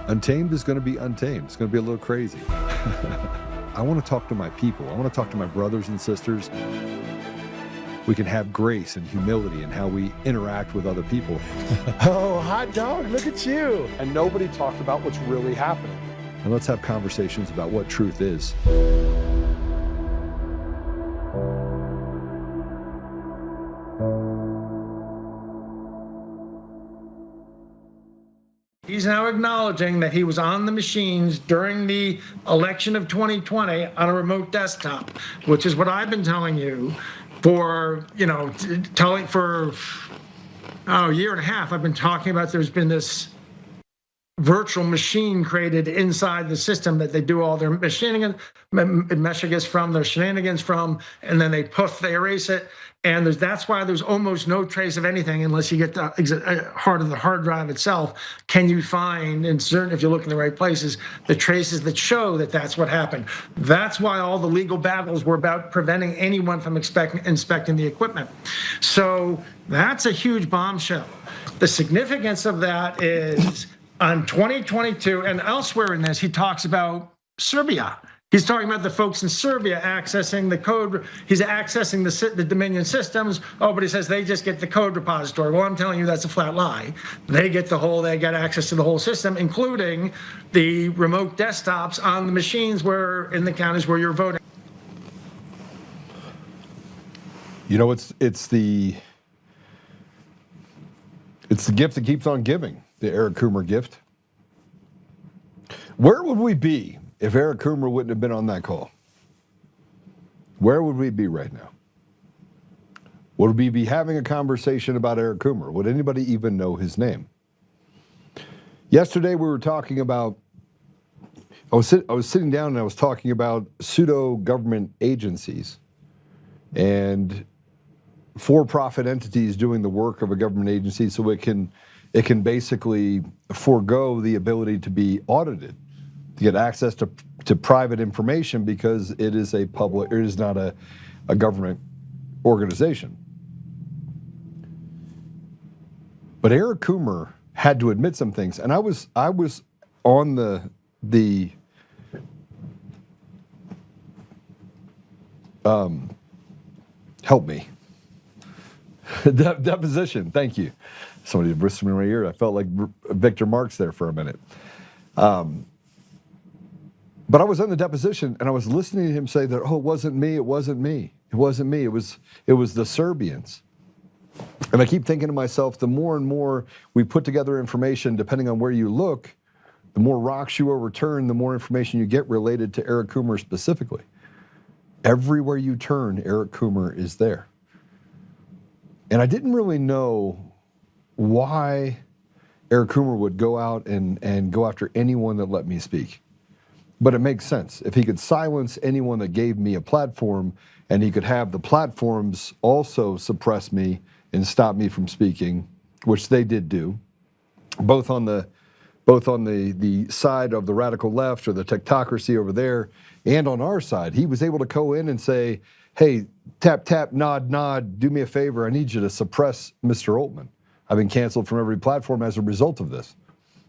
Untamed is going to be untamed. It's going to be a little crazy. I want to talk to my people. I want to talk to my brothers and sisters. We can have grace and humility in how we interact with other people. Oh, hot dog, look at you. And nobody talked about what's really happening. And let's have conversations about what truth is. He's now acknowledging that he was on the machines during the election of 2020 on a remote desktop, which is what I've been telling you for, for a year and a half. I've been talking about there's been this virtual machine created inside the system that they do all their shenanigans from, and then they erase it. And that's why there's almost no trace of anything unless you get the heart of the hard drive itself. Can you find, if you look in the right places, the traces that show that that's what happened? That's why all the legal battles were about preventing anyone from inspecting the equipment. So that's a huge bombshell. The significance of that is on 2022 and elsewhere in this, he talks about Serbia. He's talking about the folks in Serbia accessing the code. He's accessing the Dominion systems. Oh, but he says they just get the code repository. Well, I'm telling you that's a flat lie. They get access to the whole system, including the remote desktops on the machines in the counties where you're voting. You know, it's the gift that keeps on giving, the Eric Coomer gift. Where would we be if Eric Coomer wouldn't have been on that call? Where would we be right now? Would we be having a conversation about Eric Coomer? Would anybody even know his name? Yesterday we were talking about, I was sitting down and I was talking about pseudo-government agencies and for-profit entities doing the work of a government agency so it can basically forego the ability to be audited, to get access to private information because it is not a government organization. But Eric Coomer had to admit some things, and I was on the help me deposition. Thank you. Somebody whispered in my ear. I felt like Victor Marx there for a minute. But I was on the deposition and I was listening to him say that, oh, it wasn't me, it wasn't me, it wasn't me, it was the Serbians. And I keep thinking to myself, the more and more we put together information, depending on where you look, the more rocks you overturn, the more information you get related to Eric Coomer specifically. Everywhere you turn, Eric Coomer is there. And I didn't really know why Eric Coomer would go out and go after anyone that let me speak. But it makes sense. If he could silence anyone that gave me a platform, and he could have the platforms also suppress me and stop me from speaking, which they did do, both on the side of the radical left or the technocracy over there, and on our side. He was able to go in and say, hey, tap, tap, nod, nod, do me a favor, I need you to suppress Mr. Oltmann. I've been canceled from every platform as a result of this.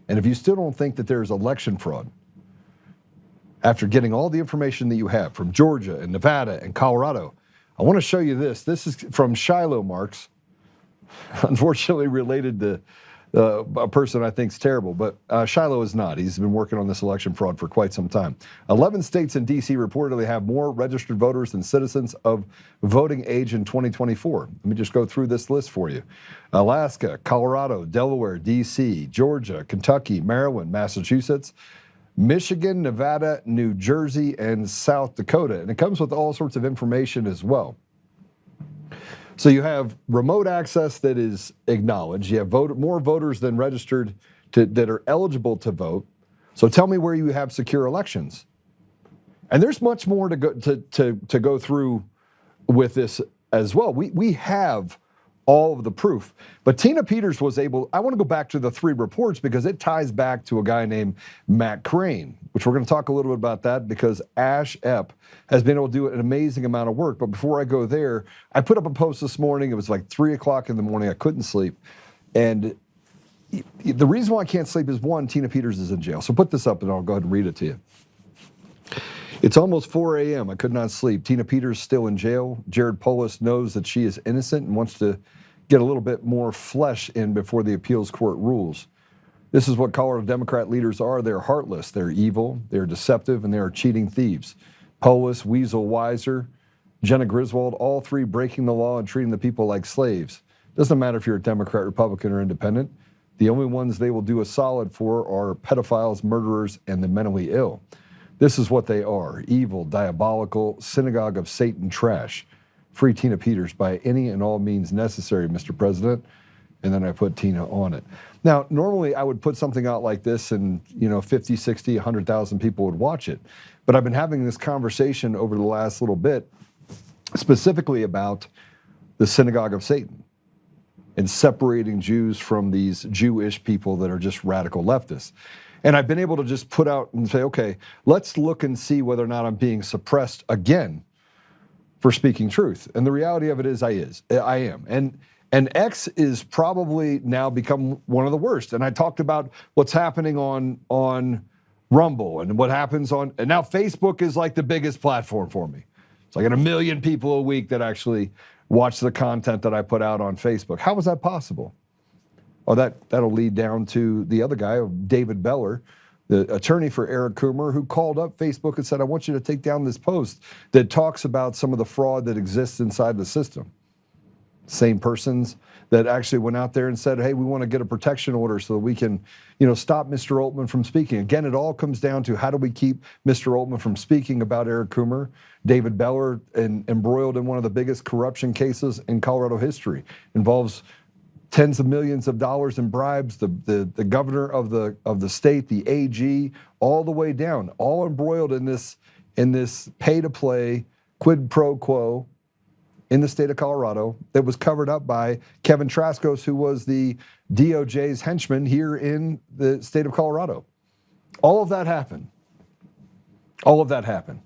And if you still don't think that there's election fraud, after getting all the information that you have from Georgia and Nevada and Colorado, I want to show you this. This is from Shiloh Marks, unfortunately related to a person I think is terrible, but Shiloh is not. He's been working on this election fraud for quite some time. 11 states and D.C. reportedly have more registered voters than citizens of voting age in 2024. Let me just go through this list for you. Alaska, Colorado, Delaware, D.C., Georgia, Kentucky, Maryland, Massachusetts, Michigan, Nevada, New Jersey, and South Dakota. And it comes with all sorts of information as well. So you have remote access that is acknowledged. You have more voters than registered that are eligible to vote. So tell me where you have secure elections. And there's much more to go through with this as well. We have all of the proof. But Tina Peters was able, I want to go back to the 3 reports because it ties back to a guy named Matt Crane, which we're going to talk a little bit about that because Ash Epp has been able to do an amazing amount of work. But before I go there, I put up a post this morning. It was like 3 o'clock in the morning. I couldn't sleep. And the reason why I can't sleep is, one, Tina Peters is in jail. So put this up and I'll go ahead and read it to you. It's almost 4 a.m. I could not sleep. Tina Peters still in jail. Jared Polis knows that she is innocent and wants to get a little bit more flesh in before the appeals court rules. This is what Colorado Democrat leaders are. They're heartless, they're evil, they're deceptive, and they are cheating thieves. Polis, Weasel, Weiser, Jenna Griswold, all three breaking the law and treating the people like slaves. Doesn't matter if you're a Democrat, Republican, or independent. The only ones they will do a solid for are pedophiles, murderers, and the mentally ill. This is what they are: evil, diabolical, synagogue of Satan trash. Free Tina Peters by any and all means necessary, Mr. President. And then I put Tina on it. Now, normally I would put something out like this and 50, 60, 100,000 people would watch it. But I've been having this conversation over the last little bit specifically about the synagogue of Satan and separating Jews from these Jewish people that are just radical leftists. And I've been able to just put out and say, okay, let's look and see whether or not I'm being suppressed again for speaking truth. And the reality of it is I am. And X is probably now become one of the worst. And I talked about what's happening on Rumble and what happens on, and now Facebook is like the biggest platform for me. It's like 1 million people a week that actually watch the content that I put out on Facebook. How was that possible? Oh, that'll lead down to the other guy, David Beller, the attorney for Eric Coomer, who called up Facebook and said, I want you to take down this post that talks about some of the fraud that exists inside the system. Same persons that actually went out there and said, hey, we want to get a protection order so that we can, stop Mr. Oltmann from speaking. Again, it all comes down to how do we keep Mr. Oltmann from speaking about Eric Coomer, David Beller, and embroiled in one of the biggest corruption cases in Colorado history. Involves tens of millions of dollars in bribes, the governor of the state, the AG, all the way down, all embroiled in this pay-to-play quid pro quo in the state of Colorado that was covered up by Kevin Traskos, who was the DOJ's henchman here in the state of Colorado. All of that happened. All of that happened.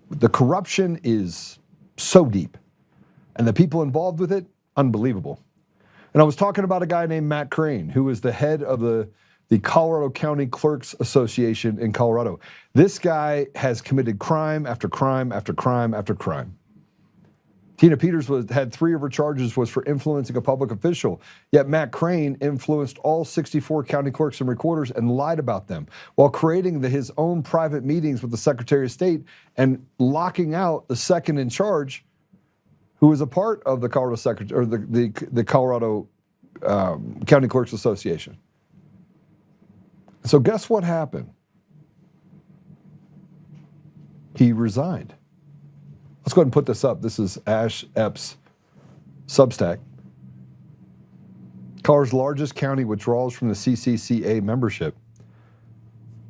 The corruption is so deep, and the people involved with it, unbelievable. And I was talking about a guy named Matt Crane, who is the head of the Colorado County Clerks Association in Colorado. This guy has committed crime after crime after crime after crime. Tina Peters had 3 of her charges was for influencing a public official, yet Matt Crane influenced all 64 county clerks and recorders and lied about them while creating his own private meetings with the Secretary of State and locking out the second in charge, who was a part of the Colorado Secretary or the Colorado County Clerks Association. So guess what happened? He resigned. Let's go ahead and put this up. This is Ash Epps' Substack. Colorado's largest county withdrawals from the CCCA membership.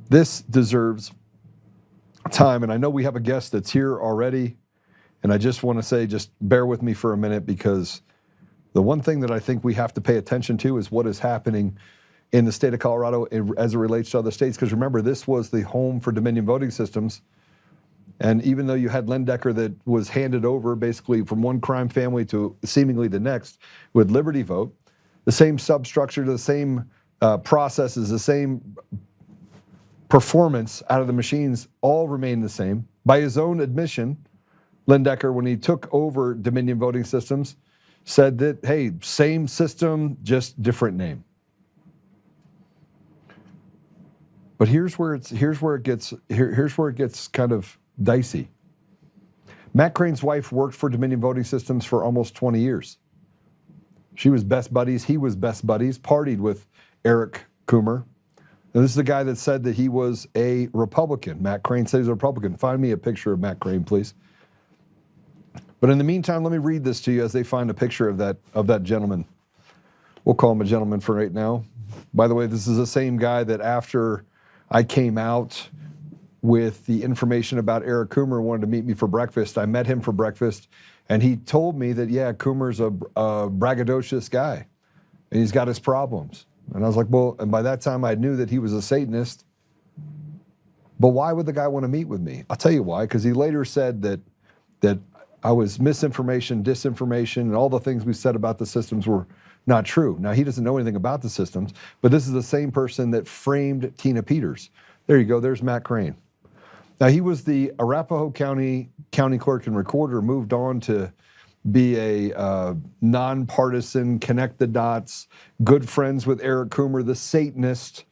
This deserves time, and I know we have a guest that's here already, and I just want to say, just bear with me for a minute, because the one thing that I think we have to pay attention to is what is happening in the state of Colorado as it relates to other states. Because remember, this was the home for Dominion voting systems. And even though you had Lendecker that was handed over basically from one crime family to seemingly the next with Liberty Vote, the same substructure, the same processes, the same performance out of the machines all remain the same. By his own admission, Lendecker, when he took over Dominion voting systems, said that, hey, same system, just different name. But here's where it gets kind of dicey. Matt Crane's wife worked for Dominion Voting Systems for almost 20 years. She was best buddies. He was best buddies. Partied with Eric Coomer. And this is the guy that said that he was a Republican. Matt Crane said he's a Republican. Find me a picture of Matt Crane, please. But in the meantime, let me read this to you as they find a picture of that gentleman. We'll call him a gentleman for right now. By the way, this is the same guy that after I came out with the information about Eric Coomer, wanted to meet me for breakfast. I met him for breakfast, and he told me that, yeah, Coomer's a braggadocious guy, and he's got his problems. And I was like, well, and by that time I knew that he was a Satanist. But why would the guy want to meet with me? I'll tell you why, because he later said that I was misinformation, disinformation, and all the things we said about the systems were not true. Now, he doesn't know anything about the systems, but this is the same person that framed Tina Peters. There you go, there's Matt Crane. Now, he was the Arapahoe County clerk and recorder, moved on to be a nonpartisan, connect the dots, good friends with Eric Coomer, the Satanist,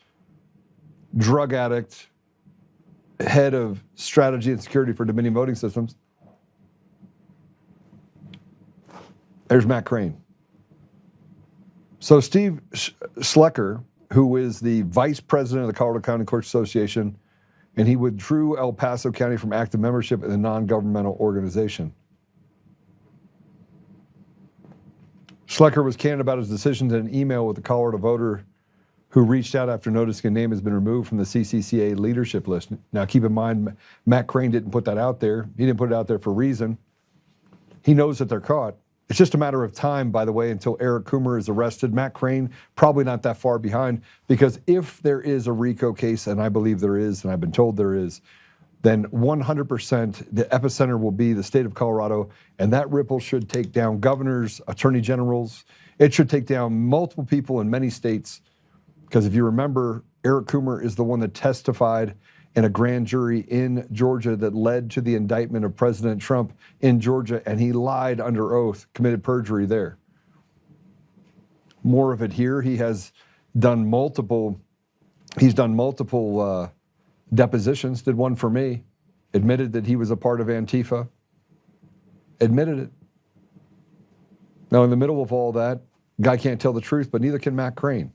drug addict, head of strategy and security for Dominion Voting Systems. There's Matt Crane. So Steve Schlecker, who is the vice president of the Colorado County Clerks Association, and he withdrew El Paso County from active membership in the non-governmental organization. Schlecker was candid about his decisions in an email with the Colorado voter who reached out after noticing a name has been removed from the CCCA leadership list. Now, keep in mind, Matt Crane didn't put that out there. He didn't put it out there for a reason. He knows that they're caught. It's just a matter of time, by the way, until Eric Coomer is arrested. Matt Crane, probably not that far behind, because if there is a RICO case, and I believe there is, and I've been told there is, then 100% the epicenter will be the state of Colorado, and that ripple should take down governors, attorney generals. It should take down multiple people in many states, because if you remember, Eric Coomer is the one that testified in a grand jury in Georgia that led to the indictment of President Trump in Georgia, and he lied under oath, committed perjury there. More of it here. He has done multiple depositions, did one for me, admitted that he was a part of Antifa, admitted it. Now, in the middle of all that, guy can't tell the truth, but neither can Matt Crane.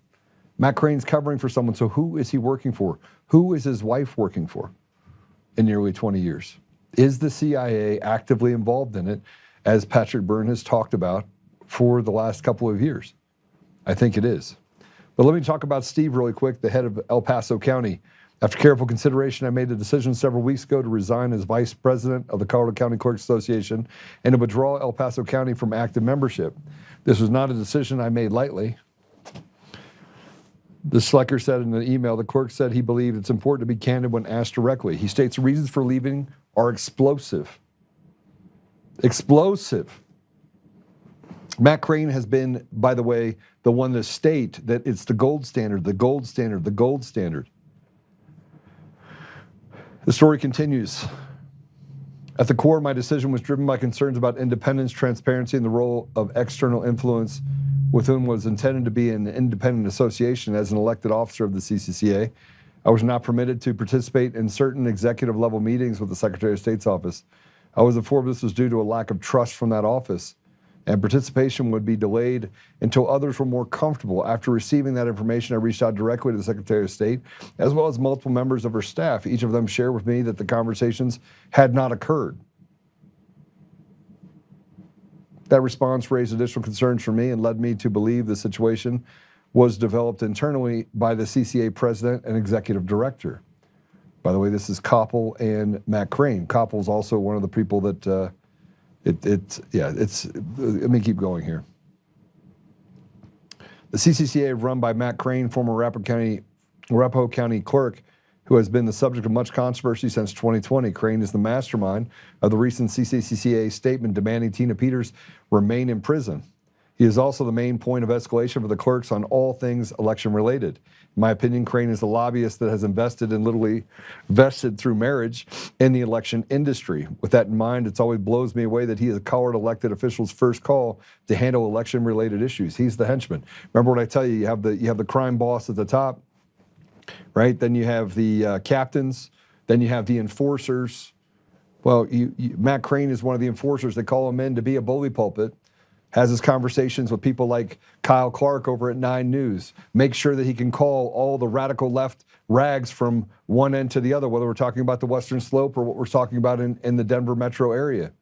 Matt Crane's covering for someone, so who is he working for? Who is his wife working for in nearly 20 years? Is the CIA actively involved in it, as Patrick Byrne has talked about for the last couple of years? I think it is. But let me talk about Steve really quick, the head of El Paso County. After careful consideration, I made the decision several weeks ago to resign as vice president of the Colorado County Clerks Association and to withdraw El Paso County from active membership. This was not a decision I made lightly. The Schlecker said in the email, the clerk said he believed it's important to be candid when asked directly. He states the reasons for leaving are explosive. Explosive. Matt Crane has been, by the way, the one to state that it's the gold standard, the gold standard, the gold standard. The story continues. At the core, my decision was driven by concerns about independence, transparency, and the role of external influence with whom was intended to be an independent association as an elected officer of the CCCA. I was not permitted to participate in certain executive level meetings with the Secretary of State's office. I was informed this was due to a lack of trust from that office, and participation would be delayed until others were more comfortable. After receiving that information, I reached out directly to the Secretary of State, as well as multiple members of her staff. Each of them shared with me that the conversations had not occurred. That response raised additional concerns for me and led me to believe the situation was developed internally by the CCA president and executive director. By the way, this is Koppel and Matt Crane. Koppel's also one of the people that, let me keep going here. The CCCA, run by Matt Crane, former Arapahoe County clerk, who has been the subject of much controversy since 2020. Crane is the mastermind of the recent CCCA statement demanding Tina Peters remain in prison. He is also the main point of escalation for the clerks on all things election-related. In my opinion, Crane is the lobbyist that has invested and literally vested through marriage in the election industry. With that in mind, it always blows me away that he is a Colorado elected official's first call to handle election-related issues. He's the henchman. Remember what I tell you, you have the crime boss at the top, right? Then you have the captains, then you have the enforcers. Well, Matt Crane is one of the enforcers. They call him in to be a bully pulpit, has his conversations with people like Kyle Clark over at 9 News, make sure that he can call all the radical left rags from one end to the other, whether we're talking about the Western Slope or what we're talking about in the Denver metro area.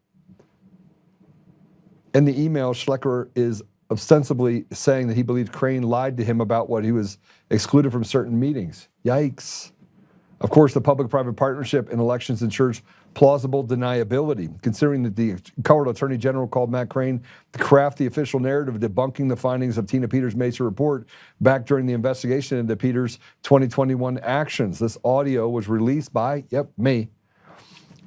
In the email, Schlecker is ostensibly saying that he believes Crane lied to him about what he was excluded from certain meetings. Yikes. Of course, the public-private partnership in elections ensures plausible deniability, considering that the Colorado Attorney General called Matt Crane to craft the official narrative debunking the findings of Tina Peters' Mesa report back during the investigation into Peters' 2021 actions. This audio was released by, me,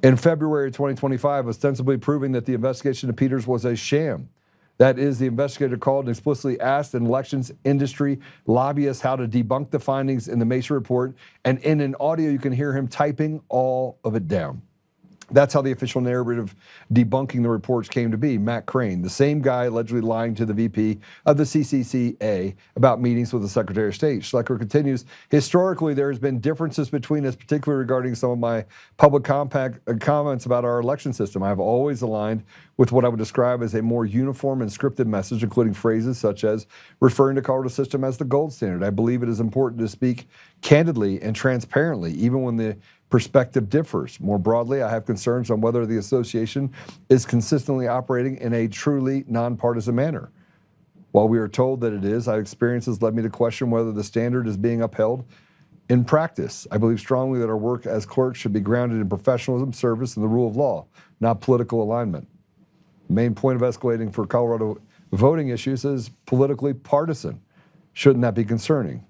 in February 2025, ostensibly proving that the investigation of Peters was a sham. That is, the investigator called and explicitly asked an elections industry lobbyist how to debunk the findings in the Mesa report, and in an audio you can hear him typing all of it down. That's how the official narrative debunking the reports came to be. Matt Crane, the same guy allegedly lying to the VP of the CCCA about meetings with the Secretary of State. Schlecker continues, historically there has been differences between us, particularly regarding some of my public comments about our election system. I've always aligned with what I would describe as a more uniform and scripted message, including phrases such as referring to Colorado's system as the gold standard. I believe it is important to speak candidly and transparently, even when the perspective differs. More broadly, I have concerns on whether the association is consistently operating in a truly nonpartisan manner. While we are told that it is, our experiences led me to question whether the standard is being upheld in practice. I believe strongly that our work as clerks should be grounded in professionalism, service, and the rule of law, not political alignment. The main point of escalating for Colorado voting issues is politically partisan. Shouldn't that be concerning?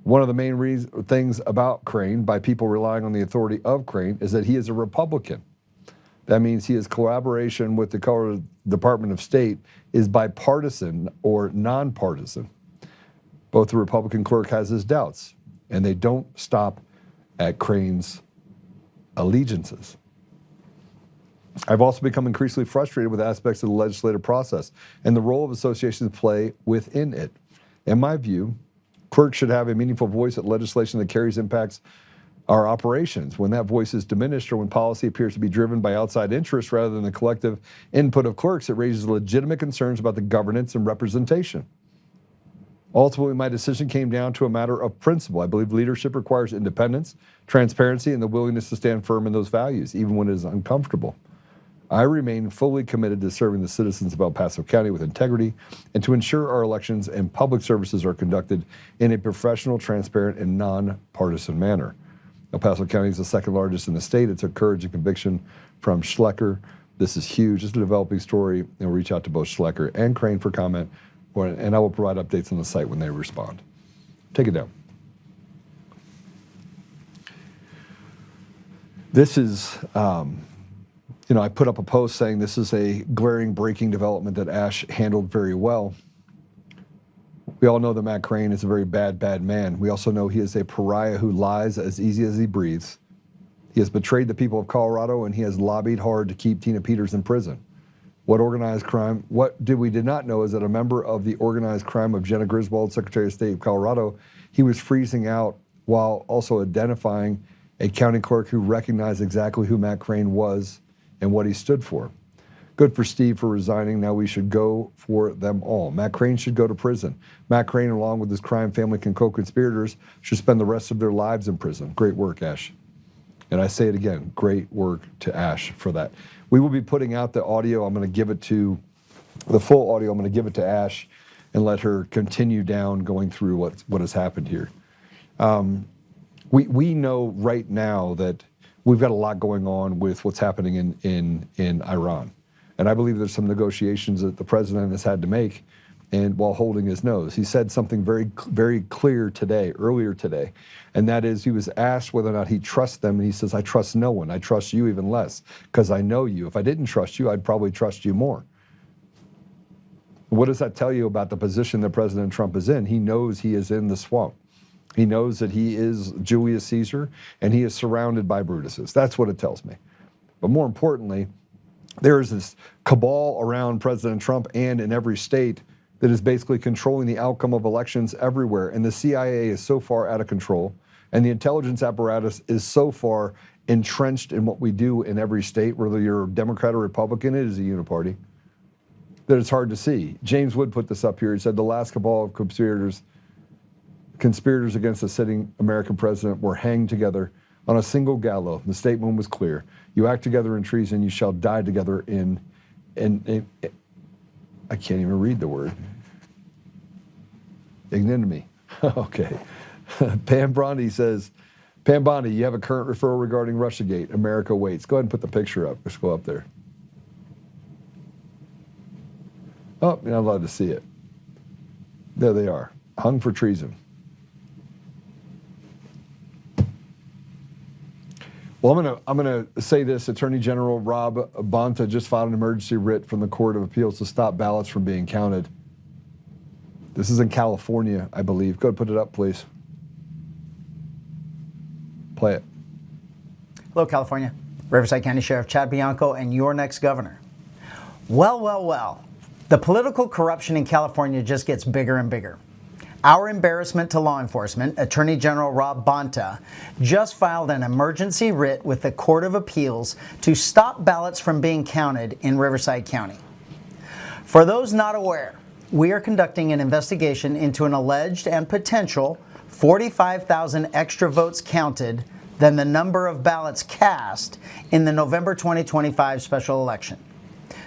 One of the main things about Crane, by people relying on the authority of Crane, is that he is a Republican. That means his collaboration with the Colorado Department of State is bipartisan or nonpartisan. Both the Republican clerk has his doubts, and they don't stop at Crane's allegiances. I've also become increasingly frustrated with aspects of the legislative process and the role of associations play within it. In my view, clerks should have a meaningful voice at legislation that carries impacts our operations. When that voice is diminished or when policy appears to be driven by outside interests rather than the collective input of clerks, it raises legitimate concerns about the governance and representation. Ultimately, my decision came down to a matter of principle. I believe leadership requires independence, transparency, and the willingness to stand firm in those values, even when it is uncomfortable. I remain fully committed to serving the citizens of El Paso County with integrity and to ensure our elections and public services are conducted in a professional, transparent, and nonpartisan manner. El Paso County is the second largest in the state. It took courage and conviction from Schlecker. This is huge. It's a developing story, and we'll reach out to both Schlecker and Crane for comment, and I will provide updates on the site when they respond. Take it down. This is... I put up a post saying this is a glaring breaking development that Ash handled very well. We all know that Matt Crane is a very bad, bad man. We also know he is a pariah who lies as easy as he breathes. He has betrayed the people of Colorado, and he has lobbied hard to keep Tina Peters in prison. What organized crime? What we did not know is that a member of the organized crime of Jenna Griswold, Secretary of State of Colorado, he was freezing out while also identifying a county clerk who recognized exactly who Matt Crane was and what he stood for. Good for Steve for resigning. Now we should go for them all. Matt Crane should go to prison. Matt Crane, along with his crime family and co-conspirators, should spend the rest of their lives in prison. Great work, Ash. And I say it again, great work to Ash for that. We will be putting out the audio. I'm going to give it to, the full audio, I'm going to give it to Ash and let her continue down going through what has happened here. We know right now that we've got a lot going on with what's happening in Iran. And I believe there's some negotiations that the president has had to make, and while holding his nose. He said something very, very clear earlier today, and that is he was asked whether or not he trusts them, and he says, I trust no one. I trust you even less, because I know you. If I didn't trust you, I'd probably trust you more. What does that tell you about the position that President Trump is in? He knows he is in the swamp. He knows that he is Julius Caesar, and he is surrounded by Brutuses. That's what it tells me. But more importantly, there is this cabal around President Trump and in every state that is basically controlling the outcome of elections everywhere. And the CIA is so far out of control, and the intelligence apparatus is so far entrenched in what we do in every state, whether you're a Democrat or Republican, it is a uniparty, that it's hard to see. James Wood put this up here. He said the last cabal of conspirators against the sitting American president were hanged together on a single gallows. The statement was clear. You act together in treason, you shall die together in I can't even read the word. Ignominy. Okay. Pam Bondi says, Pam Bondi, you have a current referral regarding Russiagate. America waits. Go ahead and put the picture up. Let's go up there. Oh, you're not allowed to see it. There they are. Hung for treason. Well, I'm gonna say this. Attorney General Rob Bonta just filed an emergency writ from the Court of Appeals to stop ballots from being counted. This is in California, I believe. Go ahead, put it up, please. Play it. Hello, California. Riverside County Sheriff Chad Bianco and your next governor. Well. The political corruption in California just gets bigger and bigger. Our embarrassment to law enforcement, Attorney General Rob Bonta, just filed an emergency writ with the Court of Appeals to stop ballots from being counted in Riverside County. For those not aware, we are conducting an investigation into an alleged and potential 45,000 extra votes counted than the number of ballots cast in the November 2025 special election.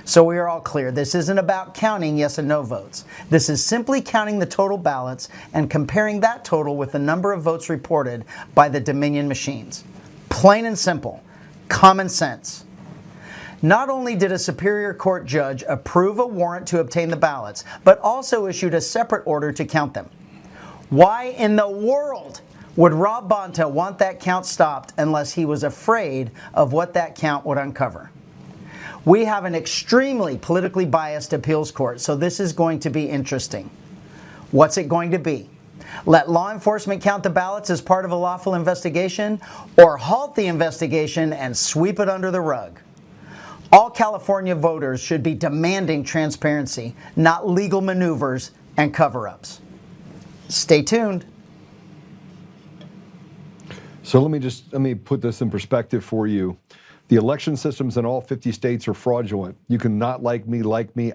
So we are all clear, this isn't about counting yes and no votes. This is simply counting the total ballots and comparing that total with the number of votes reported by the Dominion machines. Plain and simple, common sense. Not only did a Superior Court judge approve a warrant to obtain the ballots, but also issued a separate order to count them. Why in the world would Rob Bonta want that count stopped unless he was afraid of what that count would uncover? We have an extremely politically biased appeals court, so this is going to be interesting. What's it going to be? Let law enforcement count the ballots as part of a lawful investigation, or halt the investigation and sweep it under the rug? All California voters should be demanding transparency, not legal maneuvers and cover-ups. Stay tuned. So let me put this in perspective for you. The election systems in all 50 states are fraudulent. You can not like me.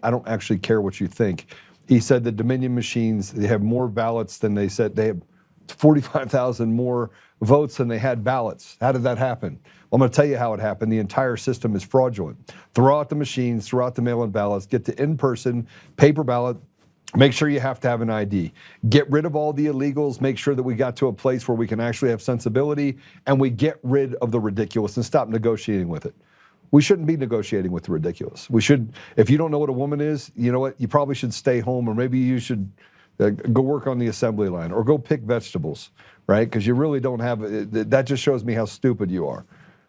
I don't actually care what you think. He said the Dominion machines, they have more ballots than they said. They have 45,000 more votes than they had ballots. How did that happen? Well, I'm going to tell you how it happened. The entire system is fraudulent. Throw out the machines, throw out the mail-in ballots, get the in-person paper ballot. Make sure you have to have an ID. Get rid of all the illegals. Make sure that we got to a place where we can actually have sensibility, and we get rid of the ridiculous and stop negotiating with it. We shouldn't be negotiating with the ridiculous. We should, if you don't know what a woman is, you know what? You probably should stay home, or maybe you should go work on the assembly line or go pick vegetables, right? Because you really don't have, that just shows me how stupid you are.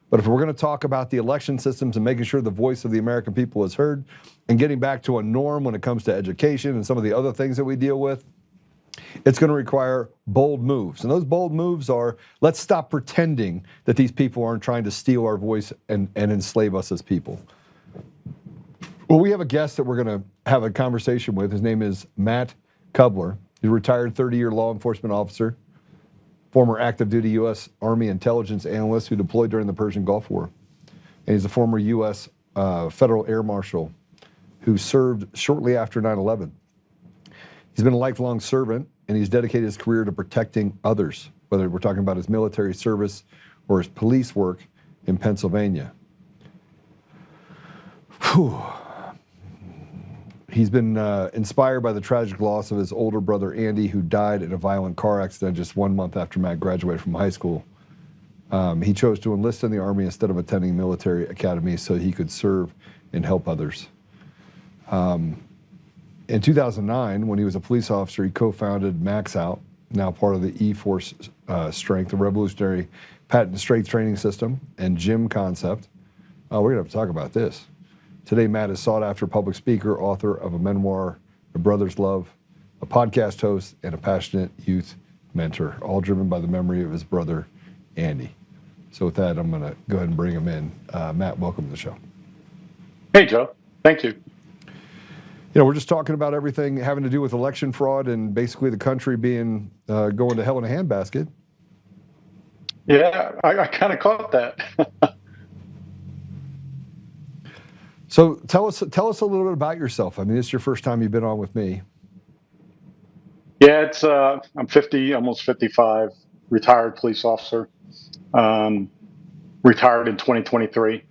But if we're going to talk about the election systems and making sure the voice of the American people is heard and getting back to a norm when it comes to education and some of the other things that we deal with, it's going to require bold moves. And those bold moves are, let's stop pretending that these people aren't trying to steal our voice and enslave us as people. Well, we have a guest that we're going to have a conversation with. His name is Matt Cubbler. He's a retired 30-year law enforcement officer, former active duty U.S. Army Intelligence Analyst who deployed during the Persian Gulf War. And he's a former U.S. Federal Air Marshal who served shortly after 9/11. He's been a lifelong servant, and he's dedicated his career to protecting others, whether we're talking about his military service or his police work in Pennsylvania. Whew. He's been inspired by the tragic loss of his older brother, Andy, who died in a violent car accident just 1 month after Matt graduated from high school. He chose to enlist in the Army instead of attending military academy so he could serve and help others. In 2009, when he was a police officer, he co-founded Max Out, now part of the E-Force Strength, a revolutionary patent strength training system and gym concept. We're going to have to talk about this. Today, Matt is sought-after public speaker, author of a memoir, A Brother's Love, a podcast host, and a passionate youth mentor, all driven by the memory of his brother, Andy. So with that, I'm going to go ahead and bring him in. Matt, welcome to the show. Hey, Joe. Thank you. You know, we're just talking about everything having to do with election fraud and basically the country being going to hell in a handbasket. Yeah, I kind of caught that. So tell us a little bit about yourself. I mean, this is your first time you've been on with me. Yeah, it's I'm 50, almost 55, retired police officer. Retired in 2023,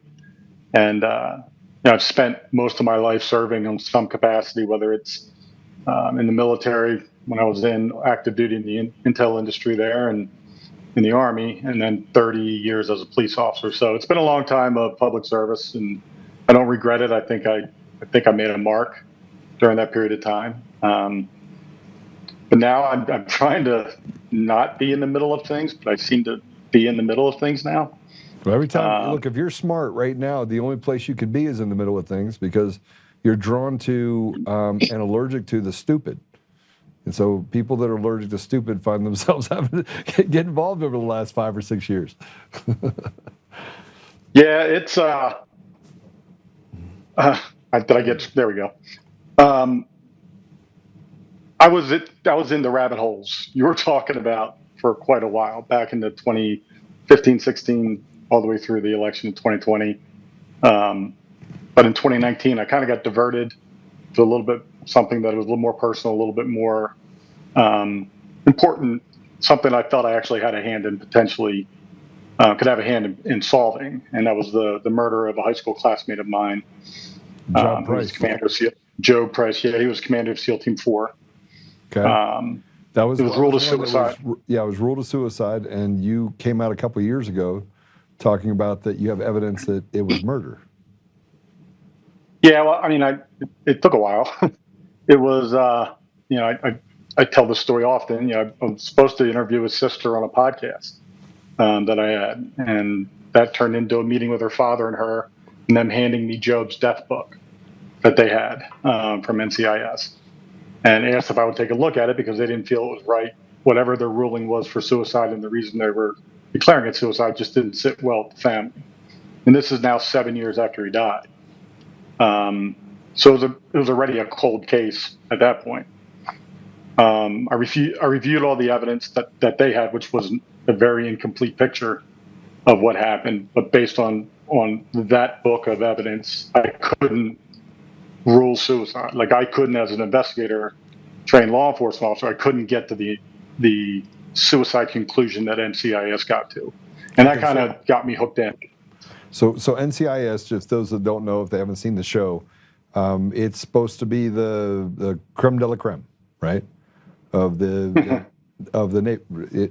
and I've spent most of my life serving in some capacity, whether it's in the military when I was in active duty in the intel industry there, and in the Army, and then 30 years as a police officer. So it's been a long time of public service, and I don't regret it. I think I made a mark during that period of time. But now I'm trying to not be in the middle of things, but I seem to be in the middle of things now. Well, every time, look, if you're smart right now, the only place you could be is in the middle of things because you're drawn to and allergic to the stupid. And so people that are allergic to stupid find themselves having to get involved over the last 5 or 6 years. Yeah, it's did I get there we go. I was in the rabbit holes you were talking about for quite a while, back in the 2015, 16, all the way through the election in 2020. But in 2019, I kind of got diverted to a little bit something that was a little more personal, a little bit more important, something I felt I actually had a hand in, potentially could have a hand in solving, and that was the murder of a high school classmate of mine. Job Who was Price. commander of SEAL, Joe Price. Yeah, he was commander of SEAL Team 4. Okay. That was, it was ruled a suicide. It was ruled a suicide, and you came out a couple of years ago talking about that you have evidence that it was murder. Yeah, well, I mean, it took a while. It was, I tell this story often. I was supposed to interview his sister on a podcast that I had, and that turned into a meeting with her father and her, and them handing me Job's death book that they had from NCIS, and asked if I would take a look at it because they didn't feel it was right. Whatever their ruling was for suicide and the reason they were declaring it suicide just didn't sit well with the family. And this is now 7 years after he died. So it was already a cold case at that point. I reviewed all the evidence that they had, which was a very incomplete picture of what happened. But based on that book of evidence, I couldn't rule suicide. Like, I couldn't, as an investigator, trained law enforcement officer, I couldn't get to the suicide conclusion that NCIS got to, and that kind of got me hooked in. So NCIS, just those that don't know if they haven't seen the show, it's supposed to be the creme de la creme, right? Of the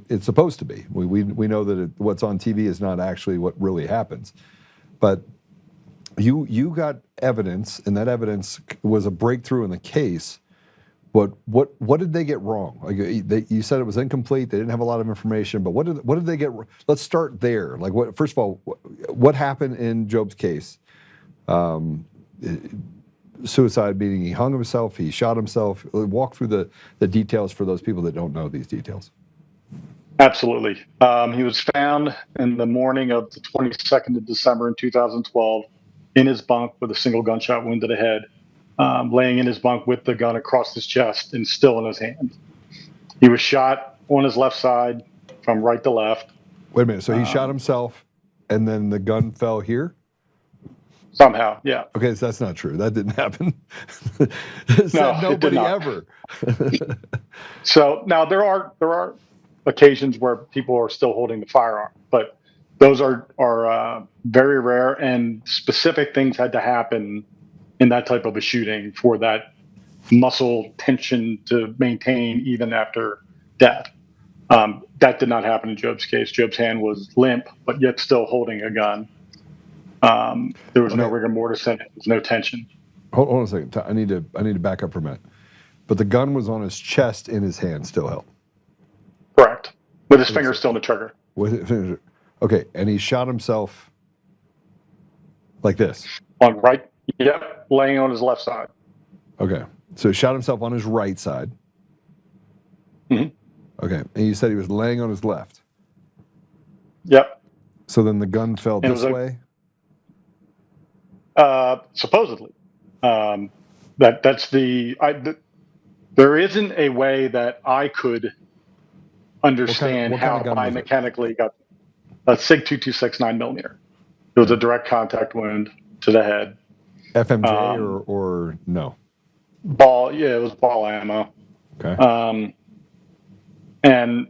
it's supposed to be. We know that what's on TV is not actually what really happens, but you got evidence, and that evidence was a breakthrough in the case. What did they get wrong? Like, you said it was incomplete. They didn't have a lot of information, but what did they get? Let's start there. Like, first of all, what happened in Job's case? Suicide, meaning he hung himself, he shot himself. Walk through the details for those people that don't know these details. Absolutely. He was found in the morning of the 22nd of December in 2012 in his bunk with a single gunshot wound to the head. Laying in his bunk with the gun across his chest and still in his hand. He was shot on his left side from right to left. Wait a minute. So he shot himself, and then the gun fell here? Somehow, yeah. Okay, so that's not true. That didn't happen. No, nobody it did not. ever. So now there are occasions where people are still holding the firearm, but those are very rare, and specific things had to happen in that type of a shooting for that muscle tension to maintain even after death. That did not happen in Job's case. Job's hand was limp, but yet still holding a gun. There was no rigor mortis in it. There was no tension. Hold on a second. I need to back up for a minute. But the gun was on his chest in his hand, still held. Correct. With his finger still on the trigger. Okay, and he shot himself like this. On right. Yep, laying on his left side. Okay, so he shot himself on his right side. Mm-hmm. Okay, and you said he was laying on his left. Yep. So then the gun fell this way? Supposedly. That's there isn't a way that I could understand what kind how of gun I was it? mechanically got a SIG 2269 9mm. It was a direct contact wound to the head. FMJ or no? Ball, yeah, it was ball ammo. Okay. And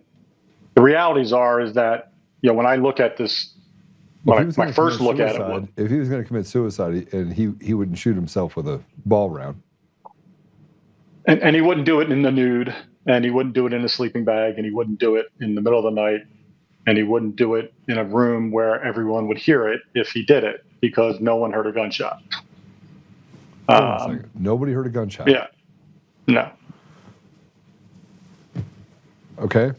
the realities is that, when I look at this, my first look at it was, if he was going to commit suicide, and he wouldn't shoot himself with a ball round. And he wouldn't do it in the nude, and he wouldn't do it in a sleeping bag, and he wouldn't do it in the middle of the night, and he wouldn't do it in a room where everyone would hear it if he did it, because no one heard a gunshot. Hold on a second. Nobody heard a gunshot? Yeah. No. Okay.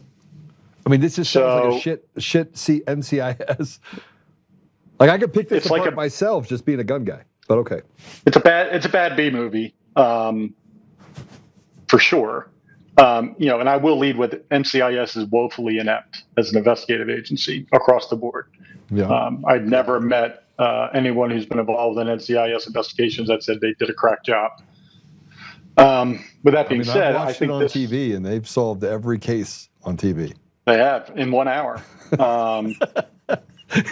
I mean, this just sounds like a shit NCIS Like I could pick this It's like apart myself, just being a gun guy. But okay. It's a bad B movie, for sure. And I will lead with NCIS is woefully inept as an investigative agency across the board. Yeah. I've never met anyone who's been involved in NCIS investigations that said they did a crack job. With that being said, I've I watched think it on TV, and they've solved every case on TV. they have in 1 hour.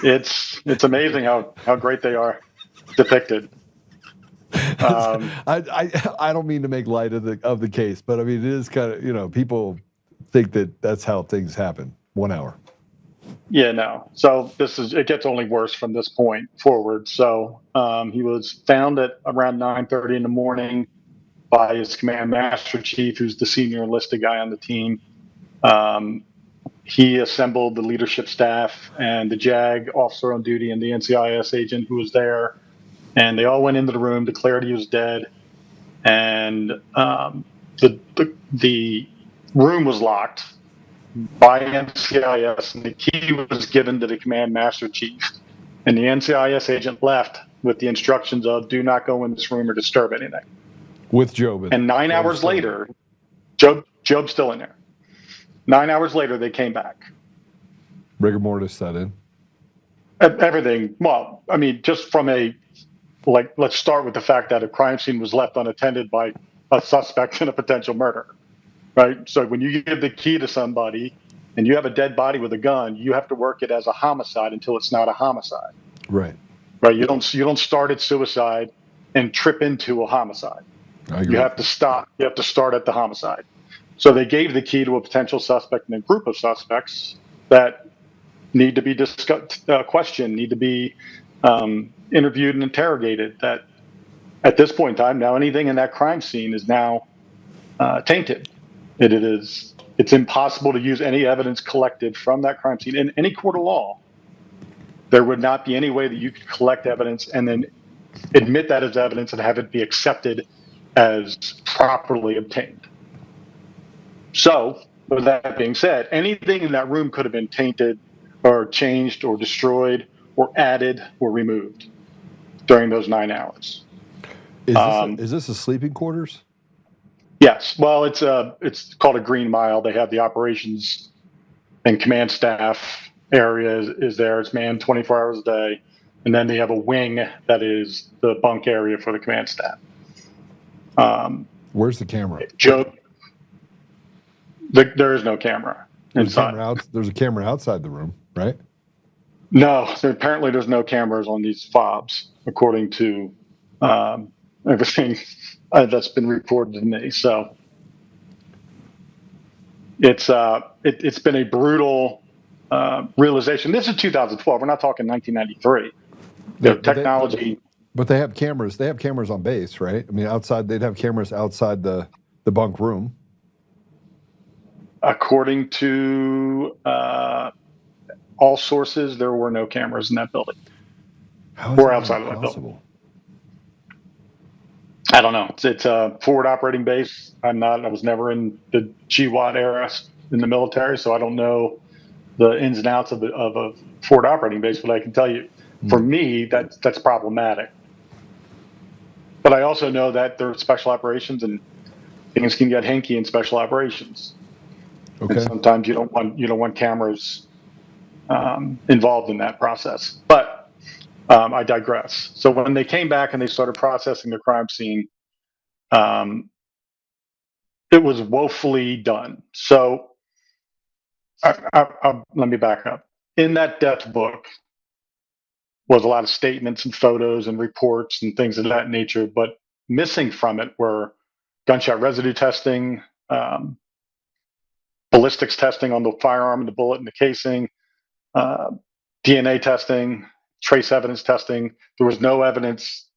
It's amazing how great they are depicted. I don't mean to make light of the case, but I mean it is kind of people think that that's how things happen. 1 hour. Yeah, no. So it gets only worse from this point forward. So he was found at around 9:30 in the morning by his command master chief, who's the senior enlisted guy on the team. He assembled the leadership staff and the JAG officer on duty and the NCIS agent who was there. And they all went into the room, declared he was dead. And the room was locked by NCIS, and the key was given to the command master chief. And the NCIS agent left with the instructions of do not go in this room or disturb anything. With Job. And 9 hours later, Job's still in there. 9 hours later, they came back. Rigor mortis set in. Everything. Well, I mean, just from let's start with the fact that a crime scene was left unattended by a suspect in a potential murder, right? So when you give the key to somebody and you have a dead body with a gun, you have to work it as a homicide until it's not a homicide. Right. Right. You don't start at suicide and trip into a homicide. You have to stop. You have to start at the homicide. So they gave the key to a potential suspect and a group of suspects that need to be discussed, questioned, need to be interviewed and interrogated. That at this point in time, now anything in that crime scene is now tainted. It's impossible to use any evidence collected from that crime scene in any court of law. There would not be any way that you could collect evidence and then admit that as evidence and have it be accepted as properly obtained. So, with that being said, anything in that room could have been tainted or changed or destroyed or added or removed during those 9 hours. Is this a sleeping quarters? Yes. Well, it's called a green mile. They have the operations and command staff area is there. It's manned 24 hours a day. And then they have a wing that is the bunk area for the command staff. Where's the camera? Joe, there is no camera inside. There's a camera outside the room, right? No, so apparently there's no cameras on these fobs, according to everything that's been reported to me. So it's been a brutal realization. This is 2012. We're not talking 1993. Technology. But they have cameras. They have cameras on base, right? I mean, outside they'd have cameras outside the bunk room. According to all sources, there were no cameras in that building or outside of that building. I don't know. It's a forward operating base. I was never in the GWAT era in the military, so I don't know the ins and outs of a forward operating base. But I can tell you, for me, that's problematic. But I also know that there are special operations, and things can get hinky in special operations. Okay. And sometimes you don't want cameras involved in that process. But I digress. So when they came back and they started processing the crime scene, it was woefully done. So let me back up. In that death book was a lot of statements and photos and reports and things of that nature, but missing from it were gunshot residue testing, ballistics testing on the firearm and the bullet and the casing, DNA testing, trace evidence testing. There was no evidence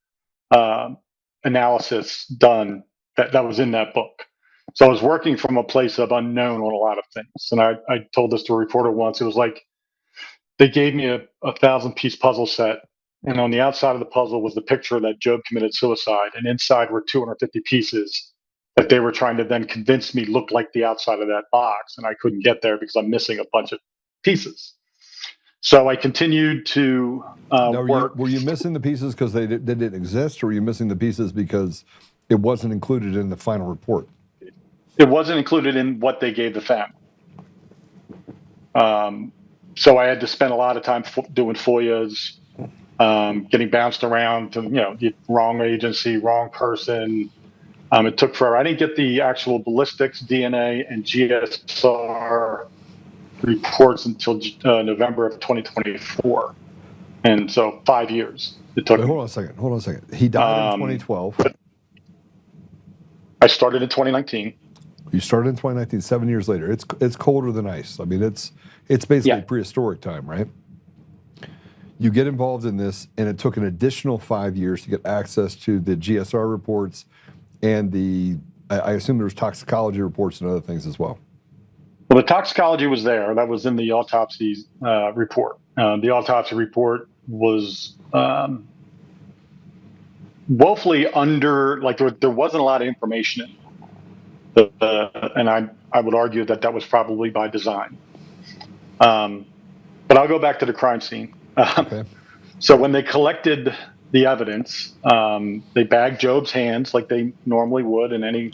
analysis done that was in that book. So I was working from a place of unknown on a lot of things. And I told this to a reporter once. It was like they gave me a 1,000-piece puzzle set, and on the outside of the puzzle was the picture that Job committed suicide, and inside were 250 pieces that they were trying to then convince me looked like the outside of that box, and I couldn't get there because I'm missing a bunch of pieces. So I continued to Now, work. were you missing the pieces because they didn't exist, or were you missing the pieces because it wasn't included in the final report? It wasn't included in what they gave the family. So I had to spend a lot of time doing FOIAs, getting bounced around to, the wrong agency, wrong person. It took forever. I didn't get the actual ballistics, DNA, and GSR reports until November of 2024. And so 5 years it took. Wait, hold on a second. He died in 2012. I started in 2019. You started in 2019, 7 years later. It's colder than ice. I mean, it's basically prehistoric time, right? You get involved in this, and it took an additional 5 years to get access to the GSR reports and I assume there was toxicology reports and other things as well. Well, the toxicology was there. That was in the autopsy report. The autopsy report was woefully there wasn't a lot of information in it. And I would argue that was probably by design. But I'll go back to the crime scene. Okay. So when they collected the evidence, they bagged Job's hands like they normally would in any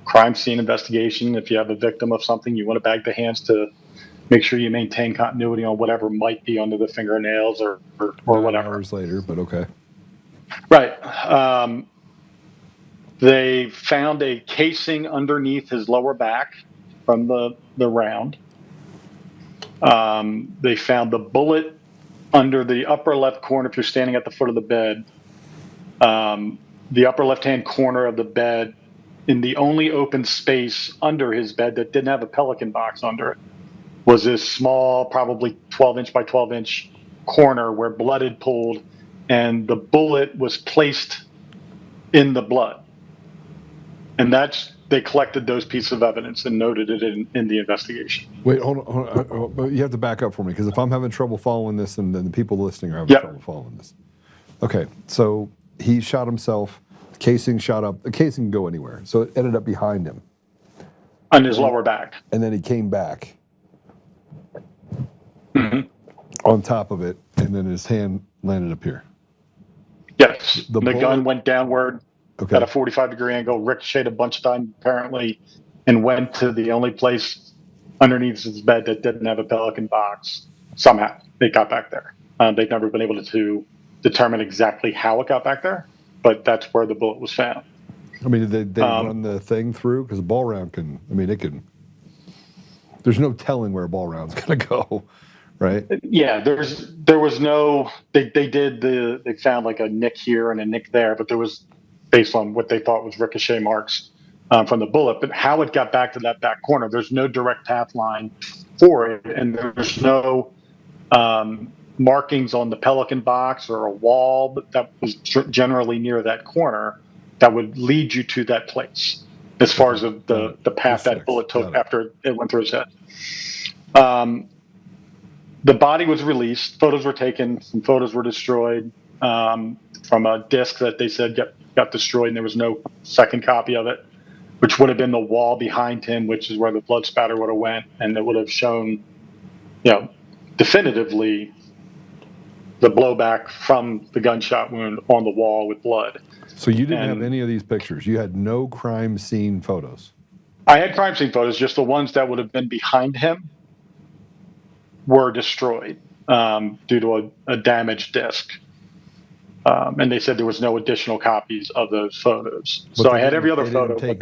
crime scene investigation. If you have a victim of something, you want to bag the hands to make sure you maintain continuity on whatever might be under the fingernails or whatever. Hours later, but okay. Right. They found a casing underneath his lower back from the round. They found the bullet under the upper left corner. If you're standing at the foot of the bed, the upper left-hand corner of the bed, in the only open space under his bed that didn't have a Pelican box under it, was this small, probably 12-inch by 12-inch corner where blood had pooled, and the bullet was placed in the blood. And they collected those pieces of evidence and noted it in the investigation. Wait, hold on. You have to back up for me, because if I'm having trouble following this, and then the people listening are having trouble following this. Okay, so he shot himself. The casing shot up. The casing can go anywhere, so it ended up behind him. On his lower back. And then he came back on top of it, and then his hand landed up here. Yes, the gun went downward. Okay. At a 45-degree angle, ricocheted a bunch of times apparently, and went to the only place underneath his bed that didn't have a Pelican box. Somehow it got back there. They've never been able to determine exactly how it got back there, but that's where the bullet was found. I mean, did they run the thing through? Because a ball round there's no telling where a ball round's going to go, right? Yeah, there was no, they found like a nick here and a nick there, but there was, based on what they thought was ricochet marks from the bullet, but how it got back to that back corner, there's no direct path line for it, and there's no markings on the Pelican box or a wall that was generally near that corner that would lead you to that place, as far as the path that bullet took after it went through his head. The body was released, photos were taken, some photos were destroyed from a disc that they said got destroyed, and there was no second copy of it, which would have been the wall behind him, which is where the blood spatter would have went, and it would have shown, definitively the blowback from the gunshot wound on the wall with blood. So you didn't have any of these pictures? You had no crime scene photos? I had crime scene photos, just the ones that would have been behind him were destroyed due to a damaged disc. And they said there was no additional copies of those photos. So I had every other photo but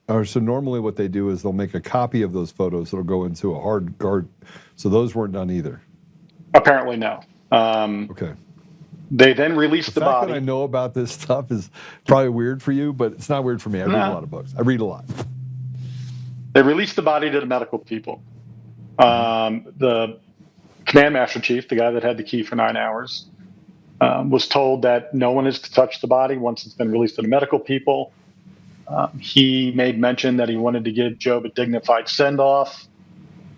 that. So normally what they do is they'll make a copy of those photos that'll go into a hard guard. So those weren't done either? Apparently no. Okay. They then released the body. The fact that I know about this stuff is probably weird for you, but it's not weird for me. I read a lot of books. I read a lot. They released the body to the medical people. The command master chief, the guy that had the key for 9 hours, was told that no one is to touch the body once it's been released to the medical people. He made mention that he wanted to give Job a dignified send-off,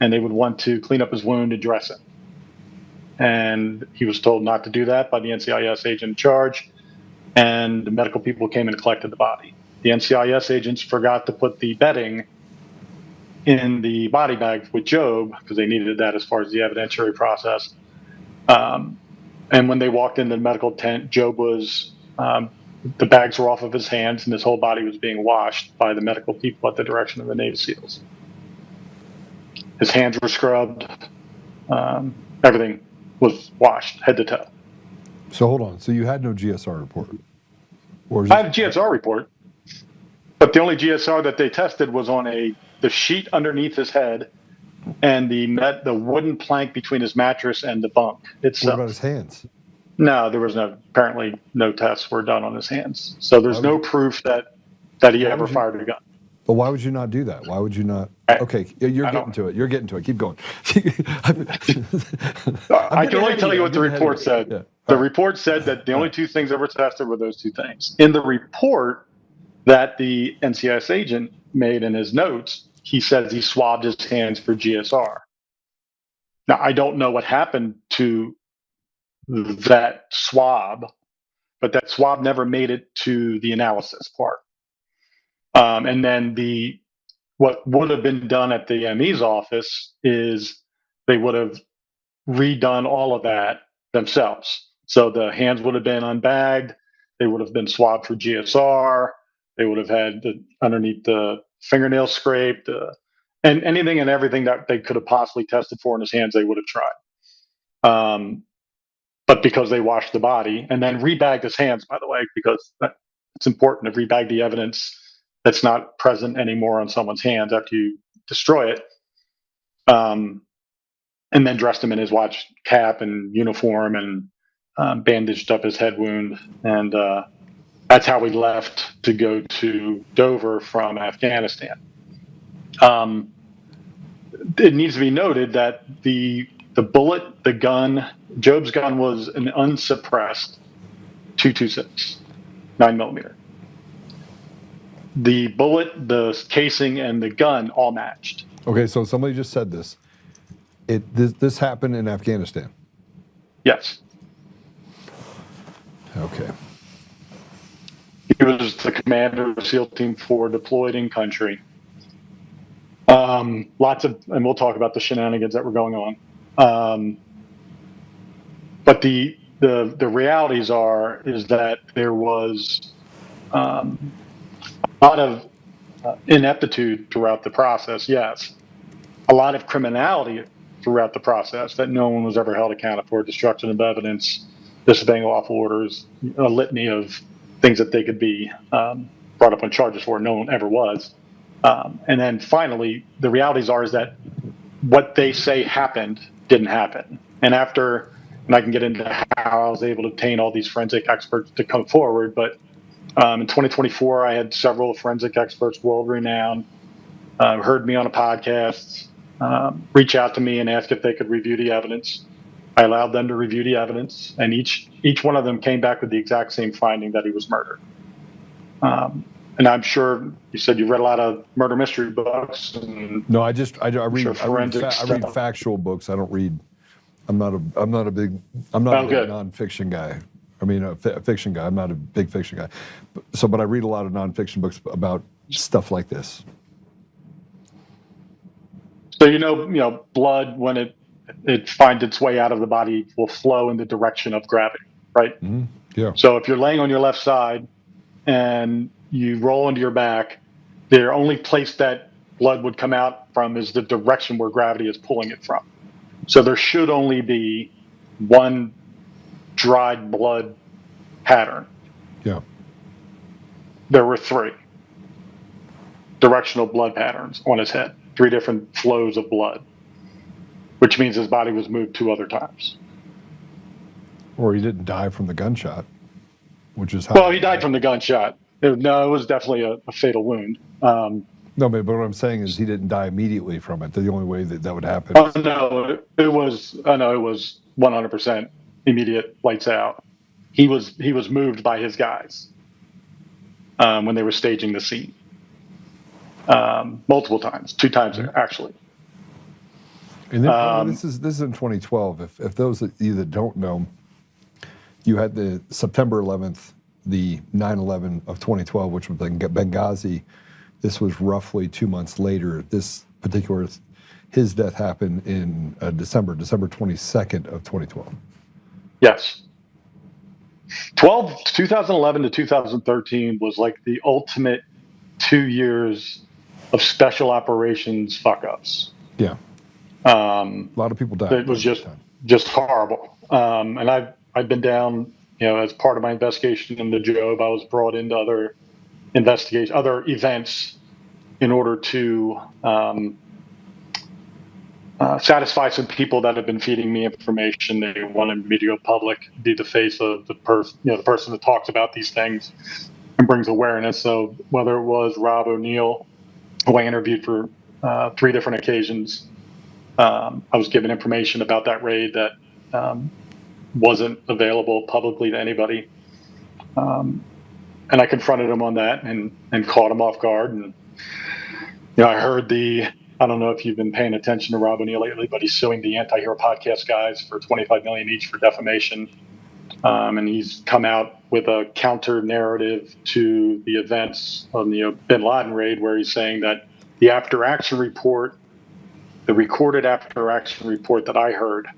and they would want to clean up his wound and dress it. And he was told not to do that by the NCIS agent in charge, and the medical people came and collected the body. The NCIS agents forgot to put the bedding in the body bag with Job, because they needed that as far as the evidentiary process. And when they walked into the medical tent, Job was, the bags were off of his hands and his whole body was being washed by the medical people at the direction of the Navy SEALs. His hands were scrubbed. Everything was washed head to toe. So hold on. So you had no GSR report? Or I have a GSR report, but the only GSR that they tested was on the sheet underneath his head and the wooden plank between his mattress and the bunk itself. What about his hands? No, there was apparently no tests were done on his hands. So there's no proof that he ever fired a gun. But why would you not do that? Why would you not? Okay, you're getting to it. You're getting to it. Keep going. I can only tell you what the report said. Yeah. The report said that the only two things that were tested were those two things. In the report that the NCIS agent made in his notes, he says he swabbed his hands for GSR. Now, I don't know what happened to that swab, but that swab never made it to the analysis part. And then what would have been done at the ME's office is they would have redone all of that themselves. So the hands would have been unbagged. They would have been swabbed for GSR. They would have had underneath the fingernail scraped, and anything and everything that they could have possibly tested for in his hands, they would have tried. But because they washed the body and then rebagged his hands, by the way, because it's important to rebag the evidence that's not present anymore on someone's hands after you destroy it. And then dressed him in his watch cap and uniform and bandaged up his head wound. And that's how we left to go to Dover from Afghanistan. It needs to be noted that the bullet, the gun, Job's gun was an unsuppressed .226, 9mm. The bullet, the casing, and the gun all matched. Okay, so somebody just said this. This happened in Afghanistan? Yes. Okay. He was the commander of SEAL Team 4 deployed in country. And we'll talk about the shenanigans that were going on. But the realities is that there was a lot of ineptitude throughout the process, yes. A lot of criminality throughout the process that no one was ever held accountable for, destruction of evidence, disobeying lawful orders, a litany of things that they could be brought up on charges for. No one ever was. And then finally, the realities is that what they say happened didn't happen. And I can get into how I was able to obtain all these forensic experts to come forward, but in 2024, I had several forensic experts, world-renowned, heard me on a podcast, reach out to me and ask if they could review the evidence. I allowed them to review the evidence, and each one of them came back with the exact same finding that he was murdered. And I'm sure you said you read a lot of murder mystery books. No, I read factual books. I don't read. I'm not a big nonfiction guy. I mean, a fiction guy. I'm not a big fiction guy. But I read a lot of nonfiction books about stuff like this. So you know, blood when it finds its way out of the body will flow in the direction of gravity, right? Mm-hmm. Yeah. So if you're laying on your left side and you roll into your back, the only place that blood would come out from is the direction where gravity is pulling it from. So there should only be one dried blood pattern. Yeah. There were 3 directional blood patterns on his head, 3 different flows of blood, which means his body was moved 2 other times. Or he didn't die from the gunshot, which is how. Well, he died from the gunshot. It was definitely a fatal wound. No, but what I'm saying is he didn't die immediately from it. The only way that would happen. Oh no, it was 100% immediate, lights out. He was moved by his guys when they were staging the scene. Multiple times, 2 times actually. And then, this is in 2012. If those of you that don't know, you had the September 11th, the 9/11 of 2012, which was Benghazi. This was roughly 2 months later. His death happened in December 22nd of 2012. Yes. 2011 to 2013 was like the ultimate 2 years of special operations fuck ups. Yeah. A lot of people died. It was just horrible. And I've been down, as part of my investigation into Job, I was brought into other events in order to satisfy some people that have been feeding me information. They wanted me to go public, be the face of the person, the person that talks about these things and brings awareness. So whether it was Rob O'Neill, who I interviewed for 3 different occasions, I was given information about that raid that wasn't available publicly to anybody. And I confronted him on that and caught him off guard. And I heard I don't know if you've been paying attention to Rob O'Neill lately, but he's suing the Anti-Hero podcast guys for $25 million each for defamation. And he's come out with a counter narrative to the events on the Bin Laden raid, where he's saying that the after-action report, the recorded after-action report that I heard,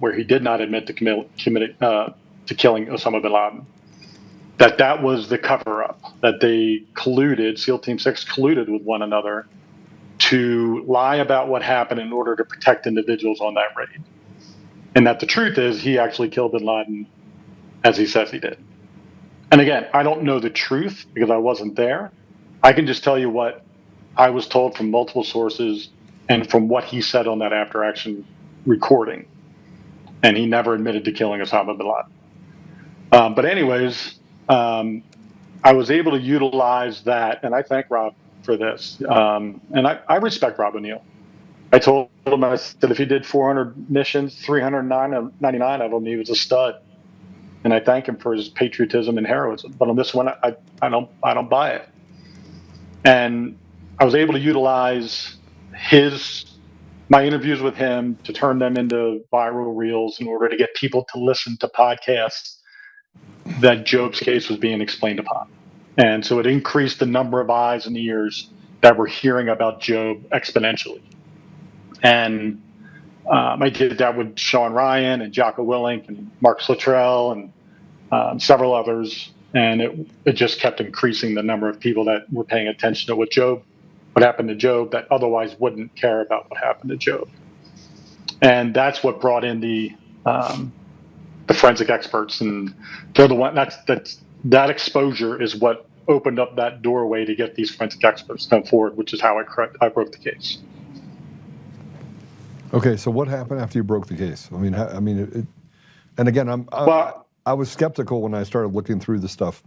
where he did not admit to killing Osama bin Laden, that was the cover-up, that they colluded, SEAL Team 6 colluded with one another to lie about what happened in order to protect individuals on that raid. And that the truth is he actually killed bin Laden as he says he did. And again, I don't know the truth because I wasn't there. I can just tell you what I was told from multiple sources and from what he said on that after-action recording. And he never admitted to killing Osama bin Laden. But anyways, I was able to utilize that, and I thank Rob for this. And I respect Rob O'Neill. I told him, I said, if he did 400 missions, 399 of them, he was a stud. And I thank him for his patriotism and heroism. But on this one, I don't buy it. And I was able to utilize my interviews with him to turn them into viral reels in order to get people to listen to podcasts that Job's case was being explained upon. And so it increased the number of eyes and ears that were hearing about Job exponentially. And I did that with Sean Ryan and Jocko Willink and Mark Luttrell and several others. And it just kept increasing the number of people that were paying attention to what happened to Job, that otherwise wouldn't care about what happened to Job. And that's what brought in the forensic experts, and they're the one that exposure is what opened up that doorway to get these forensic experts to come forward, which is how I broke the case. Okay, so what happened after you broke the case? And again, I was skeptical when I started looking through the stuff,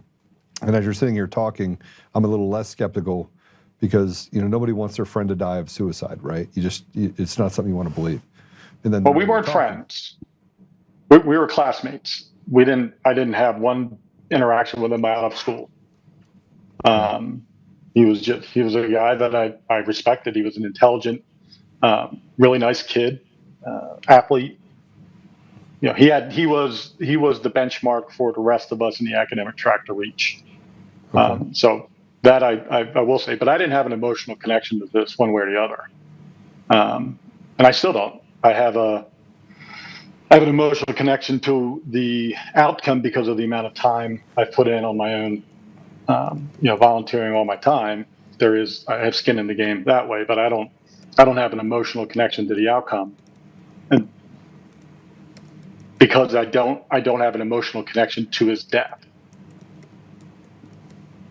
and as you're sitting here talking, I'm a little less skeptical because nobody wants their friend to die of suicide, right? It's not something you want to believe. And then, we weren't friends. We were classmates. I didn't have one interaction with him out of school. He was a guy that I respected. He was an intelligent, really nice kid, athlete. He was the benchmark for the rest of us in the academic track to reach. Okay. So that I will say, but I didn't have an emotional connection to this one way or the other. And I still don't. I have an emotional connection to the outcome because of the amount of time I've put in on my own, volunteering all my time. I have skin in the game that way, but I don't have an emotional connection to the outcome. And because I don't have an emotional connection to his death.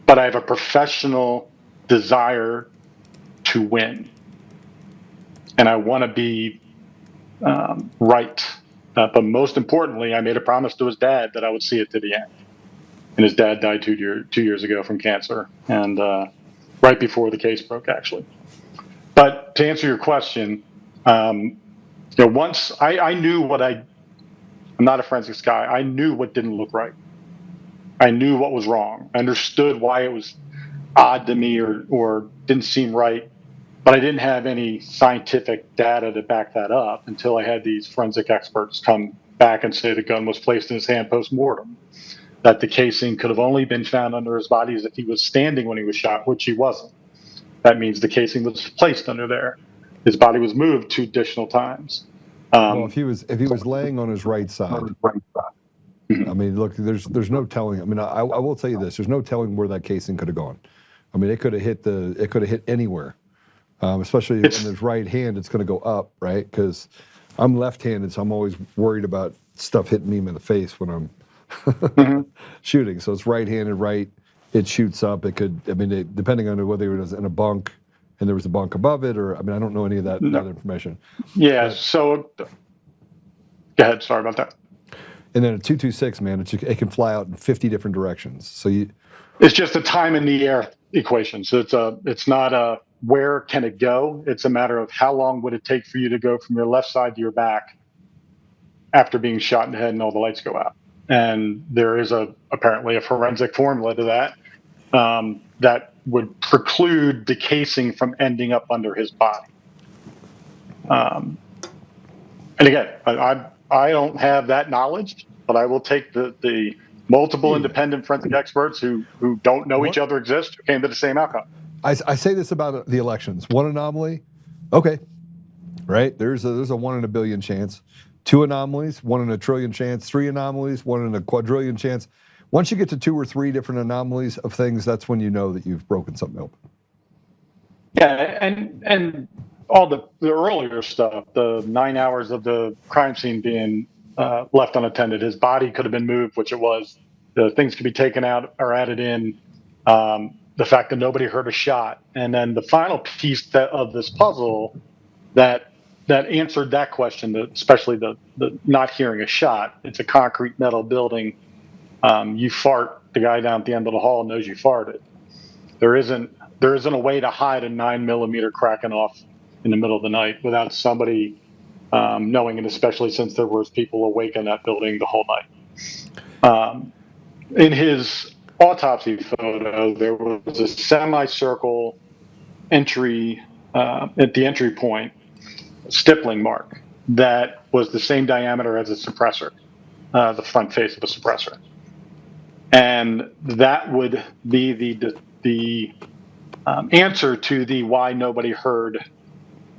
But I have a professional desire to win. And I want to be right. But most importantly, I made a promise to his dad that I would see it to the end. And his dad died 2 years ago from cancer, and right before the case broke, actually. But to answer your question, once I knew I'm not a forensics guy. I knew what didn't look right. I knew what was wrong. I understood why it was odd to me or didn't seem right. But I didn't have any scientific data to back that up until I had these forensic experts come back and say the gun was placed in his hand post-mortem, that the casing could have only been found under his body if he was standing when he was shot, which he wasn't. That means the casing was placed under there. His body was moved 2 additional times. Well, if he was laying on his right side, I mean, look, there's no telling. I mean, I will tell you this: there's no telling where that casing could have gone. I mean, it could have hit anywhere, especially in his right hand. It's going to go up, right? Because I'm left-handed, so I'm always worried about stuff hitting me in the face when I'm shooting. So it's right-handed, right? It shoots up. It could. I mean, depending on whether it was in a bunk and there was a bunk above it, or I mean, I don't know any of that information. Yeah. So, go ahead. Sorry about that. And then a 226, man, it can fly out in 50 different directions. So it's just a time in the air equation. So it's not a where can it go. It's a matter of how long would it take for you to go from your left side to your back after being shot in the head and all the lights go out. And there is apparently a forensic formula to that that would preclude the casing from ending up under his body. And again, I don't have that knowledge, but I will take the multiple independent forensic experts who don't know each other exist, who came to the same outcome. I say this about the elections. One anomaly, okay, right? There's a 1 in a billion chance. 2 anomalies, 1 in a trillion chance. 3 anomalies, 1 in a quadrillion chance. Once you get to 2 or 3 different anomalies of things, that's when you know that you've broken something open. Yeah, and all the earlier stuff, the 9 hours of the crime scene being left unattended, his body could have been moved, which it was. The things could be taken out or added in. The fact that nobody heard a shot, and then the final piece of this puzzle that answered that question, especially the not hearing a shot. It's a concrete metal building. You fart, the guy down at the end of the hall knows you farted. There isn't a way to hide a 9mm cracking off in the middle of the night without somebody knowing, and especially since there was people awake in that building the whole night. In his autopsy photo, there was a semicircle entry at the entry point, stippling mark that was the same diameter as a suppressor, the front face of a suppressor. And that would be the answer to the why nobody heard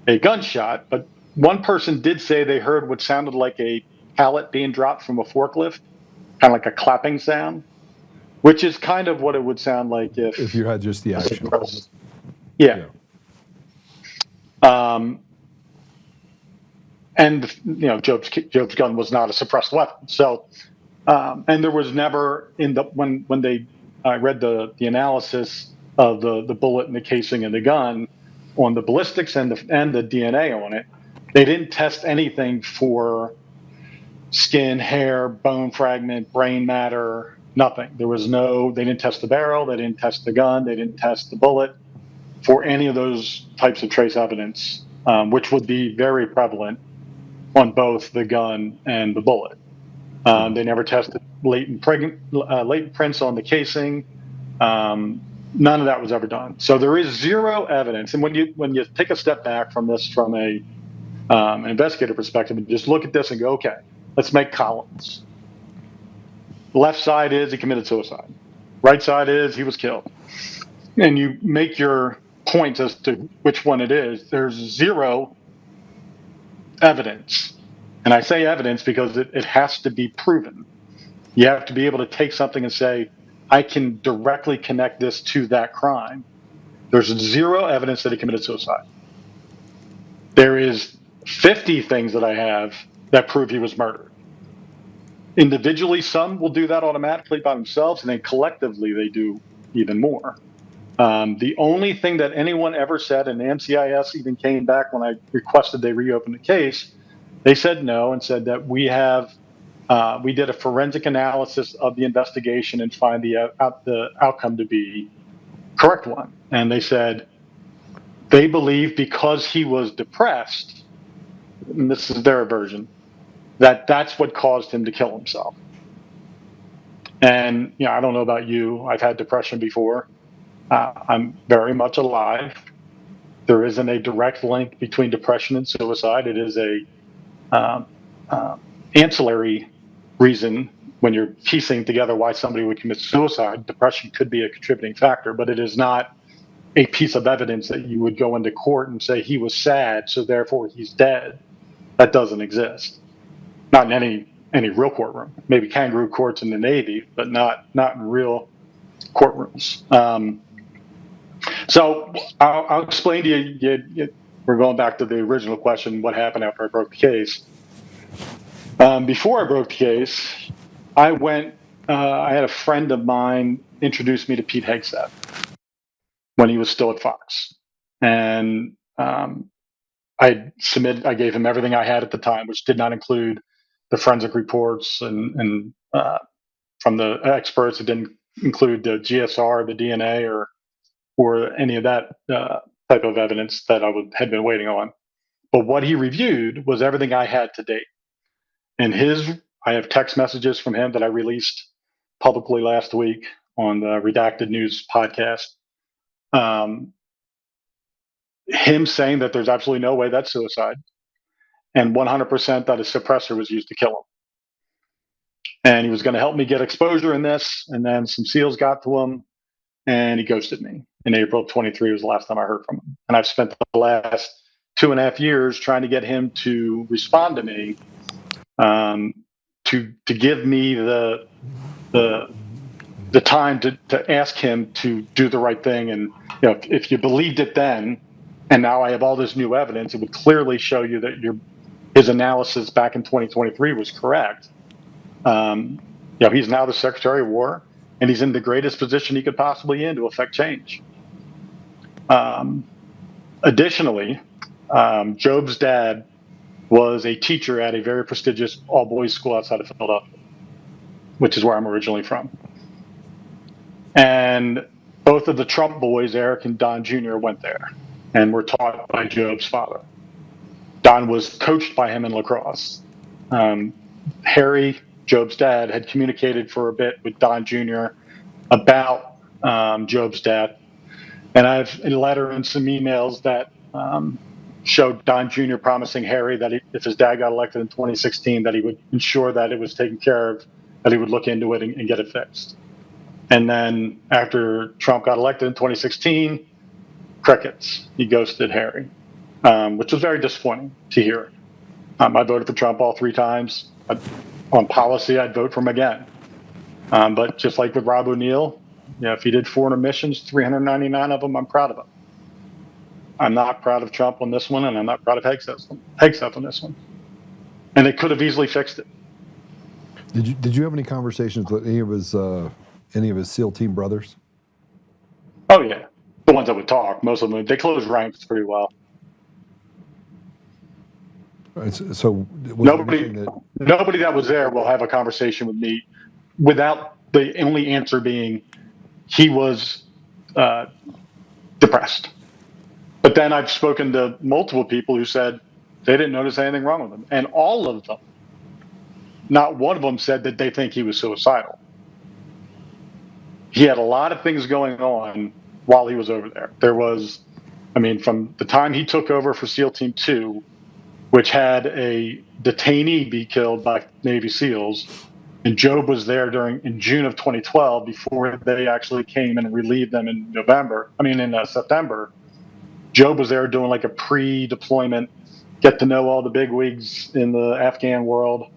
a gunshot. But one person did say they heard what sounded like a pallet being dropped from a forklift, kind of like a clapping sound, which is kind of what it would sound like if you had just the action. Yeah. And Job's gun was not a suppressed weapon. So, and there was never when I read the analysis of the bullet and the casing and the gun on the ballistics and the DNA on it, they didn't test anything for skin, hair, bone fragment, brain matter, nothing. They didn't test the barrel, they didn't test the gun, they didn't test the bullet for any of those types of trace evidence, which would be very prevalent on both the gun and the bullet. They never tested latent prints on the casing. None of that was ever done. So there is zero evidence. And when you take a step back from this from an investigator perspective and just look at this and go, okay, let's make columns. Left side is he committed suicide. Right side is he was killed. And you make your points as to which one it is. There's zero evidence. And I say evidence because it has to be proven. You have to be able to take something and say, I can directly connect this to that crime. There's zero evidence that he committed suicide. There is 50 things that I have that prove he was murdered. Individually, some will do that automatically by themselves, and then collectively they do even more. The only thing that anyone ever said, and the NCIS even came back when I requested they reopen the case, they said no and said that we did a forensic analysis of the investigation and find the outcome to be correct one. And they said they believe because he was depressed, and this is their version, that's what caused him to kill himself. And I don't know about you. I've had depression before. I'm very much alive. There isn't a direct link between depression and suicide. It is a ancillary reason when you're piecing together why somebody would commit suicide. Depression could be a contributing factor, but it is not a piece of evidence that you would go into court and say he was sad, so therefore he's dead. That doesn't exist. Not in any real courtroom. Maybe kangaroo courts in the Navy, but not in real courtrooms. So I'll explain to you. We're going back to the original question: what happened after I broke the case? Before I broke the case, I went. I had a friend of mine introduce me to Pete Hegseth when he was still at Fox, and I gave him everything I had at the time, which did not include the forensic reports and from the experts. It didn't include the GSR, the DNA, or any of that type of evidence that had been waiting on. But what he reviewed was everything I had to date. And I have text messages from him that I released publicly last week on the Redacted News podcast. Him saying that there's absolutely no way that's suicide, and 100% that a suppressor was used to kill him. And he was going to help me get exposure in this, and then some SEALs got to him, and he ghosted me. In April of 23 was the last time I heard from him. And I've spent the last 2.5 years trying to get him to respond to me, to give me the time to ask him to do the right thing. And if you believed it then, and now I have all this new evidence, it would clearly show you that his analysis back in 2023 was correct. He's now the Secretary of War, and he's in the greatest position he could possibly in to affect change. Additionally, Job's dad was a teacher at a very prestigious all-boys school outside of Philadelphia, which is where I'm originally from. And both of the Trump boys, Eric and Don Jr., went there and were taught by Job's father. Don was coached by him in lacrosse. Harry, Job's dad, had communicated for a bit with Don Jr. about Job's death. And I have a letter and some emails that showed Don Jr. promising Harry that if his dad got elected in 2016, that he would ensure that it was taken care of, that he would look into it and get it fixed. And then after Trump got elected in 2016, crickets. He ghosted Harry, which was very disappointing to hear. I voted for Trump all 3 times. On policy, I'd vote for him again. But just like with Rob O'Neill, if he did 400 missions, 399 of them, I'm proud of him. I'm not proud of Trump on this one, and I'm not proud of Hegseth on this one. And they could have easily fixed it. Did you have any conversations with any of his SEAL team brothers? Oh yeah, the ones that would talk. Most of them, they close ranks pretty well. So nobody that was there will have a conversation with me without the only answer being he was depressed. But then I've spoken to multiple people who said they didn't notice anything wrong with him. And all of them, not one of them said that they think he was suicidal. He had a lot of things going on while he was over there. There was, from the time he took over for SEAL Team 2, which had a detainee be killed by Navy SEALs, and Job was there in June of 2012 before they actually came and relieved them in September. Job was there doing like a pre-deployment, get to know all the bigwigs in the Afghan world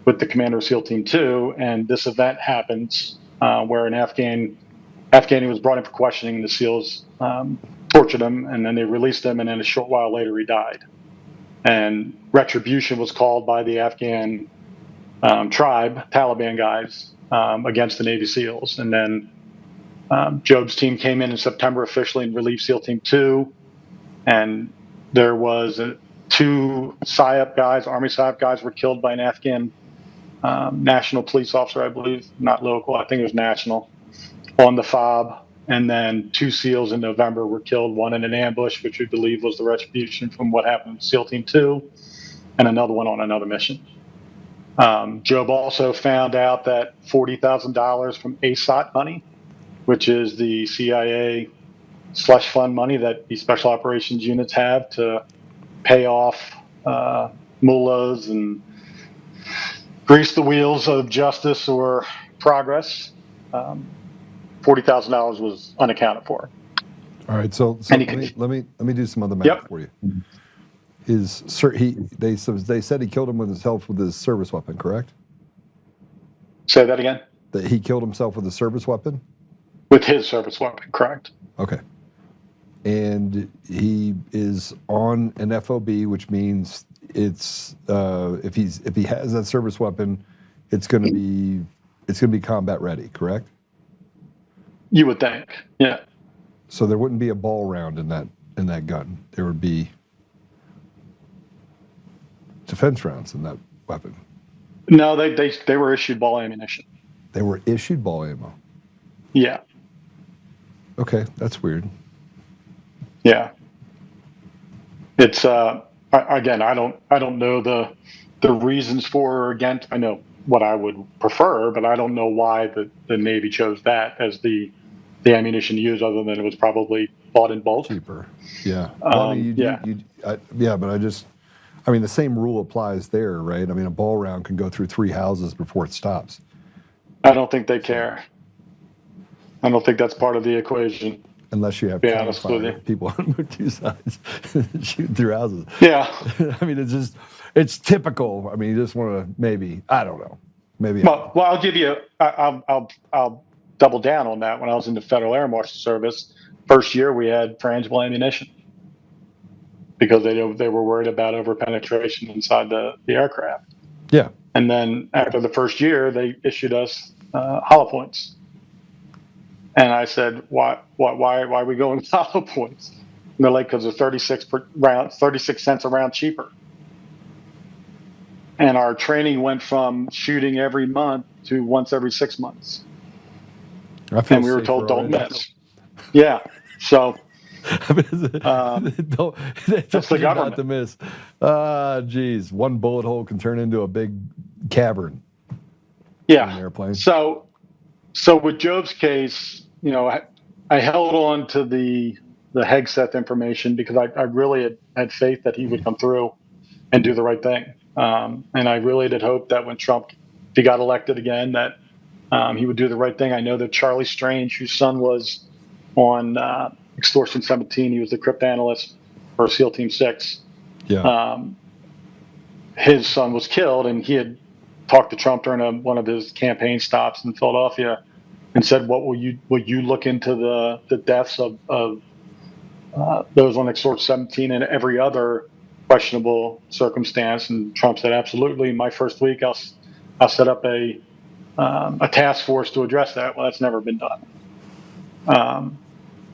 with the commander of SEAL Team 2, and this event happens where an Afghani was brought in for questioning. The SEALs tortured him, and then they released him, and then a short while later he died. And retribution was called by the Afghan tribe, Taliban guys, against the Navy SEALs. And then Job's team came in September officially and relieved SEAL Team 2. And there was 2 PSYOP guys, Army PSYOP guys, were killed by an Afghan national police officer, I believe, not local, I think it was national, on the FOB. And then 2 SEALs in November were killed, one in an ambush, which we believe was the retribution from what happened to SEAL Team 2, and another one on another mission. Job also found out that $40,000 from ASOT money, which is the CIA slush fund money that these special operations units have to pay off mullahs and grease the wheels of justice or progress. $40,000 was unaccounted for. All right, so let me do some other math for you. They said he killed himself with his service weapon, correct? Say that again. That he killed himself with a service weapon? With his service weapon, correct. Okay. And he is on an FOB, which means it's if he has that service weapon, it's going to be combat ready, correct? You would think, yeah. So there wouldn't be a ball round in that gun. There would be defense rounds in that weapon. No, they were issued ball ammunition. They were issued ball ammo. Yeah. Okay, that's weird. Yeah. It's again, I don't know the reasons for or against. I know what I would prefer, but I don't know why the Navy chose that as the ammunition to use, other than it was probably bought in bulk. Cheaper. Yeah. Well, I mean, but the same rule applies there, right? I mean, a ball round can go through 3 houses before it stops. I don't think they care. I don't think that's part of the equation. Unless you have Be honest with you. people on 2 sides shooting through houses. Yeah. I mean, it's typical. I mean, you just want to maybe, I don't know. Maybe. Well, I'll give you, I'll double down on that. When I was in the Federal Air Marshal Service, first year we had frangible ammunition because they were worried about over-penetration inside the aircraft. Yeah. And then after the first year, they issued us hollow points. And I said, why are we going with hollow points? And they're like, because they're 36 cents a round cheaper. And our training went from shooting every month to once every 6 months. And we were told, don't miss. Yeah. So that's the government. Not to miss. Geez, one bullet hole can turn into a big cavern. Yeah. In an airplane. So with Job's case, I held on to the Hegseth information because I really had faith that he would come through and do the right thing. And I really did hope that when Trump, if he got elected again, that he would do the right thing. I know that Charlie Strange, whose son was on Extortion 17, he was the crypt analyst for SEAL Team 6. Yeah. His son was killed, and he had talked to Trump during one of his campaign stops in Philadelphia and said, will you look into the deaths of those on Extortion 17 and every other questionable circumstance? And Trump said, absolutely. My first week, I'll set up a task force to address that. Well, that's never been done.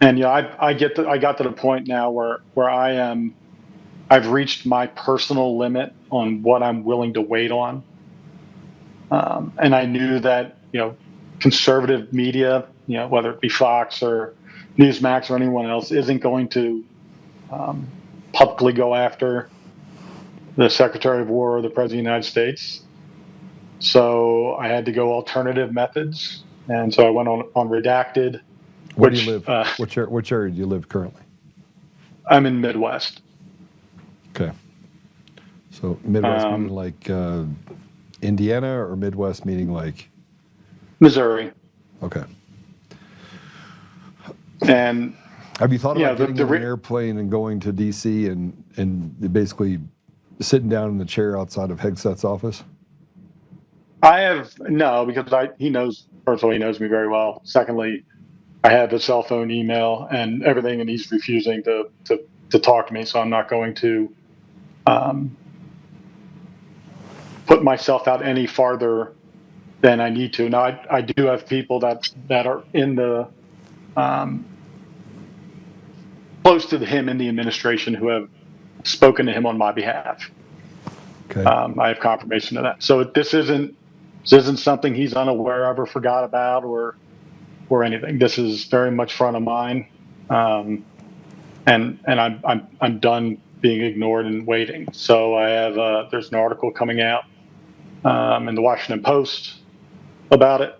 And I got to the point now where I've reached my personal limit on what I'm willing to wait on. And I knew that conservative media, whether it be Fox or Newsmax or anyone else, isn't going to publicly go after the Secretary of War or the President of the United States. So I had to go alternative methods, and so I went on redacted. Where do you live? Which area do you live currently? I'm in Midwest. Okay. So Midwest meaning like Indiana, or Midwest meaning like Missouri. Okay. And have you thought about getting on an airplane and going to D.C. and basically sitting down in the chair outside of Hegseth's office? I have no, because he knows, first of all, he knows me very well. Secondly, I have his cell phone, email, and everything, and he's refusing to talk to me. So I'm not going to put myself out any farther than I need to. Now, I do have people that are in the close to him in the administration who have spoken to him on my behalf. Okay. I have confirmation of that. So this isn't something he's unaware of or forgot about or anything. This is very much front of mind, and I'm done being ignored and waiting. So I have there's an article coming out in the Washington Post about it.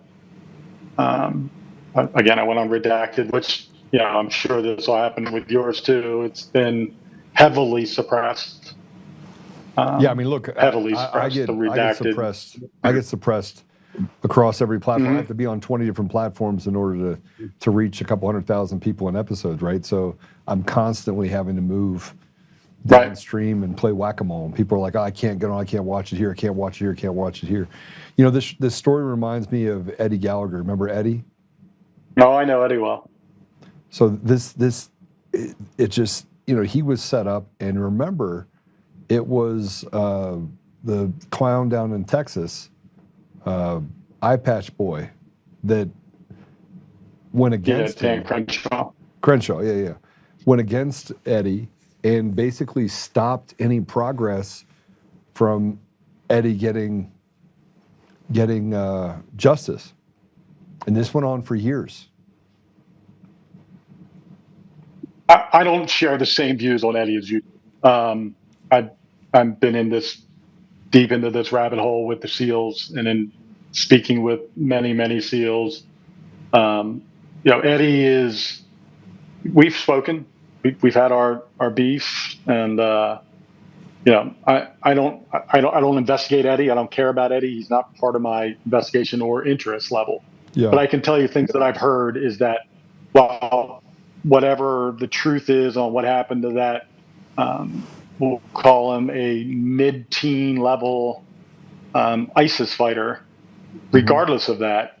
Again, I went on redacted, which I'm sure this will happen with yours too. It's been heavily suppressed. Yeah, I mean, look, heavily suppressed. I get suppressed across every platform. I have to be on 20 different platforms in order to reach a couple 100,000 people an episode, right? So I'm constantly having to move downstream and play whack-a-mole. And people are like, oh, I can't get on, I can't watch it here, I can't watch it here, I can't watch it here. You know, this story reminds me of Eddie Gallagher. Remember Eddie? No, I know Eddie well. So it just, you know, he was set up, and remember, it was the clown down in Texas, eye patch boy, that went against him. Crenshaw, yeah. Went against Eddie and basically stopped any progress from Eddie getting justice. And this went on for years. I don't share the same views on Eddie as you. I've been deep into this rabbit hole with the SEALs, and in speaking with many SEALs. You know, Eddie is. We've spoken. We've had our beef, and you know, I don't investigate Eddie. I don't care about Eddie. He's not part of my investigation or interest level. Yeah. But I can tell you things that I've heard is that, well, whatever the truth is on what happened to that, we'll call him a mid-teen level ISIS fighter. Regardless of that,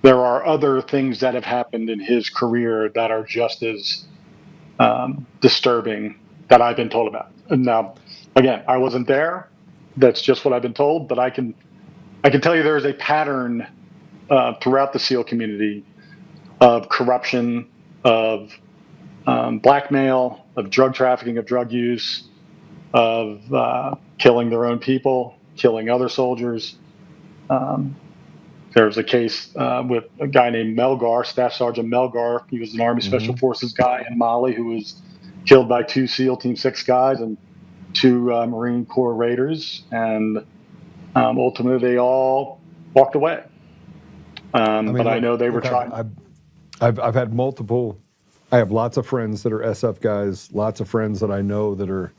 there are other things that have happened in his career that are just as disturbing that I've been told about. And now, again, I wasn't there. That's just what I've been told. But I can tell you there is a pattern throughout the SEAL community of corruption, of blackmail, of drug trafficking, of drug use, of killing their own people, killing other soldiers. There was a case with a guy named Melgar, Staff Sergeant Melgar. He was an Army Special Forces guy in Mali who was killed by 2 SEAL Team 6 guys and 2 Marine Corps Raiders. And ultimately, they all walked away. I know they were trying. I've had multiple. I have lots of friends that are SF guys. Lots of friends that I know that are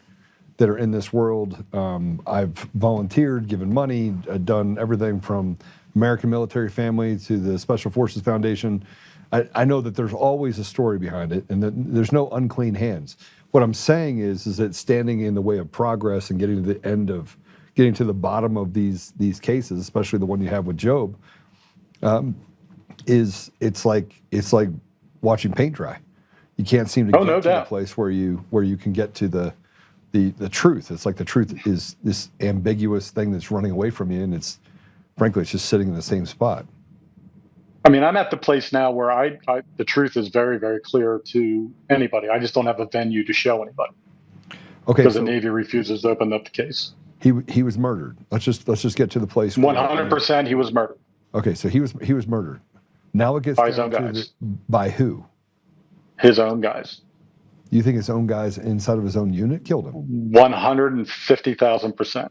in this world. I've volunteered, given money, done everything from American Military Family to the Special Forces Foundation. I know that there's always a story behind it, and that there's no unclean hands. What I'm saying is that standing in the way of progress and getting to the end of, getting to the bottom of these cases, especially the one you have with Job, it's like watching paint dry. You can't seem to get to the place where you can get to the truth. It's like the truth is this ambiguous thing that's running away from you, and frankly, it's just sitting in the same spot. I mean, I'm at the place now where the truth is very, very clear to anybody. I just don't have a venue to show anybody. Okay, because the Navy refuses to open up the case. He was murdered. Let's just get to the place. 100%, he was murdered. Okay, so he was murdered. Now it gets by his own guys. By who? His own guys. You think his own guys inside of his own unit killed him? 150,000%.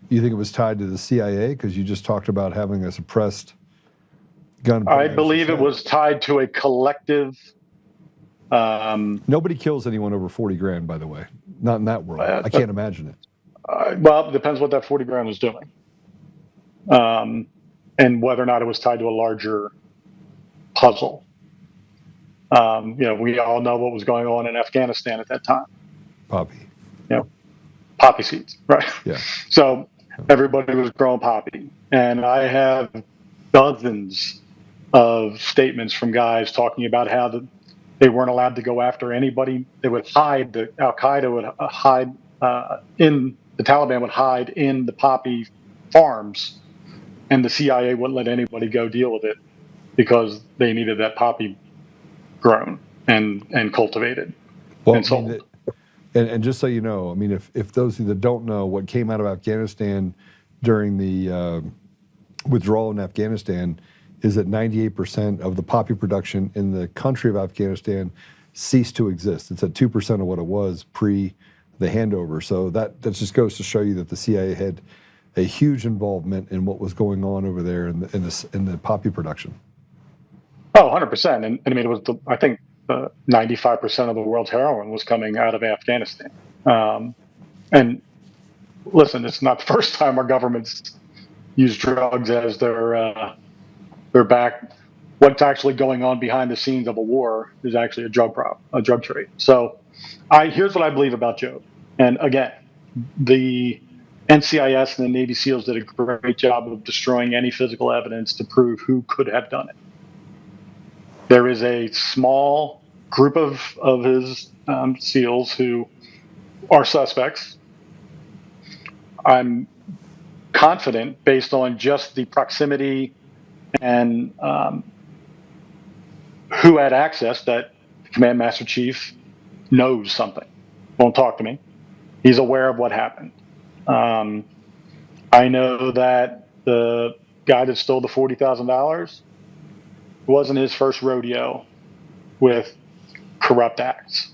You think it was tied to the CIA? Because you just talked about having a suppressed gun. I believe it was tied to a collective. Nobody kills anyone over 40 grand, by the way. Not in that world. I can't imagine it. Well, it depends what that 40 grand was doing. And whether or not it was tied to a larger puzzle. You know, we all know what was going on in Afghanistan at that time. Poppy. You know, poppy seeds, right? Yeah. So everybody was growing poppy. And I have dozens of statements from guys talking about how they weren't allowed to go after anybody. They would hide, Al-Qaeda would hide the Taliban would hide in the poppy farms, and the CIA wouldn't let anybody go deal with it because they needed that poppy grown and cultivated and sold. And just so you know, I mean, if those of you that don't know, what came out of Afghanistan during the withdrawal in Afghanistan is that 98% of the poppy production in the country of Afghanistan ceased to exist. It's at 2% of what it was pre the handover. So that just goes to show you that the CIA had a huge involvement in what was going on over there in the poppy production. Oh, 100%. And I mean, it was I think 95% of the world's heroin was coming out of Afghanistan. And listen, it's not the first time our governments use drugs as their what's actually going on behind the scenes of a war is actually a drug problem, a drug trade. So here's what I believe about Joe. And again, the NCIS and the Navy SEALs did a great job of destroying any physical evidence to prove who could have done it. There is a small group of his SEALs who are suspects. I'm confident, based on just the proximity and who had access, that the Command Master Chief knows something. Won't talk to me. He's aware of what happened. I know that the guy that stole the $40,000 wasn't his first rodeo with corrupt acts.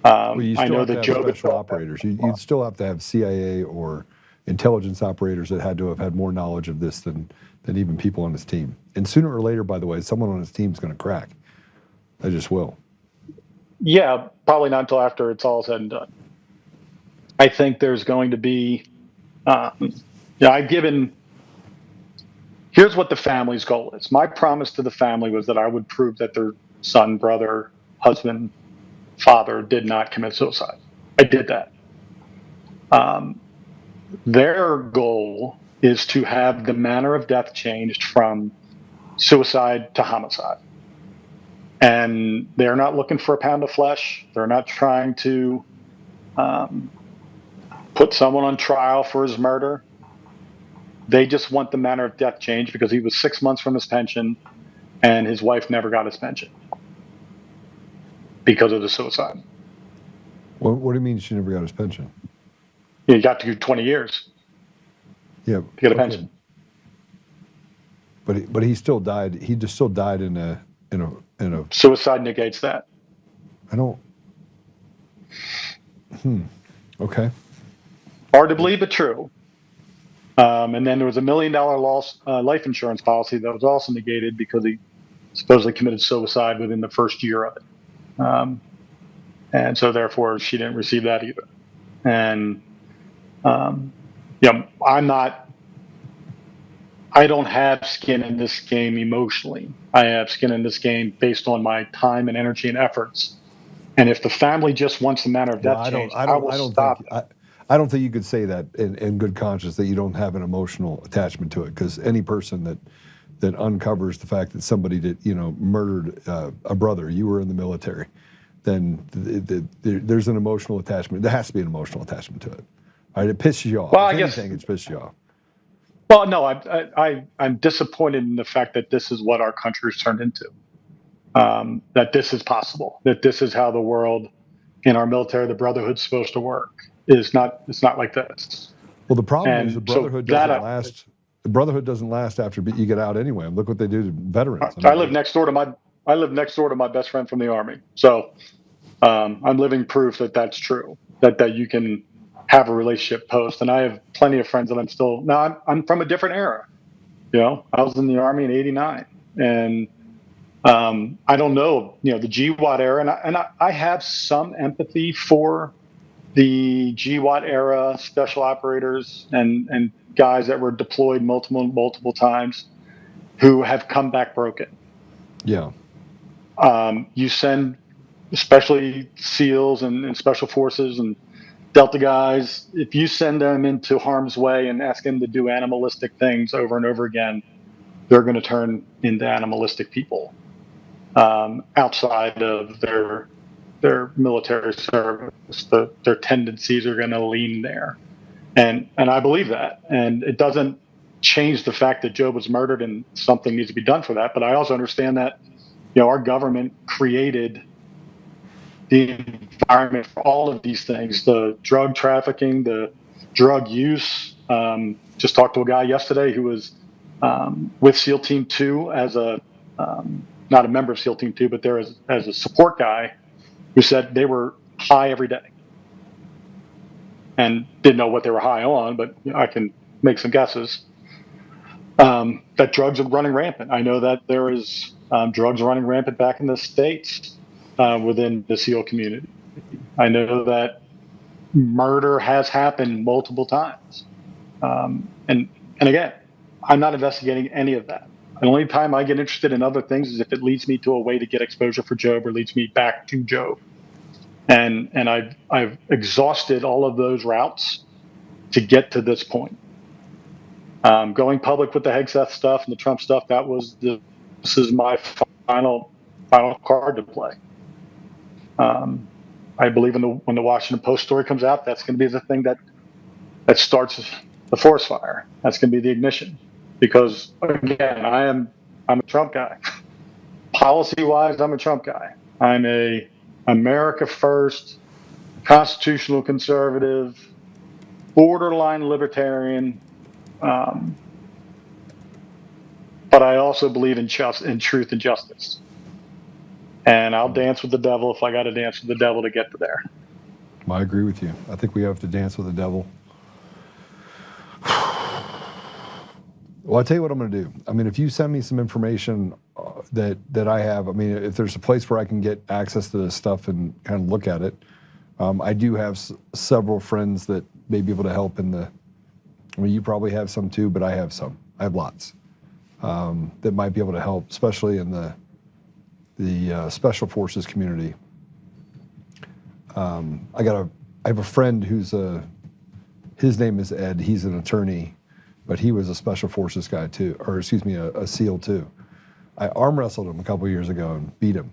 Well, you I still know have to that have Joe. special operators. You'd still have to have CIA or intelligence operators that had to have had more knowledge of this than even people on his team. And sooner or later, by the way, someone on his team is going to crack. They just will. Yeah, probably not until after it's all said and done. I think there's going to be, here's what the family's goal is. My promise to the family was that I would prove that their son, brother, husband, father did not commit suicide. I did that. Their goal is to have the manner of death changed from suicide to homicide. And they're not looking for a pound of flesh. They're not trying to put someone on trial for his murder. They just want the manner of death changed because he was 6 months from his pension and his wife never got his pension because of the suicide. What do you mean she never got his pension? He got to do 20 years Yeah, to get a pension. But he still died. He just still died in a. Suicide negates that. I don't. Okay. Hard to believe, but true. And then there was $1 million life insurance policy that was also negated because he supposedly committed suicide within the first year of it. And so therefore she didn't receive that either. And, I don't have skin in this game emotionally. I have skin in this game based on my time and energy and efforts. And if the family just wants the manner of death changed, I will stop. I don't think you could say that in good conscience that you don't have an emotional attachment to it, because any person that uncovers the fact that somebody murdered a brother, you were in the military, then there's an emotional attachment. There has to be an emotional attachment to it. All right, it pisses you off. Well, if I guess anything, it pisses you off. Well, no, I'm disappointed in the fact that this is what our country has turned into. That this is possible. That this is how the world in our military, the brotherhood's supposed to work. It's not like this. Well, the problem is And the brotherhood so doesn't last. The brotherhood doesn't last after you get out anyway. Look what they do to veterans. I live next door to my best friend from the Army. So I'm living proof that that's true. That you can have a relationship post. And I have plenty of friends that I'm from a different era. I was in the Army in '89, and I don't know, the GWAT era, and I have some empathy for the GWAT era special operators and guys that were deployed multiple times who have come back broken. Yeah. You send, especially SEALs and special forces and Delta guys, if you send them into harm's way and ask them to do animalistic things over and over again, they're going to turn into animalistic people outside of their military service. Their tendencies are going to lean there, and I believe that. And it doesn't change the fact that Joe was murdered and something needs to be done for that. But I also understand that our government created the environment for all of these things: the drug trafficking, the drug use. Just talked to a guy yesterday who was with SEAL Team 2 as not a member of SEAL Team 2, but there as a support guy, who said they were high every day and didn't know what they were high on, but I can make some guesses. That drugs are running rampant. I know that there is drugs running rampant back in the States within the SEAL community. I know that murder has happened multiple times. And again, I'm not investigating any of that. The only time I get interested in other things is if it leads me to a way to get exposure for Job or leads me back to Job. And I've exhausted all of those routes to get to this point. Going public with the Hegseth stuff and the Trump stuff, this is my final card to play. I believe when the Washington Post story comes out, that's going to be the thing that starts the forest fire. That's going to be the ignition. Because again, I'm a Trump guy. Policy-wise, I'm a Trump guy. I'm a America first, constitutional conservative, borderline libertarian. But I also believe in truth and justice. And I'll dance with the devil if I got to dance with the devil to get to there. I agree with you. I think we have to dance with the devil. Well, I'll tell you what I'm going to do. I mean, if you send me some information that I have, I mean, if there's a place where I can get access to this stuff and kind of look at it, I do have several friends that may be able to help in the, I mean, you probably have some too, but I have some. I have lots that might be able to help, especially in the special forces community. I have a friend his name is Ed. He's an attorney, but he was a special forces guy too, or excuse me, a SEAL too. I arm wrestled him a couple years ago and beat him.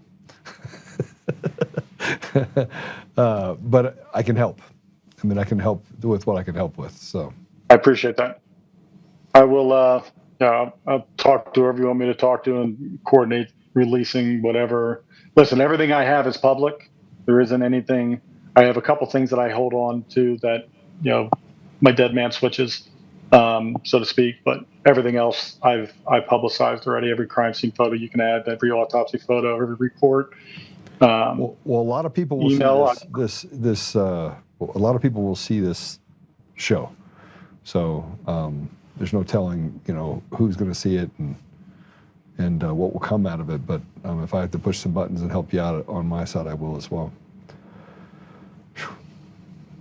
But I can help. I mean, I can help with what I can help with. So I appreciate that. I will. I'll talk to whoever you want me to talk to and coordinate releasing whatever. Listen, everything I have is public. There isn't anything. I have a couple things that I hold on to that, my dead man switches, so to speak. But everything else I've publicized already. Every crime scene photo you can add, every autopsy photo, every report. Well, a lot of people will see this. A lot of people will see this show, so there's no telling, who's going to see it and what will come out of it. But if I have to push some buttons and help you out on my side, I will as well.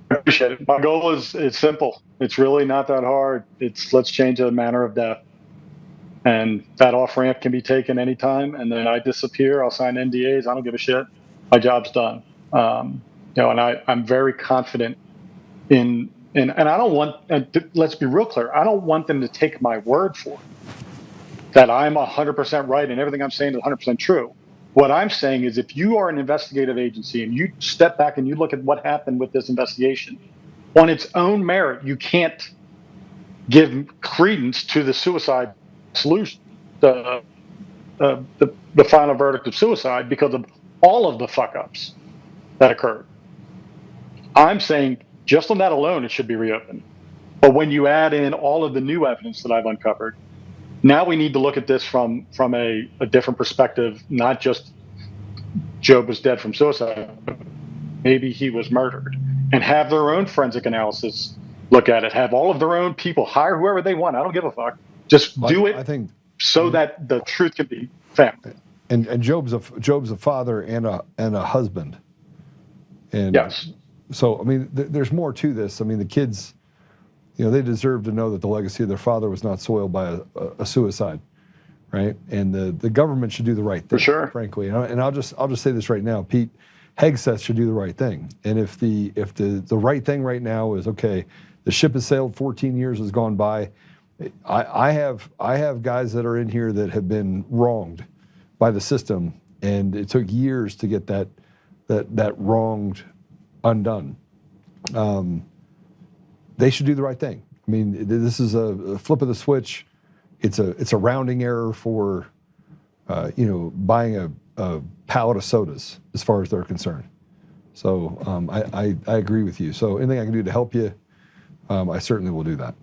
I appreciate it. My goal is simple. It's really not that hard. Let's change the manner of death. And that off-ramp can be taken anytime, and then I disappear. I'll sign NDAs. I don't give a shit. My job's done. And I'm very confident in and I don't want, and let's be real clear, I don't want them to take my word for it, that I'm 100% right and everything I'm saying is 100% true. What I'm saying is if you are an investigative agency and you step back and you look at what happened with this investigation, on its own merit, you can't give credence to the suicide solution, the final verdict of suicide, because of all of the fuck-ups that occurred. I'm saying just on that alone, it should be reopened. But when you add in all of the new evidence that I've uncovered, now we need to look at this from a different perspective, not just Job was dead from suicide, but maybe he was murdered, and have their own forensic analysis look at it, have all of their own people, hire whoever they want. I don't give a fuck. Just do it. I think so that the truth can be found. And Job's a father and a husband. And yes. So I mean, there's more to this. I mean, the kids, they deserve to know that the legacy of their father was not soiled by a suicide, right? And the government should do the right thing, for sure, frankly. And I'll just say this right now, Pete. Hegseth should do the right thing. And if the right thing right now is, okay, the ship has sailed, 14 years has gone by. I have guys that are in here that have been wronged by the system, and it took years to get that wronged undone. They should do the right thing. I mean, this is a flip of the switch. It's a rounding error for buying a pallet of sodas as far as they're concerned. So I agree with you. So anything I can do to help you, I certainly will do that.